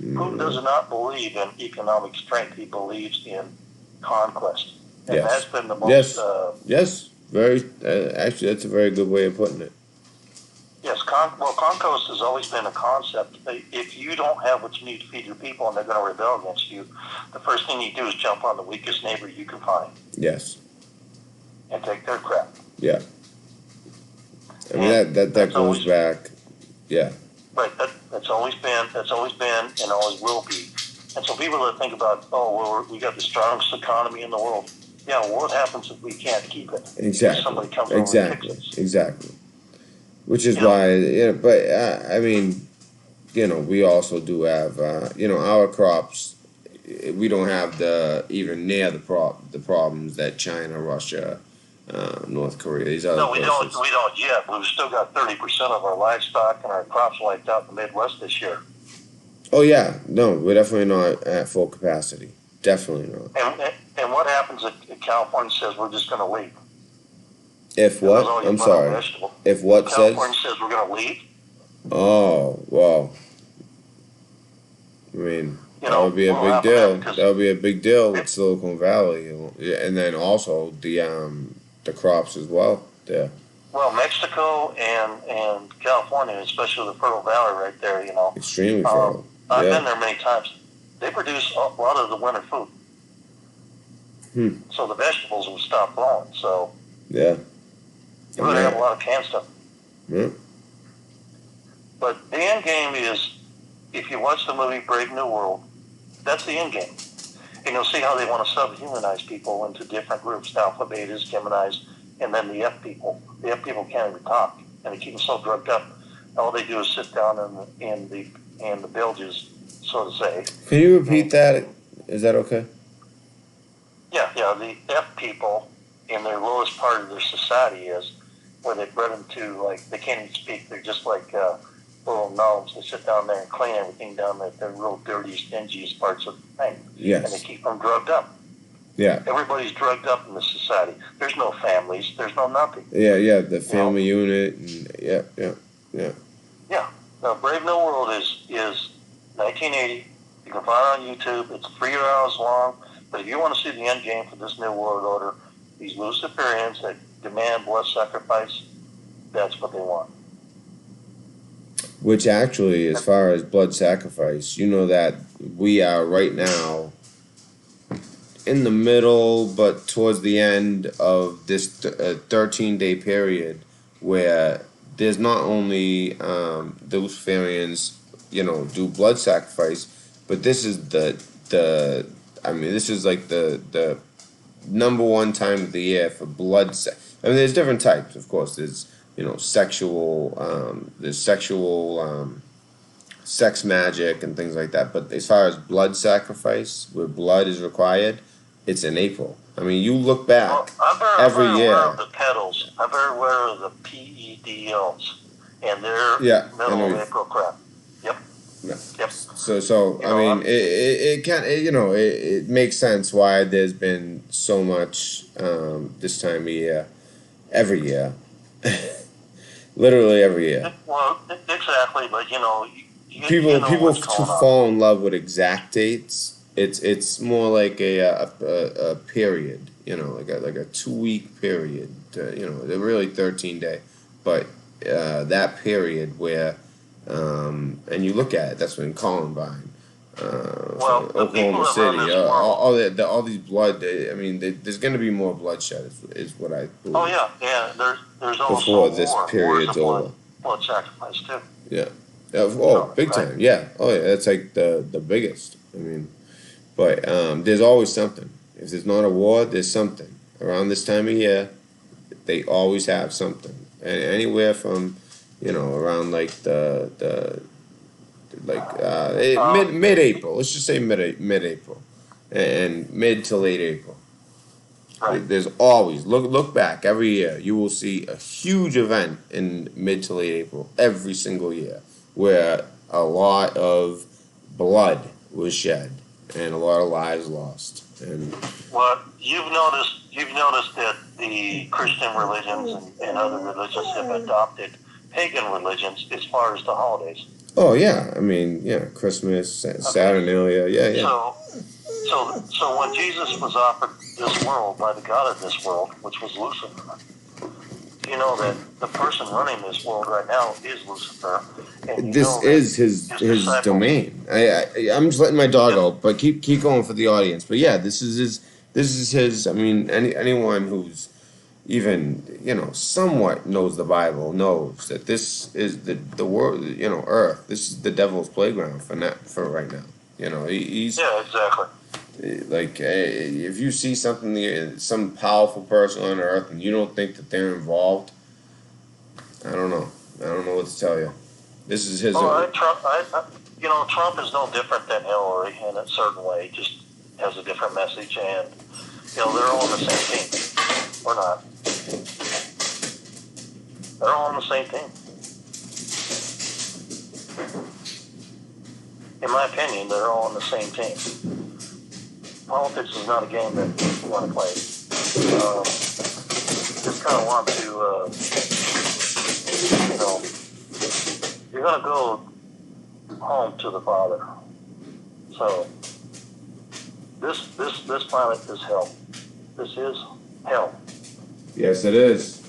Putin does not believe in economic strength. He believes in conquest. And Yes. that's been the most... Yes. Very. Actually, that's a very good way of putting it. Yes, conquest has always been a concept. If you don't have what you need to feed your people and they're going to rebel against you, the first thing you do is jump on the weakest neighbor you can find. Yes. And take their crap. Yeah. I mean that goes back. Yeah. Right. That's always been and always will be. And so people that think about, we got the strongest economy in the world. Yeah. Well, what happens if we can't keep it? Exactly. If somebody comes over and fixes it. Exactly. Which is why, but I mean, we also do have, our crops. We don't have even near the problems that China, Russia, North Korea, these other No, we places. don't yet. We've still got 30% of our livestock and our crops wiped out in the Midwest this year. Oh yeah, no, we're definitely not at full capacity. Definitely not. And what happens if California says we're just going to leave? If what? I'm sorry. If what says? California says we're going to leave. Oh, well. I mean, that would be a big deal. That would be a big deal with Silicon Valley, and then also the crops as well there. Well, Mexico and California, especially the Fertile Valley right there, extremely fertile. I've been there many times. They produce a lot of the winter food. So the vegetables will stop growing. So yeah. You're going to have a lot of canned stuff. Yeah. But the end game is, if you watch the movie Brave New World, that's the end game. And you'll see how they want to subhumanize people into different groups, alpha, betas, Geminis, and then the F people. The F people can't even talk, and they keep them so drugged up. All they do is sit down in the bilges, so to say. Can you repeat that? Is that okay? Yeah, the F people in their lowest part of their society is where they bred them to, like, they can't even speak. They're just like little gnomes. They sit down there and clean everything down there. They're real dirtiest, dingiest parts of the thing. Yes. And they keep them drugged up. Yeah. Everybody's drugged up in this society. There's no families. There's no nothing. Yeah, the family unit. And yeah. Yeah. Now, Brave New World is 1980. You can find it on YouTube. It's 3 hours long. But if you want to see the end game for this New World Order, these Luciferians that demand blood sacrifice, that's what they want. Which actually, as far as blood sacrifice, that we are right now in the middle, but towards the end of this 13-day period where there's not only the Luciferians, do blood sacrifice, but this is this is like the number one time of the year for blood. There's different types, of course. There's sexual, sex magic and things like that. But as far as blood sacrifice, where blood is required, it's in April. You look back every year. I'm very aware of the pedals. I'm very aware of the PEDLs and their middle of April crap. Yep. Yeah. Yep. So it makes sense why there's been so much this time of year, every year, literally every year. Well, exactly, but people fall in love with exact dates. It's more like a period, like a 2-week period. They're really 13-day, but that period where. And you look at it, that's when Columbine, Oklahoma City, all these blood. There's going to be more bloodshed, is what I believe. Oh yeah. There's also before this period's over. Blood sacrifice too. Yeah. Big time. Yeah. Oh yeah. That's like the biggest. But there's always something. If there's not a war, there's something around this time of year. They always have something, and anywhere from. Around like the mid-April. Let's just say mid-April, and mid to late April. Right. There's always look back every year. You will see a huge event in mid to late April every single year, where a lot of blood was shed and a lot of lives lost. And Well, you've noticed that the Christian religions and other religions have adopted pagan religions as far as the holidays. oh yeah, I mean Christmas, Saturnalia, yeah. So when Jesus was offered this world by the God of this world, which was Lucifer, you know that the person running this world right now is Lucifer. And This is his disciple. domain. I'm just letting my dog out, but keep going for the audience. But yeah, this is his. I mean, anyone who's even somewhat knows the Bible knows that this is the world. Earth. This is the devil's playground for right now. He's Yeah, exactly. like if you see some powerful person on earth and you don't think that they're involved, I don't know what to tell you. This is his. Trump is no different than Hillary in a certain way. Just has a different message, and they're all on the same team. Or not? They're all on the same team. In my opinion, they're all on the same team. Politics is not a game that we want to play. Just kind of want to, you're going to go home to the Father. So, this planet is hell. This is hell. Yes, it is.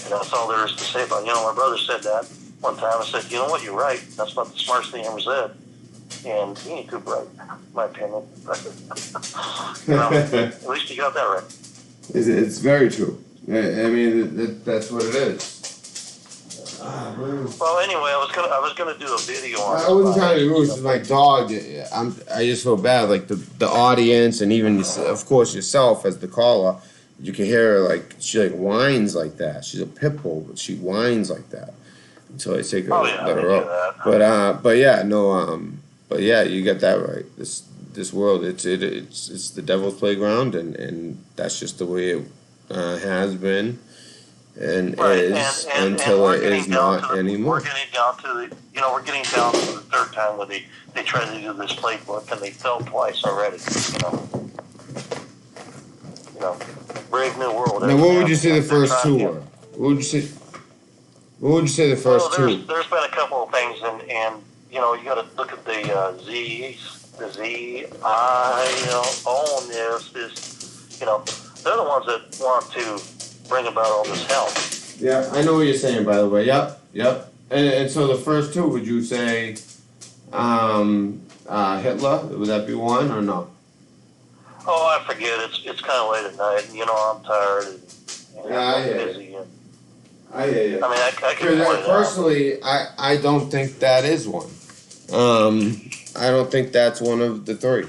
And that's all there is to say about it. My brother said that one time. I said, you know what, you're right. That's about the smartest thing he ever said. And he ain't too bright, in my opinion. At least you got that right. It's very true. I mean, that's what it is. Well, anyway, I was gonna do a video on. I wasn't trying to be rude. It's my dog. I just feel bad. Like the audience and even of course yourself as the caller, you can hear her she whines like that. She's a pit bull, but she whines like that until I take her let her up. But yeah, you got that right. This world, it's the devil's playground, and that's just the way it has been, and is until it is not anymore. We're getting down to the third time where they tried to do this playbook and they fell twice already. Brave new world. Now, what would you say the first two were? What would you say the first two? There's been a couple of things, and you got to look at the Z, I, and this, they're the ones that want to bring about all this hell. Yeah, I know what you're saying, by the way. Yep. And so the first two, would you say Hitler? Would that be one or no? Oh, I forget. It's kind of late at night, and I'm tired. And I'm busy. I hear you. I mean, I can point it personally, I don't think that is one. I don't think that's one of the three.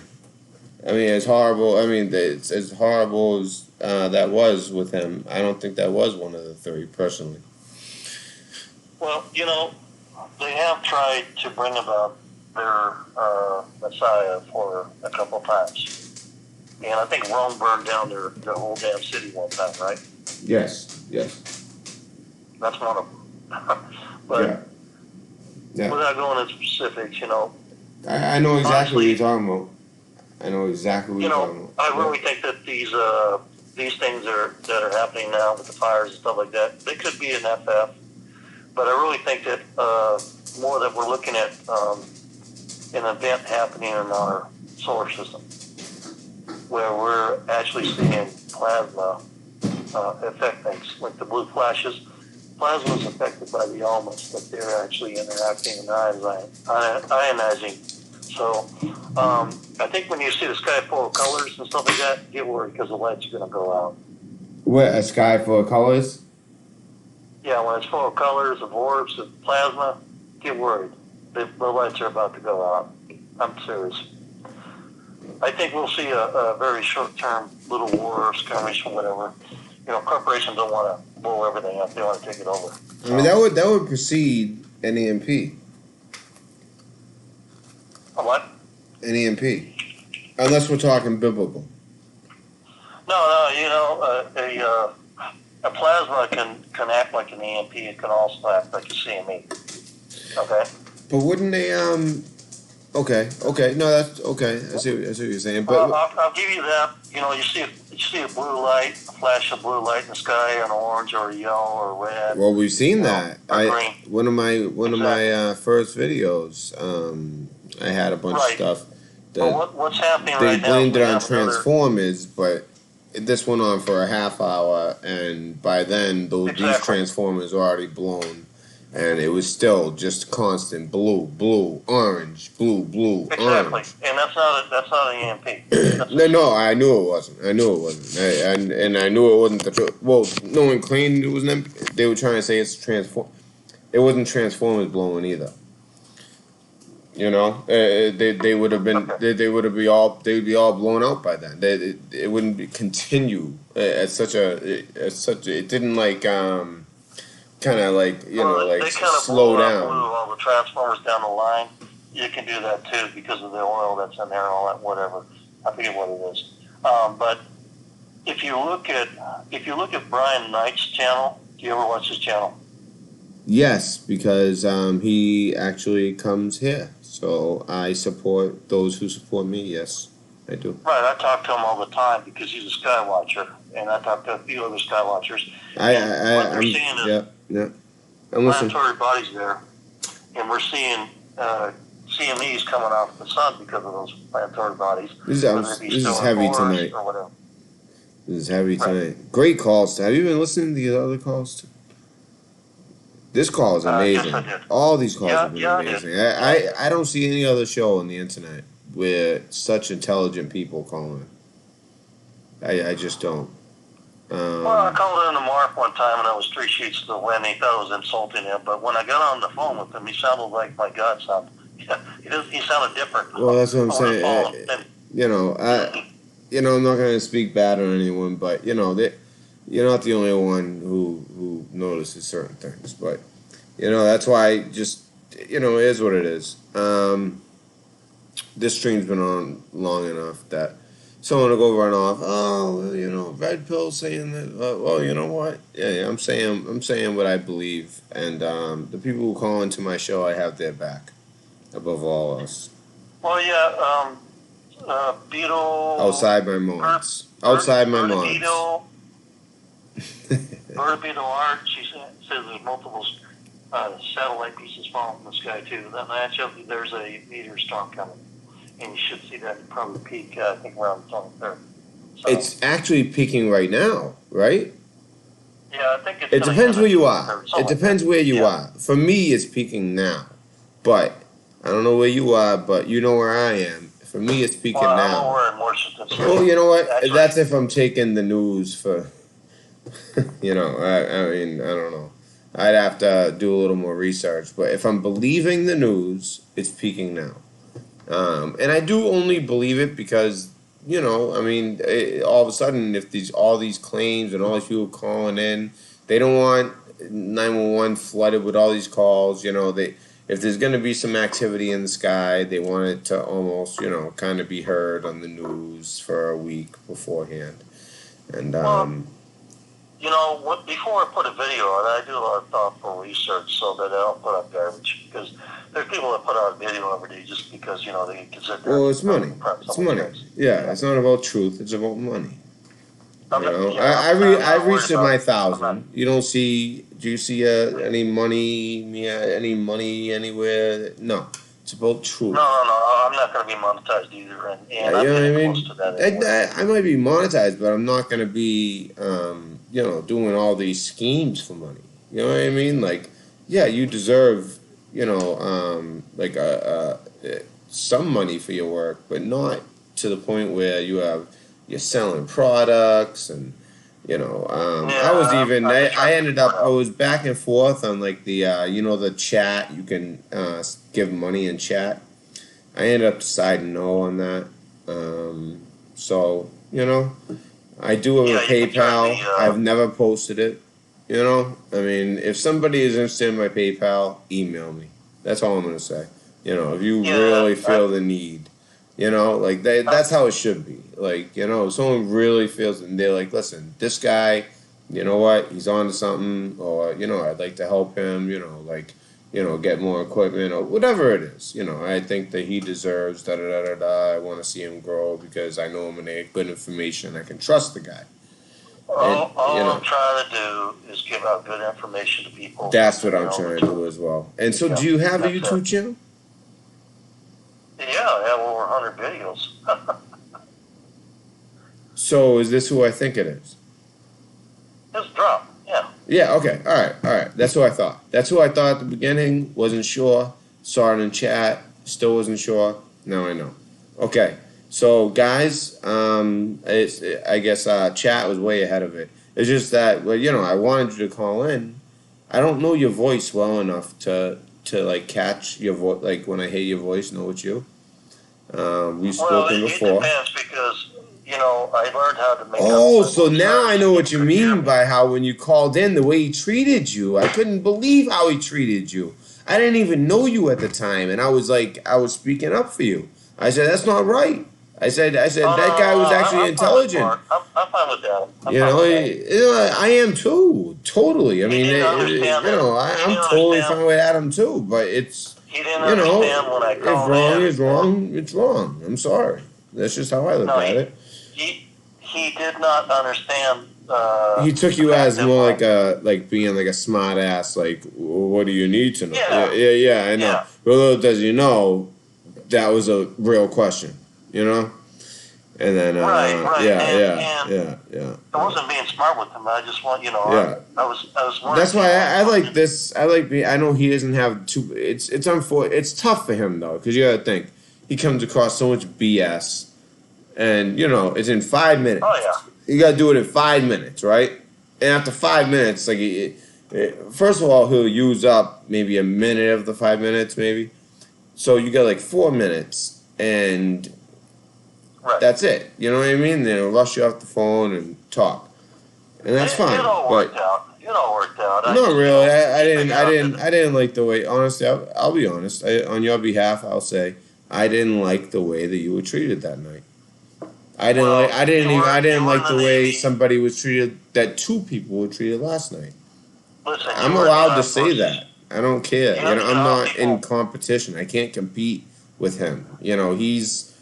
I mean, as horrible. I mean, it's as horrible as that was with him. I don't think that was one of the three, personally. Well, they have tried to bring about their Messiah for a couple times. And I think Rome burned down their whole damn city one time, right? Yes. That's one of them. But without going into specifics, I know exactly what you're talking about. I know exactly what you're talking about. I really think that these things that are happening now with the fires and stuff like that, they could be an FF. But I really think that more that we're looking at an event happening in our solar system, where we're actually seeing plasma affect things, like the blue flashes. Plasma is affected by the elements that they're actually interacting and ionizing. So I think when you see the sky full of colors and stuff like that, get worried because the lights are going to go out. What, a sky full of colors? Yeah, when it's full of colors, of orbs, of plasma, get worried. The lights are about to go out. I'm serious. I think we'll see a very short-term little war or skirmish or whatever. Corporations don't want to blow everything up. They want to take it over. I mean, that would precede an EMP. an EMP, unless we're talking biblical. No, you know, a plasma can act like an EMP. It can also act like a CME. Okay. But wouldn't they? Okay. No, that's okay. I see what you're saying. But Well, I'll give you that. You know, you see a blue light, a flash of blue light in the sky, an orange or a yellow or red. well, we've seen that. Or green. One of my first videos. I had a bunch of stuff that But what's happening they right now? blamed it we on have another- Transformers, but this went on for a half hour, and by then these Exactly. Transformers were already blown, and it was still just constant blue, orange, blue, Exactly, orange. and that's not an EMP. No, I knew it wasn't. And I knew it wasn't the truth. Well, no one claimed it was an EMP. They were trying to say it's Transform. It wasn't Transformers blowing either. You know, they would have been they'd be all blown out by then. It wouldn't be continue at such a it didn't like kind of like They kind of slow blew down. all the transformers down the line. You can do that too because of the oil that's in there and all that. Whatever, I forget what it is. But if you look at Brian Knight's channel, do you ever watch his channel? Yes, because he actually comes here, so I support those who support me. Yes, I do. Right, I talk to him all the time because he's a sky watcher, and I talk to a few other sky watchers. I'm seeing is yeah. I'm listening. planetary bodies there, and we're seeing CMEs coming off the sun because of those planetary bodies. This is heavy tonight. Or whatever. This is heavy tonight. Great calls. Have you been listening to the other calls too? This call is amazing. Yes, I did. All these calls have been I amazing. did. I don't see any other show on the internet with such intelligent people calling. I just don't. Well, I called in to Mark one time, and I was 3 sheets to the wind. He thought I was insulting him, but when I got on the phone with him, he sounded like my God sounded. He sounded different. Well, that's what I'm on the phone. saying. And I'm not going to speak bad on anyone, but you're not the only one who notices certain things. But that's why just it is what it is. This stream's been on long enough that someone will go run off. Oh, red pill saying that. Well, you know what? Yeah, I'm saying what I believe, and the people who call into my show, I have their back above all else. Well, yeah, Beetle. Outside my moments. Outside my moments. Berta Beetle Art. She says there's multiple satellite pieces falling from the sky too. Then actually, there's a meteor storm coming. And you should see that probably peak, I think, around the 23rd. So, It's actually peaking right now, right? yeah, I think it's. It gonna depends hit where you the are. 23rd, It something depends like where that. you Yeah. are. For me, it's peaking now. But I don't know where you are, but you know where I am. For me, it's peaking Well, I'm now. over in Washington State. Well, you know what? Actually, That's if I'm taking the news for, I mean, I don't know. I'd have to do a little more research. But if I'm believing the news, it's peaking now. And I do only believe it because, all of a sudden, if all these claims and all these people calling in, they don't want 911 flooded with all these calls. If there's going to be some activity in the sky, they want it to almost, kind of be heard on the news for a week beforehand. And, before I put a video out, I do a lot of thoughtful research so that I don't put out garbage. Because there's people that put out a video every day just because, they can sit there. well, it's money. and It's money. Yeah, it's not about truth. It's about money. I'm not- I I'm not worried reached about my it. 1,000. You don't see? Do you see any money? Any money anywhere? No, it's about truth. No, I'm not going to be monetized either, and I'm getting close to that anyway. I might be monetized, but I'm not going to be, doing all these schemes for money. You know what I mean? Like, yeah, you deserve, some money for your work, but not to the point where you're selling products and. I was back and forth on like the the chat. You can give money in chat. I ended up deciding no on that. I do have a PayPal. I've never posted it. If somebody is interested in my PayPal, email me. That's all I'm gonna say. If you really feel the need. You know, like that's how it should be. Like, you know, if someone really feels and they're like, listen, this guy, you know what, he's on to something, or, you know, I'd like to help him, you know, like, you know, get more equipment or whatever it is. You know, I think that he deserves da da da da da. I want to see him grow because I know him and they have good information. I can trust the guy. All you know, I'm trying to do is give out good information to people. That's what you I'm know, trying to do as well. And so, Yeah, do you have a that's YouTube it. channel? Yeah, I have over 100 videos. So, is this who I think it is? Just drop. Yeah. Yeah, okay. All right. That's who I thought. That's who I thought at the beginning. Wasn't sure. Saw it in chat. Still wasn't sure. Now I know. Okay. So, guys, I guess chat was way ahead of it. It's just that, well, you know, I wanted you to call in. I don't know your voice well enough to like catch your voice. Like when I hear your voice, know it's you. We've spoken before. It depends because, you know, I learned how to make Oh, up so now I know what you mean by how when you called in, the way he treated you. I couldn't believe how he treated you. I didn't even know you at the time, and I was speaking up for you. I said, that's not right. I said that guy was actually intelligent. I'm fine with that. I am too. Totally. I mean, didn't understand that. I'm totally fine with Adam too. But it's, He didn't understand when I if called wrong in. is wrong, it's wrong. I'm sorry. That's just how I look at it. He did not understand. He took you as more like being like a smart ass. Like, well, what do you need to know? Yeah. I know. Yeah. But little does you know, that was a real question. You know. And then, right. Yeah. I wasn't being smart with him. I just want, you know, Yeah. I was. That's why I like this. I know he doesn't have too. It's It's tough for him though, because you gotta think he comes across so much BS, and you know it's in 5 minutes. Oh yeah. You gotta do it in 5 minutes, right? And after 5 minutes, like first of all, he'll use up maybe a minute of the 5 minutes, maybe. So you got like 4 minutes, and Right. that's it. You know what I mean? They'll rush you off the phone and talk, and that's fine. It all worked out. Not really. I didn't like the way. Honestly, I'll be honest. On your behalf, I'll say I didn't like the way that you were treated that night. I didn't like the way somebody was treated. That 2 people were treated last night. Listen, I'm allowed to say that. I don't care. You know, I'm not people- in competition. I can't compete with him. You know, he's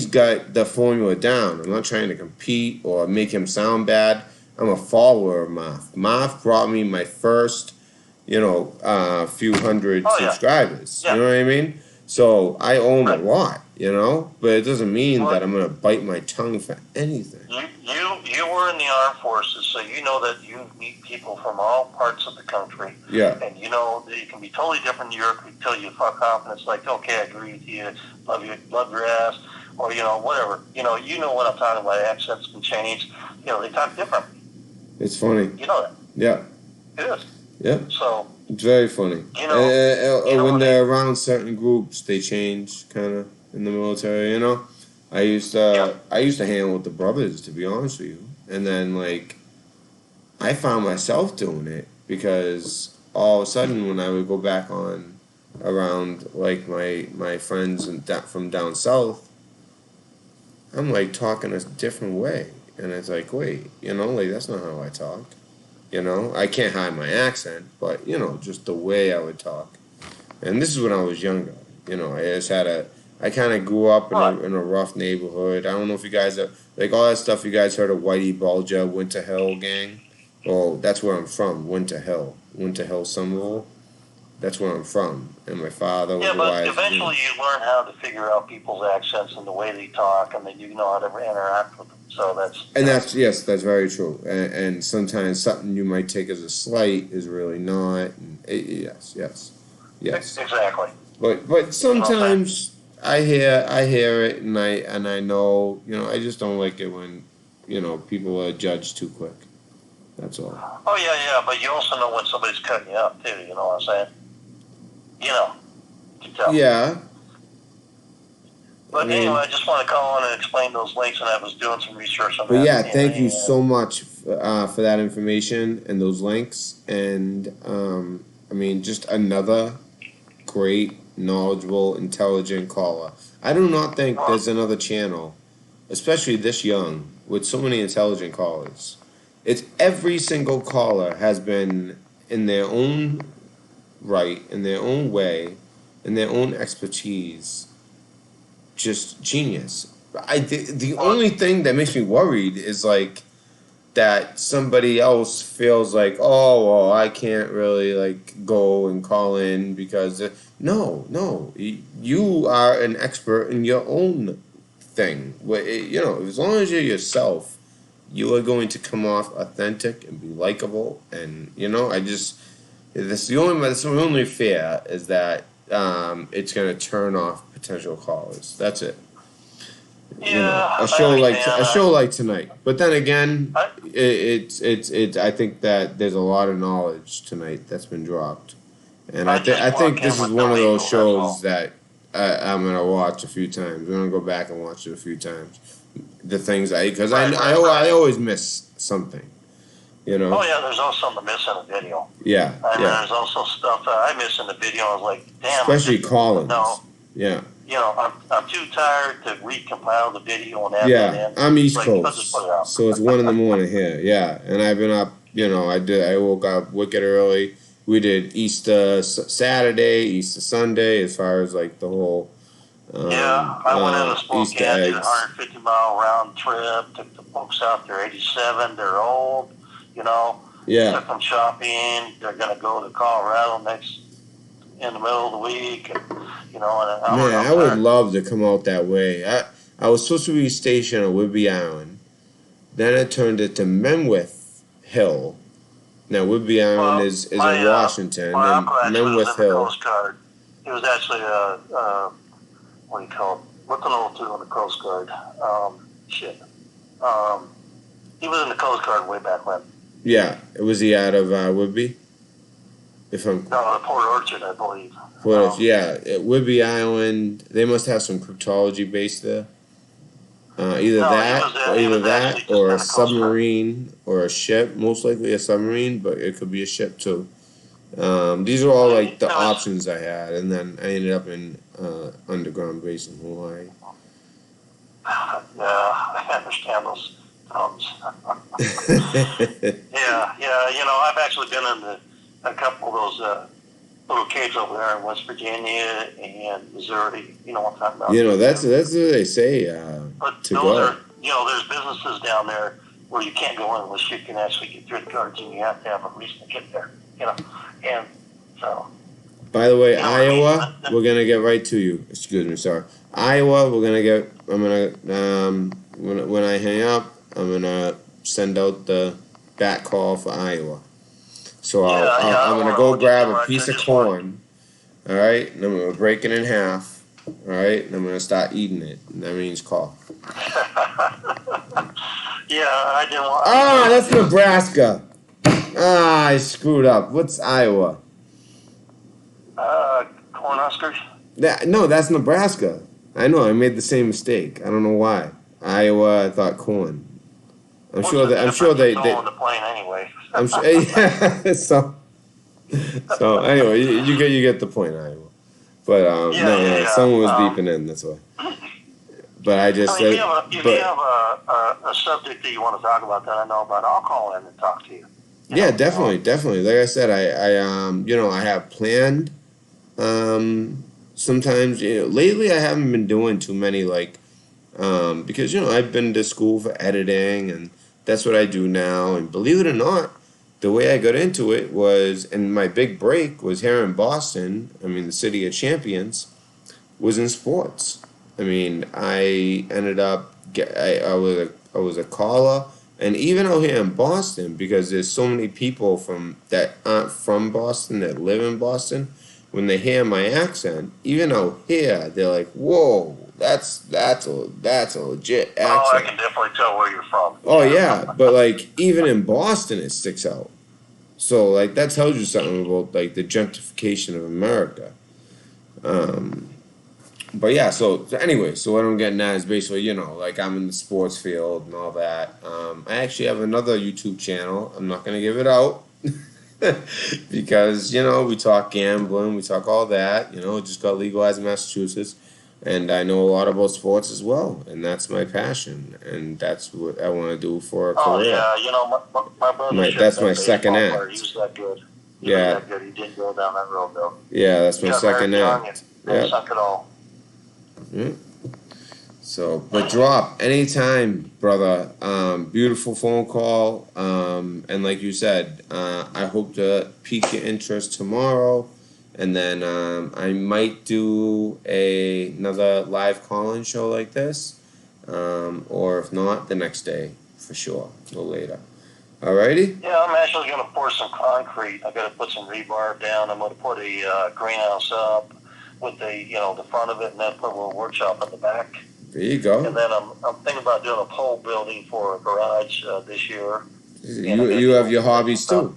got the formula down. I'm not trying to compete or make him sound bad. I'm a follower of Marf. Marf brought me my first, few hundred subscribers. Yeah. You know what I mean? So I owe him a lot, but it doesn't mean that I'm gonna bite my tongue for anything. You were in the armed forces, so you know that you meet people from all parts of the country. Yeah. And you know that you can be totally different in Europe until you fuck off, and it's like, okay, I agree with you, love your ass, or whatever. You know what I'm talking about. Accents can change. They talk different. It's funny. You know that. Yeah. It is. Yeah. So. It's very funny. When they're around certain groups, they change kind of in the military. I used to hang out with the brothers, to be honest with you, and then I found myself doing it because all of a sudden when I would go back on around my friends from down south, I'm talking a different way, and it's wait, that's not how I talk. I can't hide my accent, but just the way I would talk. And this is when I was younger. I kind of grew up in a rough neighborhood. I don't know if you guys are all that stuff you guys heard of Whitey Bulger, Winter Hill gang. Well, that's where I'm from, Winter Hill, Somerville. That's where I'm from, and my father was but eventually you learn how to figure out people's accents and the way they talk, and then you know how to interact with them. So that's very true. And sometimes something you might take as a slight is really not. And yes. Exactly. But sometimes I hear it, and I know I just don't like it when people are judged too quick. That's all. Oh yeah, but you also know when somebody's cutting you up too. You know what I'm saying? You can tell. Yeah. But anyway, I just want to call on and explain those links, and I was doing some research on that. But yeah, thank you so much for that information and those links. And just another great knowledgeable, intelligent caller. I do not think there's another channel, especially this young, with so many intelligent callers. It's every single caller has been in their own right, in their own way, in their own expertise, just genius. The only thing that makes me worried is like that somebody else feels like, oh well, I can't really like go and call in because no, you are an expert in your own thing. You know, as long as you're yourself, you are going to come off authentic and be likable. And you know, that's the only fear is that it's going to turn off potential callers. That's it. Yeah, You know, a show like tonight. But then again, it's. I think that there's a lot of knowledge tonight that's been dropped, and I think this is one of those shows that I'm gonna watch a few times. I'm gonna go back and watch it a few times. The things because I always miss something, you know. Oh yeah, there's also something to miss in the video. Yeah, And there's also stuff that I miss in the video. I was like, damn. Especially Collins. No. Yeah. You know, I'm too tired to recompile the video and add Yeah, that in. I'm East Like, Coast, let's just put it out. so it's 1 a.m. here. Yeah, and I've been up. You know, I woke up wicked early. We did Easter Saturday, Easter Sunday, as far as like the whole. Yeah, I went into Easter Spokane, did a eggs. 150-mile round trip, took the folks out there, 87, they're old, you know. Yeah. Took them shopping, they're going to go to Colorado in the middle of the week, and, you know. And Man, I would love to come out that way. I was supposed to be stationed at Whidbey Island. Then it turned into Menwith Hill. Now, Whidbey Island is in Washington, my and uncle actually was Menwith in the Hill. Coast Guard. He was actually what do you call it? What's an old two on the Coast Guard? He was in the Coast Guard way back when. Yeah, was he out of Whidbey? If I'm No, the Port Orchard, I believe. yeah, at Whidbey Island, they must have some cryptology base there. Either No, he was actually just or in a the Coast Guard. submarine or a ship. Most likely a submarine, but it could be a ship too. These are all like the options I had, and then I ended up in underground base in Hawaii. Yeah, I understand those terms. Yeah, you know, I've actually been in a couple of those little caves over there in West Virginia and Missouri. You know what I'm talking about? You know, that's what they say But to those go. are, you know, there's businesses down there where you can't go in unless you can actually get through the guards, and you have to have a reason to get there. You know, and so. By the way, You know what I mean? Iowa, we're gonna get right to you. Excuse me, sorry. Iowa, we're gonna get. I'm gonna when I hang up, I'm gonna send out the back call for Iowa. So I'm gonna go grab a piece of corn. All right, and I'm gonna break it in half. All right, and I'm gonna start eating it. And that means call. Yeah, I didn't want. Ah, that's Nebraska. Ah, I screwed up. What's Iowa? Cornhuskers. No, that's Nebraska. I know. I made the same mistake. I don't know why. Iowa, I thought corn. I'm sure they. on the plane anyway. I'm sure. Yeah. So anyway, you get the point, Iowa. But someone was beeping in. That's why. But I just if you have a subject that you want to talk about that I know about, I'll call in and talk to you. Yeah, definitely. Like I said, I have planned. Sometimes, lately I haven't been doing too many because I've been to school for editing, and that's what I do now. And believe it or not, the way I got into it was, and my big break was here in Boston. I mean, the city of champions, was in sports. I mean, I ended up I was a caller. And even out here in Boston, because there's so many people that aren't from Boston that live in Boston, when they hear my accent, even out here, they're like, "Whoa, that's a legit accent." Oh, I can definitely tell where you're from. Oh yeah, but like even in Boston, it sticks out. So like that tells you something about like the gentrification of America. But yeah, so anyway, so what I'm getting at is basically, like I'm in the sports field and all that. I actually have another YouTube channel. I'm not gonna give it out. Because, you know, we talk gambling, we talk all that, you know, it just got legalized in Massachusetts. And I know a lot about sports as well, and that's my passion, and that's what I want to do for a Oh career. yeah, you know my brother. That's my That second baseball player. act. He was that good. He was Yeah, that good. He didn't go down that road though. yeah, that's He my got married second young act. and Yep. sunk it all. Yeah. So, but drop anytime, brother. Beautiful phone call. And like you said, I hope to pique your interest tomorrow, and then I might do another live call-in show like this, or if not, the next day for sure, a little later. Alrighty. Yeah, I'm actually going to pour some concrete. I got to put some rebar down. I'm going to put a greenhouse up with the front of it, and then put a little workshop at the back. There you go. And then I'm thinking about doing a pole building for a garage this year. You have your hobbies too,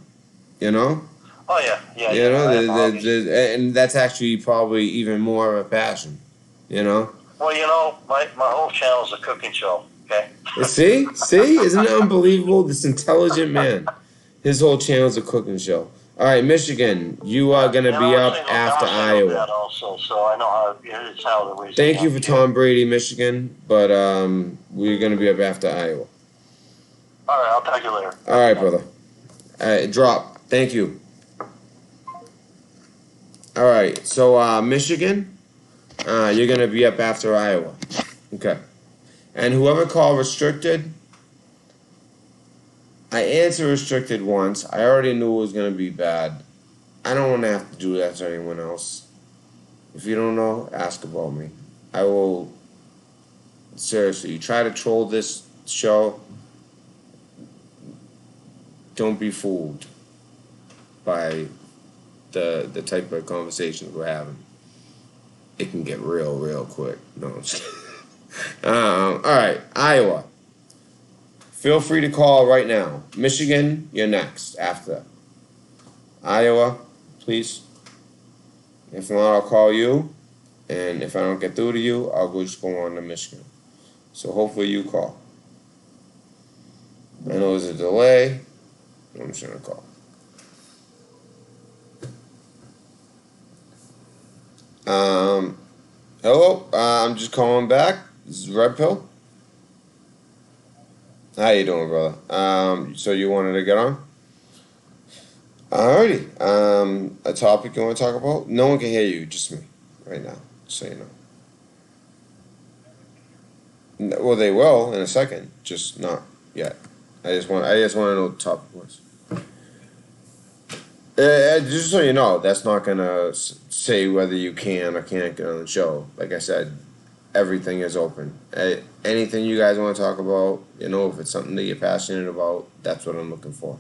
you know. Oh yeah. You know, I have hobbies. and that's actually probably even more of a passion, you know. Well, my whole channel is a cooking show. Okay. See, isn't it unbelievable? This intelligent man, his whole channel's a cooking show. All right, Michigan, you are gonna be up after Iowa. That also, so I know it's how the race. Thank you for Tom Brady, Michigan, but we're gonna be up after Iowa. All right, I'll talk to you later. All right, brother. All right, drop. Thank you. All right, so Michigan, you're gonna be up after Iowa. Okay. And whoever called restricted, I answered restricted once. I already knew it was going to be bad. I don't want to have to do that to anyone else. If you don't know, ask about me. I will. Seriously, you try to troll this show, don't be fooled by the type of conversations we're having. It can get real quick. No, I'm just kidding. All right, Iowa. Feel free to call right now. Michigan, you're next after. Iowa, please. If not, I'll call you. And if I don't get through to you, I'll just go on to Michigan. So hopefully you call. I know there's a delay. I'm just going to call. Hello, I'm just calling back. This is Red Pill. How you doing, brother? So you wanted to get on? Alrighty. A topic you want to talk about? No one can hear you, just me, right now. So you know. Well, they will in a second, just not yet. I just want to know what the topic was. Just so you know, that's not gonna say whether you can or can't get on the show. Like I said, everything is open. Anything you guys want to talk about, if it's something that you're passionate about, that's what I'm looking for.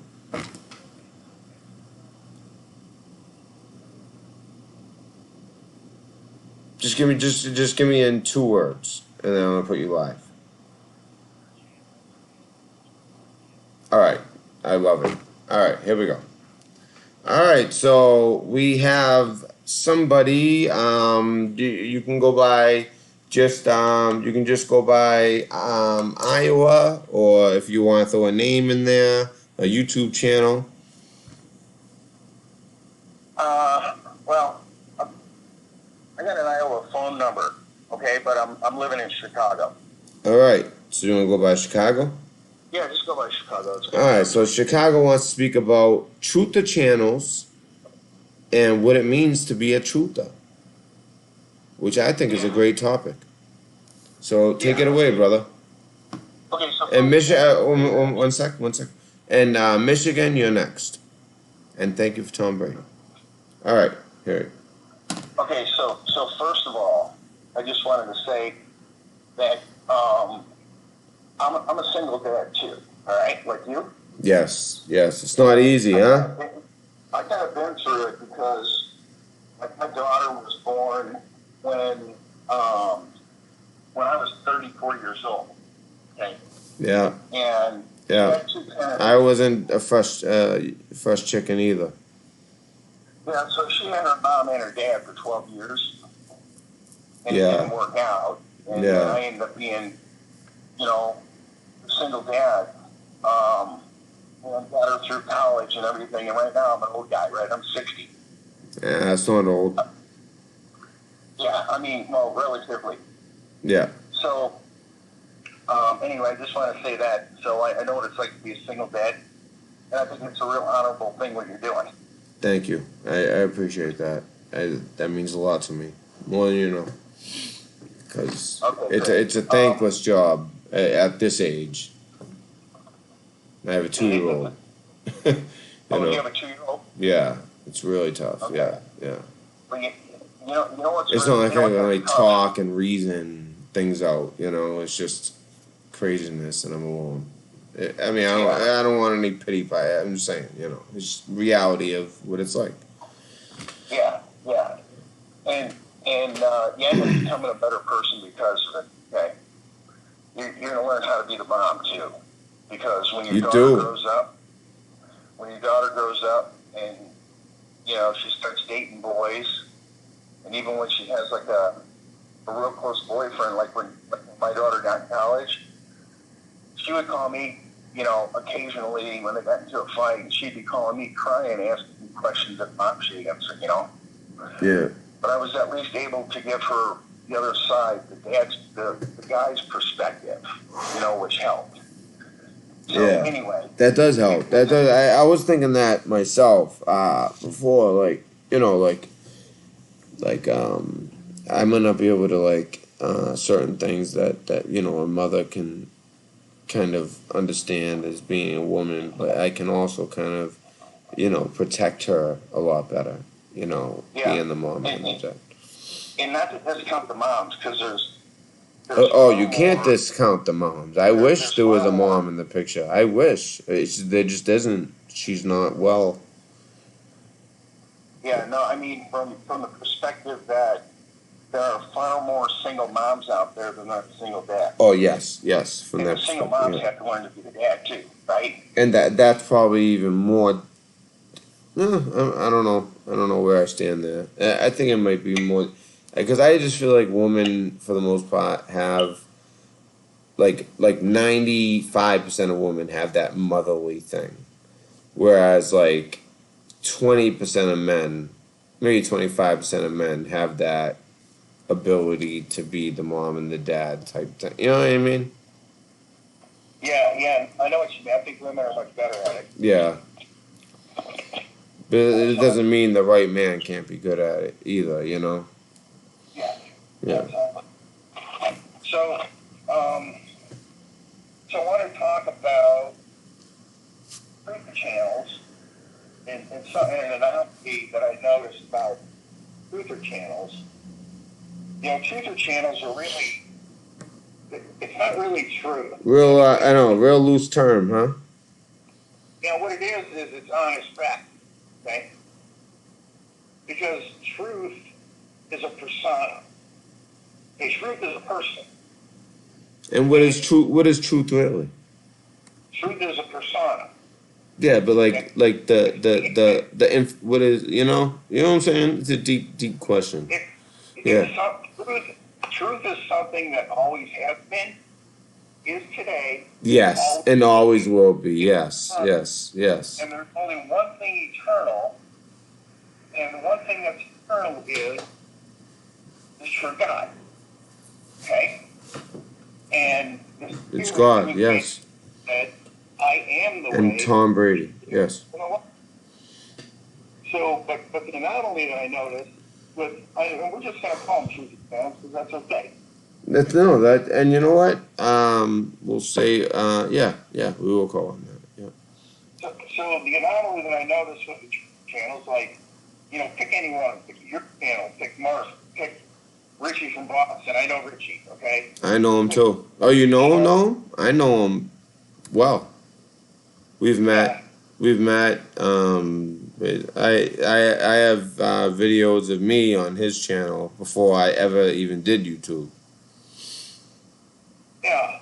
Just give me in 2 words, and then I'm gonna put you live. All right, I love it. All right, here we go. All right, so we have somebody. You can go by just go by Iowa, or if you want to throw a name in there, a YouTube channel. Well, I got an Iowa phone number, okay, but I'm living in Chicago. All right, so you want to go by Chicago? Yeah, just go by Chicago. All right, so Chicago wants to speak about truther channels and what it means to be a truther, which I think is a great topic. So take it away, brother. Okay, so And Michigan, one sec. And Michigan, you're next. And thank you for Tom Brady. All right, here it. Okay, so first of all, I just wanted to say that I'm a single dad too. All right, like you. Yes, it's not easy, huh? I kind of been through it because my daughter was born when I was 34 years old. Okay. Yeah. And yeah, I wasn't a fresh chicken either. Yeah, so she had her mom and her dad for 12 years, and Yeah. it didn't work out. And Yeah. I ended up being, a single dad. got her through college and everything. And right now I'm an old guy, right? I'm 60. Yeah, that's not old. Yeah, I mean, well, relatively. Yeah. So, anyway, I just want to say that. So I know what it's like to be a single dad. And I think it's a real honorable thing what you're doing. Thank you. I appreciate that. That means a lot to me. More than you know. Because it's a thankless job at this age. I have a 2-year-old. You have a 2-year-old? Yeah, it's really tough. Okay. Yeah. Well, you know what's It's really, not like I can like talk and reason things out. It's just craziness, and I'm alone. I mean, I don't want any pity by it. I'm just saying, it's reality of what it's like. Yeah. And you end up becoming a better person because of it. Okay, you're going to learn how to be the mom too, because when your daughter grows up, and she starts dating boys, and even when she has like a real close boyfriend, like when my daughter got in college, she would call me, occasionally when they got into a fight, and she'd be calling me crying, asking me questions at mom she answered, Yeah. But I was at least able to give her the other side, the guy's perspective, which helped. So anyway, that does help. That does. I was thinking that myself before, I might not be able to certain things that a mother can kind of understand as being a woman, but I can also kind of protect her a lot better. Being the mom. And not to discount the moms, because there's you can't discount the moms. I wish there was a mom in the picture. I wish. There just isn't. She's not well. Yeah, no, I mean, from the perspective that there are far more single moms out there than there are single dads. Oh, yes. From and that the single perspective, moms have to learn to be the dad, too, right? And that's probably even more... No, I don't know. I don't know where I stand there. I think it might be more... Because I just feel like women, for the most part, have... Like 95% of women have that motherly thing. Whereas, 20% of men, maybe 25% of men have that ability to be the mom and the dad type thing. You know what I mean? Yeah, I know what you mean. I think women are much better at it. Yeah. But it doesn't mean the right man can't be good at it either, Yeah. Yeah. So, I want to talk about truth channels and an anomaly that I noticed about truther channels. Truther channels are really, it's not really true. Real loose term, huh? What it is it's honest fact, okay? Because truth is a persona. A truth is a person. And what is truth? What is truth really? Truth is a persona. Yeah, but what is what I'm saying? It's a deep question. Truth is something that always has been, is today. Yes, and always will be. Yes. And there's only one thing eternal, and the one thing that's eternal is for God. Okay? And it's God, yes. That I am the way. And Tom Brady, yes. So, but the anomaly that I noticed was, and we're just going to call them truth fans because that's okay. And you know what? We'll say, we will call him that. Yeah. So the anomaly that I noticed with the truth channels, pick anyone, pick your channel, pick Marf, pick Richie from Boston. I know Richie, okay? I know him too. Oh, you know him? I know him well. We've met. I have videos of me on his channel before I ever even did YouTube. Yeah.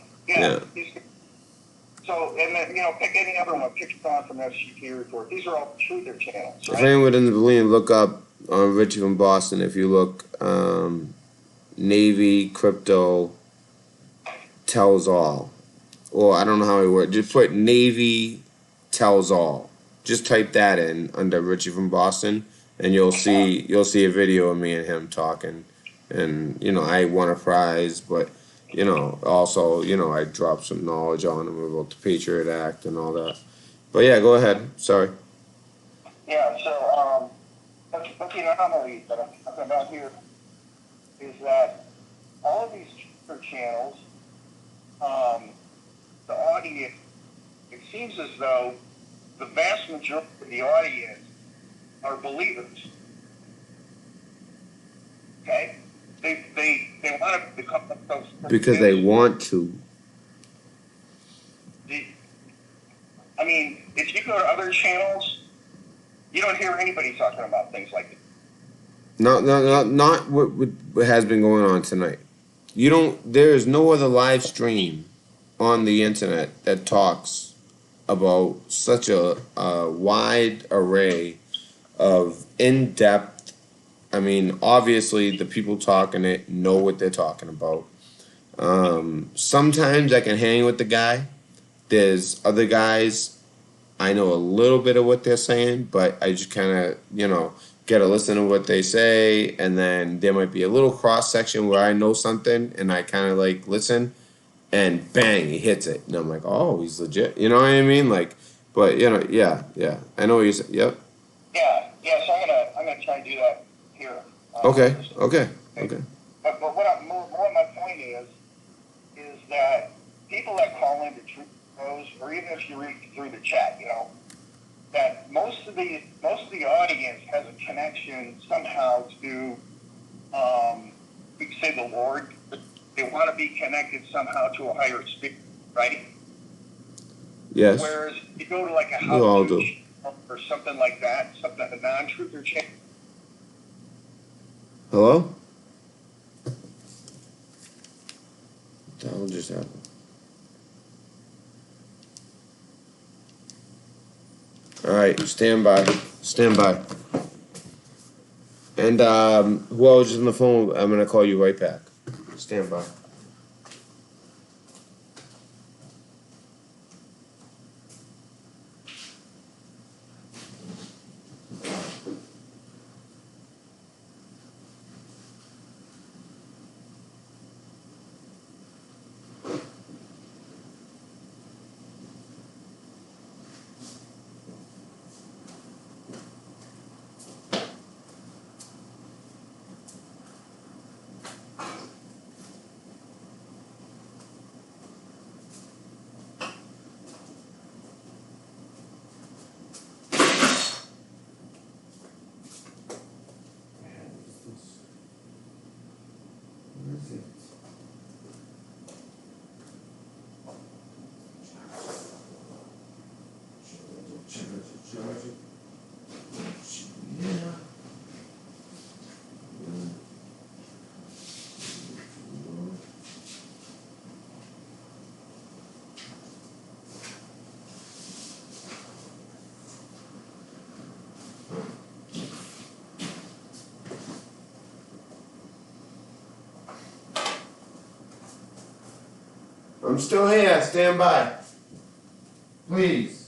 So, and then, pick any other one. Pick John from SGT Report. These are all truther channels, right? If anyone doesn't believe, look up on Richie from Boston. If you look, Navy Crypto tells all. Or I don't know how it works. Just put Navy tells all. Just type that in under Richie from Boston, and you'll see a video of me and him talking. And I won a prize, but also I dropped some knowledge on him about the Patriot Act and all that. But yeah, go ahead. Sorry. Yeah, so but the anomaly that I'm talking about here is that all of these channels, the audience, it seems as though the vast majority of the audience are believers. Okay? They want to become those Because they want to. I mean, if you go to other channels, you don't hear anybody talking about things like this. Not what has been going on tonight. There is no other live stream on the internet that talks about such a wide array of in-depth. I mean, obviously the people talking it know what they're talking about. Sometimes I can hang with the guy. There's other guys I know a little bit of what they're saying, but I just kind of get a listen to what they say, and then there might be a little cross section where I know something, and I kind of like listen, and bang, he hits it, and I'm like, oh, he's legit. You know what I mean? Like, but yeah, I know what you're saying. Yep. Yeah. So I'm gonna try and do that here. Okay. But more my point is that people that call into truth shows, or even if you read through the chat, that most of the audience has a connection somehow to, we could say the Lord. They want to be connected somehow to a higher spirit, right? Yes. Whereas you go to like a We all how-to do. channel or something like that, a non-truther channel. Hello? What the hell just happened? All right, stand by. And who I was just on the phone, I'm gonna call you right back. Stand by. I'm still here. Stand by. Please.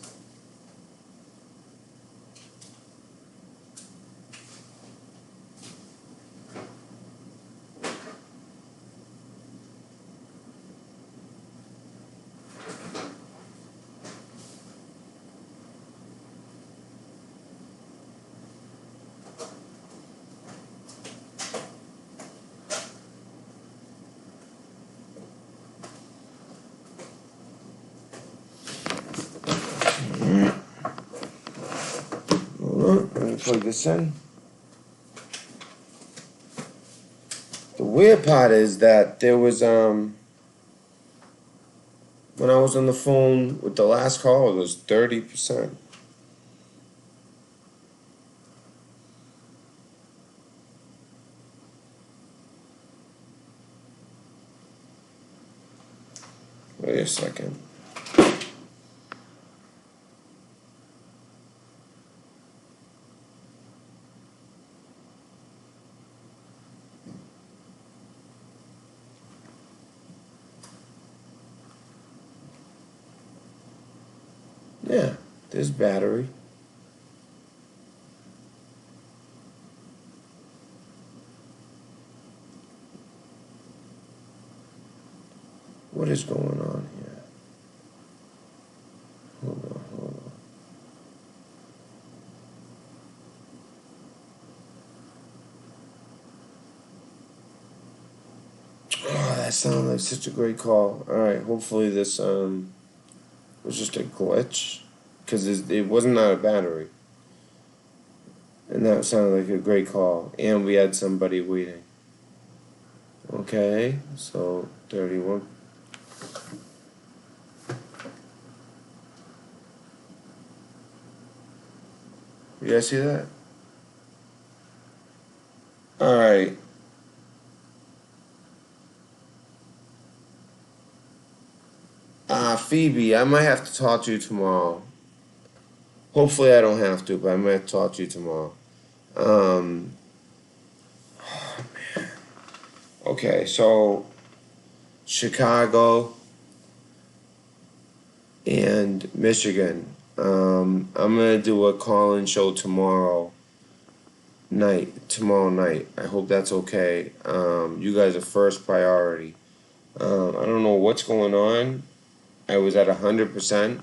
Hold on, let me plug this in. The weird part is that there was when I was on the phone with the last call, it was 30%. Wait a second. Yeah, There's battery. What is going on here? Hold on, hold on. Oh, that sounded like such a great call. Alright, hopefully this was just a glitch. Because it wasn't out of battery. And that sounded like a great call. And we had somebody waiting. Okay, so 31. You guys see that? Alright. Phoebe, I might have to talk to you tomorrow. Hopefully I don't have to, but I might have to talk to you tomorrow. Oh, man. Okay, so Chicago and Michigan. I'm gonna do a call-in show tomorrow night. I hope that's okay. You guys are first priority. I don't know what's going on. I was at 100%,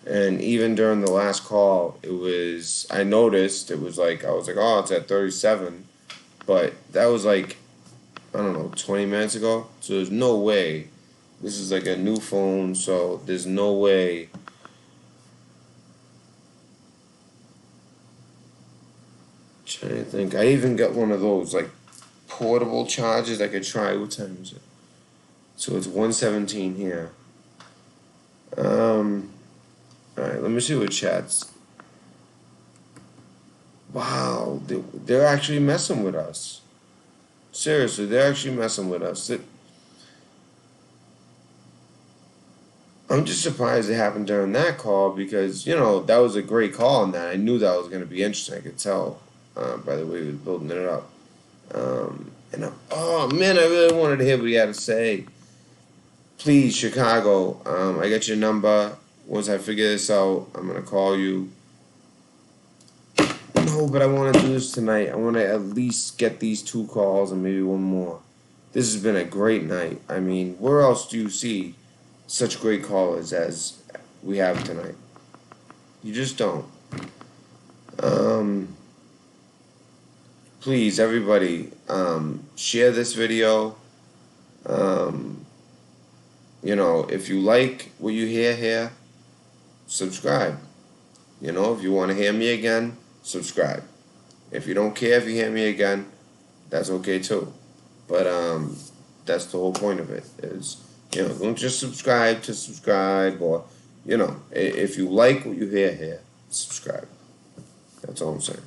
and even during the last call, I noticed it was like, I was like, oh, it's at 37, but that was like, I don't know, 20 minutes ago. So there's no way. This is like a new phone, so there's no way. Trying to think. I even got one of those like portable chargers I could try. What time is it? So it's 1:17 here. Alright, let me see what chat's. Wow, they're actually messing with us. Seriously, they're actually messing with us. I'm just surprised it happened during that call because, that was a great call on that. I knew that was going to be interesting. I could tell by the way he was building it up. Oh, man, I really wanted to hear what he had to say. Please, Chicago, I got your number. Once I figure this out, I'm going to call you. No, but I want to do this tonight. I want to at least get these 2 calls and maybe one more. This has been a great night. I mean, where else do you see such great callers as we have tonight? You just don't. Please, everybody, share this video. If you like what you hear here, subscribe. If you want to hear me again, subscribe. If you don't care if you hear me again, that's okay too. But that's the whole point of it is, don't just subscribe to subscribe or, if you like what you hear here, subscribe. That's all I'm saying.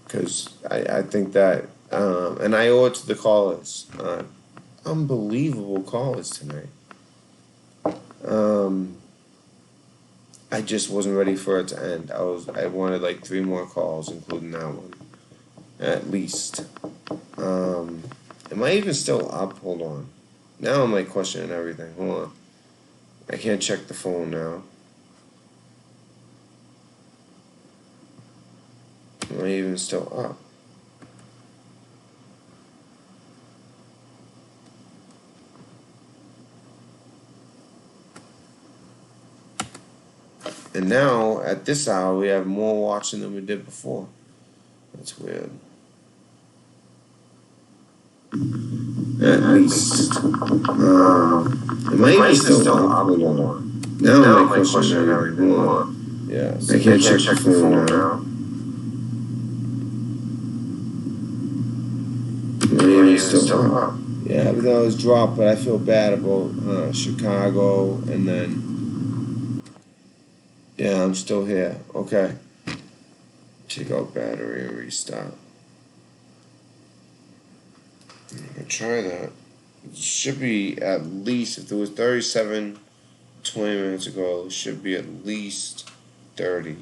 Because I think that, and I owe it to the callers. Unbelievable callers tonight. I just wasn't ready for it to end. I wanted like 3 more calls, including that one, at least. Am I even still up? Hold on. Now I'm like questioning everything. Hold on. I can't check the phone now. Am I even still up? And now, at this hour, we have more watching than we did before. That's weird. At least. Am I even still up? Hold on. Now I'm like questioning everything. Hold on. Yes. I can't check the phone now. Maybe still up. Yeah, everything was dropped, but I feel bad about Chicago, and then yeah, I'm still here. Okay, take out battery and restart. I'll try that. It should be at least, if it was 37 20 minutes ago, it should be at least 30%.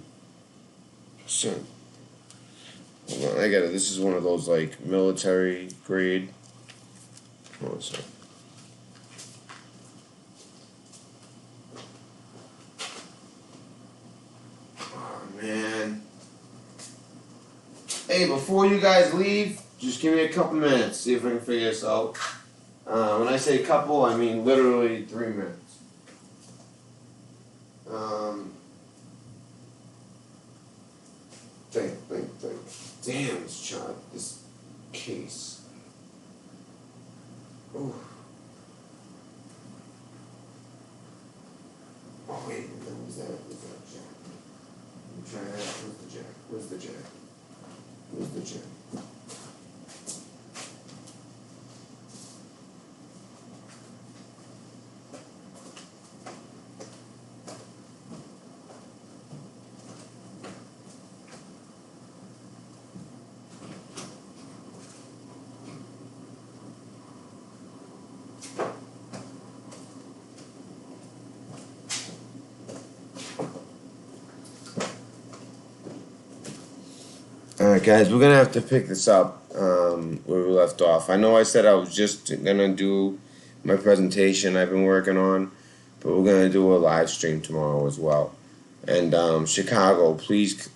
Hold on, I got it. This is one of those like military grade. Hold on a second. Hey, before you guys leave, just give me a couple minutes, see if I can figure this out. When I say couple, I mean literally 3 minutes. Think. Damn, this case. Ooh. Oh wait, where's that jack? I'm trying to where's the jack? Where's the jack? Alright guys, we're gonna have to pick this up where we left off. I know I said I was just gonna do my presentation I've been working on, but we're gonna do a live stream tomorrow as well. And Chicago, please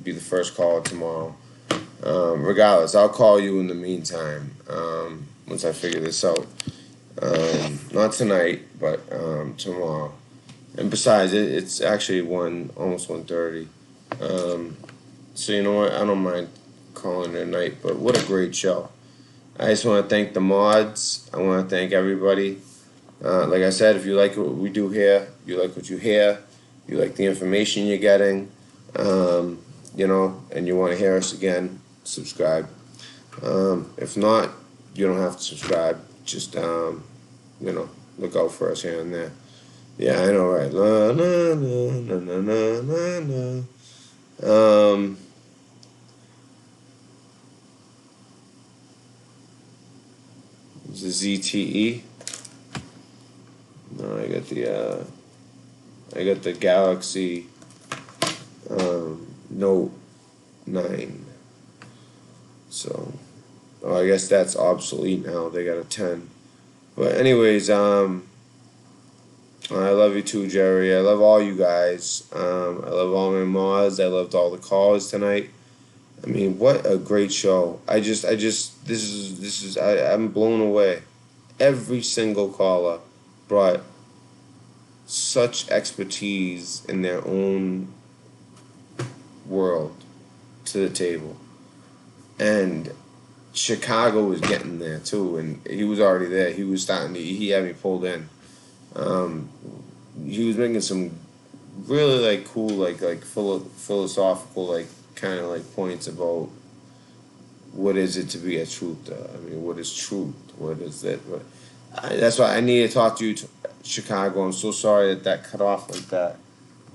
be the first caller tomorrow. Regardless, I'll call you in the meantime once I figure this out. Not tonight, but tomorrow. And besides, it's actually almost 1:30. So you know what? I don't mind calling it a night, but what a great show. I just want to thank the mods. I want to thank everybody. Like I said, if you like what we do here, you like what you hear, you like the information you're getting, you know, and you want to hear us again, subscribe. If not, you don't have to subscribe. Just, you know, look out for us here and there. Yeah, I know, right? La, na, na, na, na, na, na. The ZTE. No, I got the Galaxy Note 9. So, I guess that's obsolete now. They got a 10. But anyways, I love you too, Jerry. I love all you guys. I love all my mods. I loved all the calls tonight. I mean, what a great show. I'm blown away. Every single caller brought such expertise in their own world to the table. And Chicago was getting there too, and he was already there. He had me pulled in. He was making some really like cool, like philosophical, like kind of like points about what is it to be a truth. I mean, what is truth? What is it? That's why I need to talk to you, Chicago. I'm so sorry that cut off like that.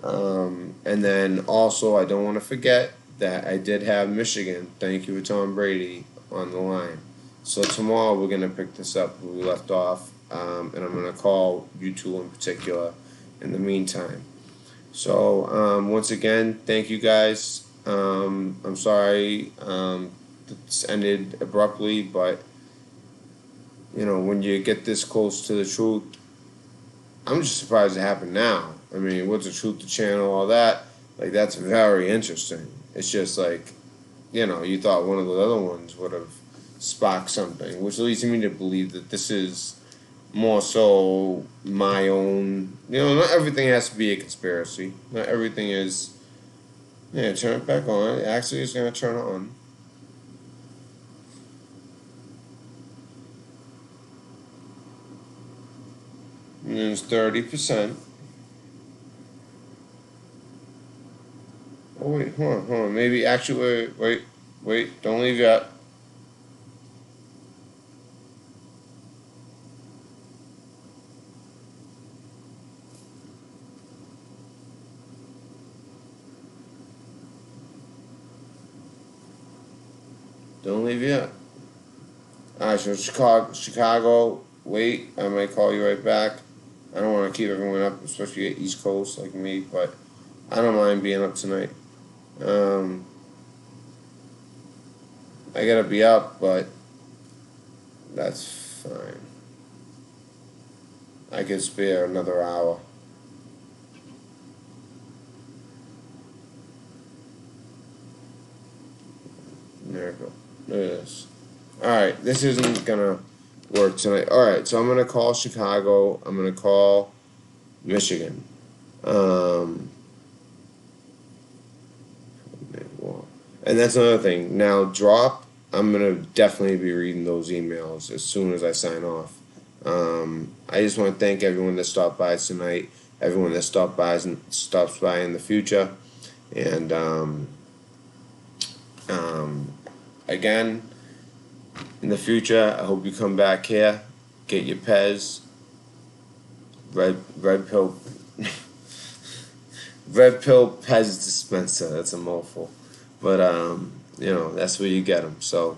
And then also, I don't want to forget that I did have Michigan. Thank you for Tom Brady on the line. So tomorrow we're gonna pick this up where we left off, and I'm gonna call you two in particular. In the meantime, so once again, thank you guys. I'm sorry this ended abruptly, but you know, when you get this close to the truth, I'm just surprised it happened now. I mean, what's the truth, the channel, all that? Like, that's very interesting. It's just like, you know, you thought one of the other ones would have sparked something, which leads me to believe that this is more so my own. You know, not everything has to be a conspiracy. Not everything is. Yeah, turn it back on. Actually, it's going to turn on. And it's 30%. Oh, wait, hold on. Maybe, actually, wait, don't leave yet. Don't leave yet. Alright, so Chicago, wait, I might call you right back. I don't want to keep everyone up, especially at East Coast like me, but I don't mind being up tonight. I gotta be up, but that's fine. I can spare another hour. There we go. Look at this. Alright, this isn't gonna work tonight. Alright, so I'm gonna call Chicago. I'm gonna call Michigan. And that's another thing. Now, drop. I'm gonna definitely be reading those emails as soon as I sign off. I just want to thank everyone that stopped by tonight, everyone that stops by in the future, and again, in the future, I hope you come back here, get your Pez, red pill, red pill Pez dispenser. That's a mouthful, but that's where you get them. So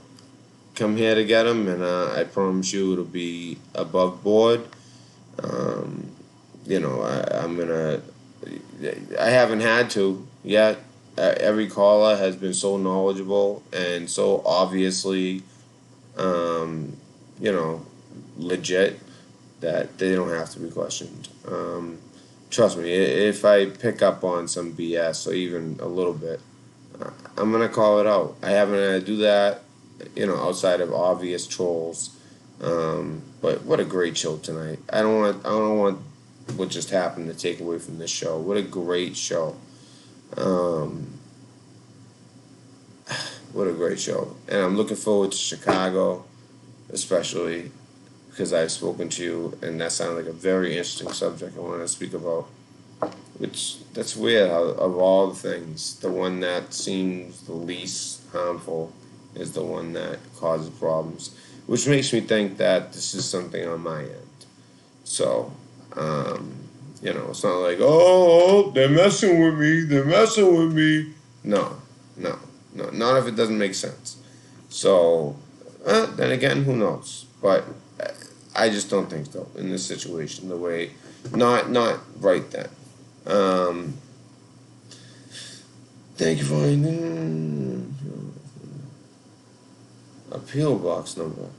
come here to get them, and I promise you it'll be above board. I haven't had to yet. Every caller has been so knowledgeable and so obviously, legit that they don't have to be questioned. Trust me, if I pick up on some BS or even a little bit, I'm gonna call it out. I haven't had to do that, outside of obvious trolls. But what a great show tonight. I don't want what just happened to take away from this show. What a great show. What a great show. And I'm looking forward to Chicago, especially because I've spoken to you, and that sounded like a very interesting subject I want to speak about. That's weird. Of all the things, the one that seems the least harmful is the one that causes problems, which makes me think that this is something on my end. So, it's not like, oh, they're messing with me. No, not if it doesn't make sense. So, then again, who knows? But I just don't think so in this situation. The way, not right then. Thank you for appeal box number.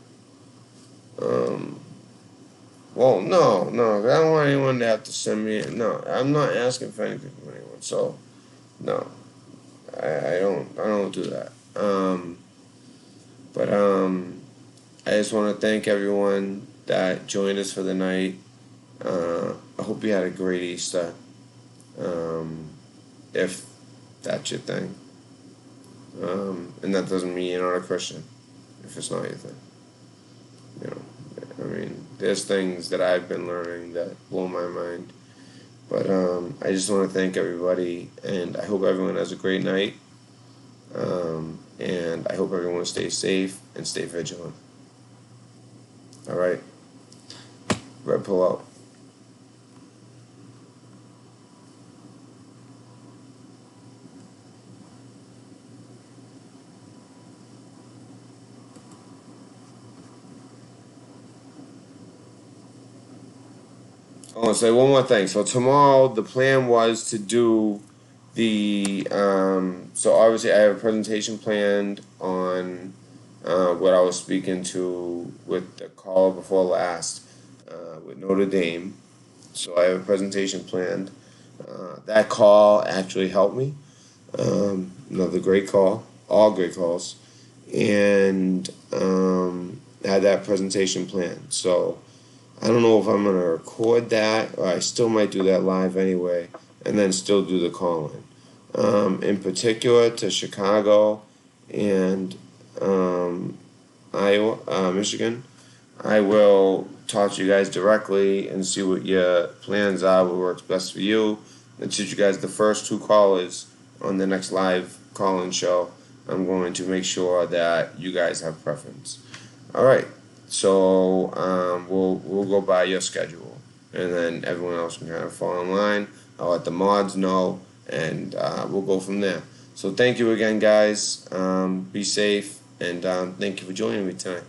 Well, no, I don't want anyone to have to send me. No, I'm not asking for anything from anyone. So, no, I don't do that. But I just want to thank everyone that joined us for the night. I hope you had a great Easter. If that's your thing. And that doesn't mean you're not a Christian if it's not your thing. There's things that I've been learning that blow my mind. But I just want to thank everybody, and I hope everyone has a great night. And I hope everyone stays safe and stay vigilant. All right. Red Pill out. I want to say one more thing. So tomorrow the plan was to do the so obviously I have a presentation planned on what I was speaking to with the call before last with Notre Dame. So I have a presentation planned. That call actually helped me. Another great call. All great calls. And had that presentation planned. So I don't know if I'm going to record that, or I still might do that live anyway, and then still do the call-in. In particular to Chicago and Michigan, I will talk to you guys directly and see what your plans are, what works best for you, and since you guys the first two callers on the next live call-in show, I'm going to make sure that you guys have preference. All right. So we'll go by your schedule, and then everyone else can kind of fall in line. I'll let the mods know, and we'll go from there. So thank you again, guys. Be safe, and thank you for joining me tonight.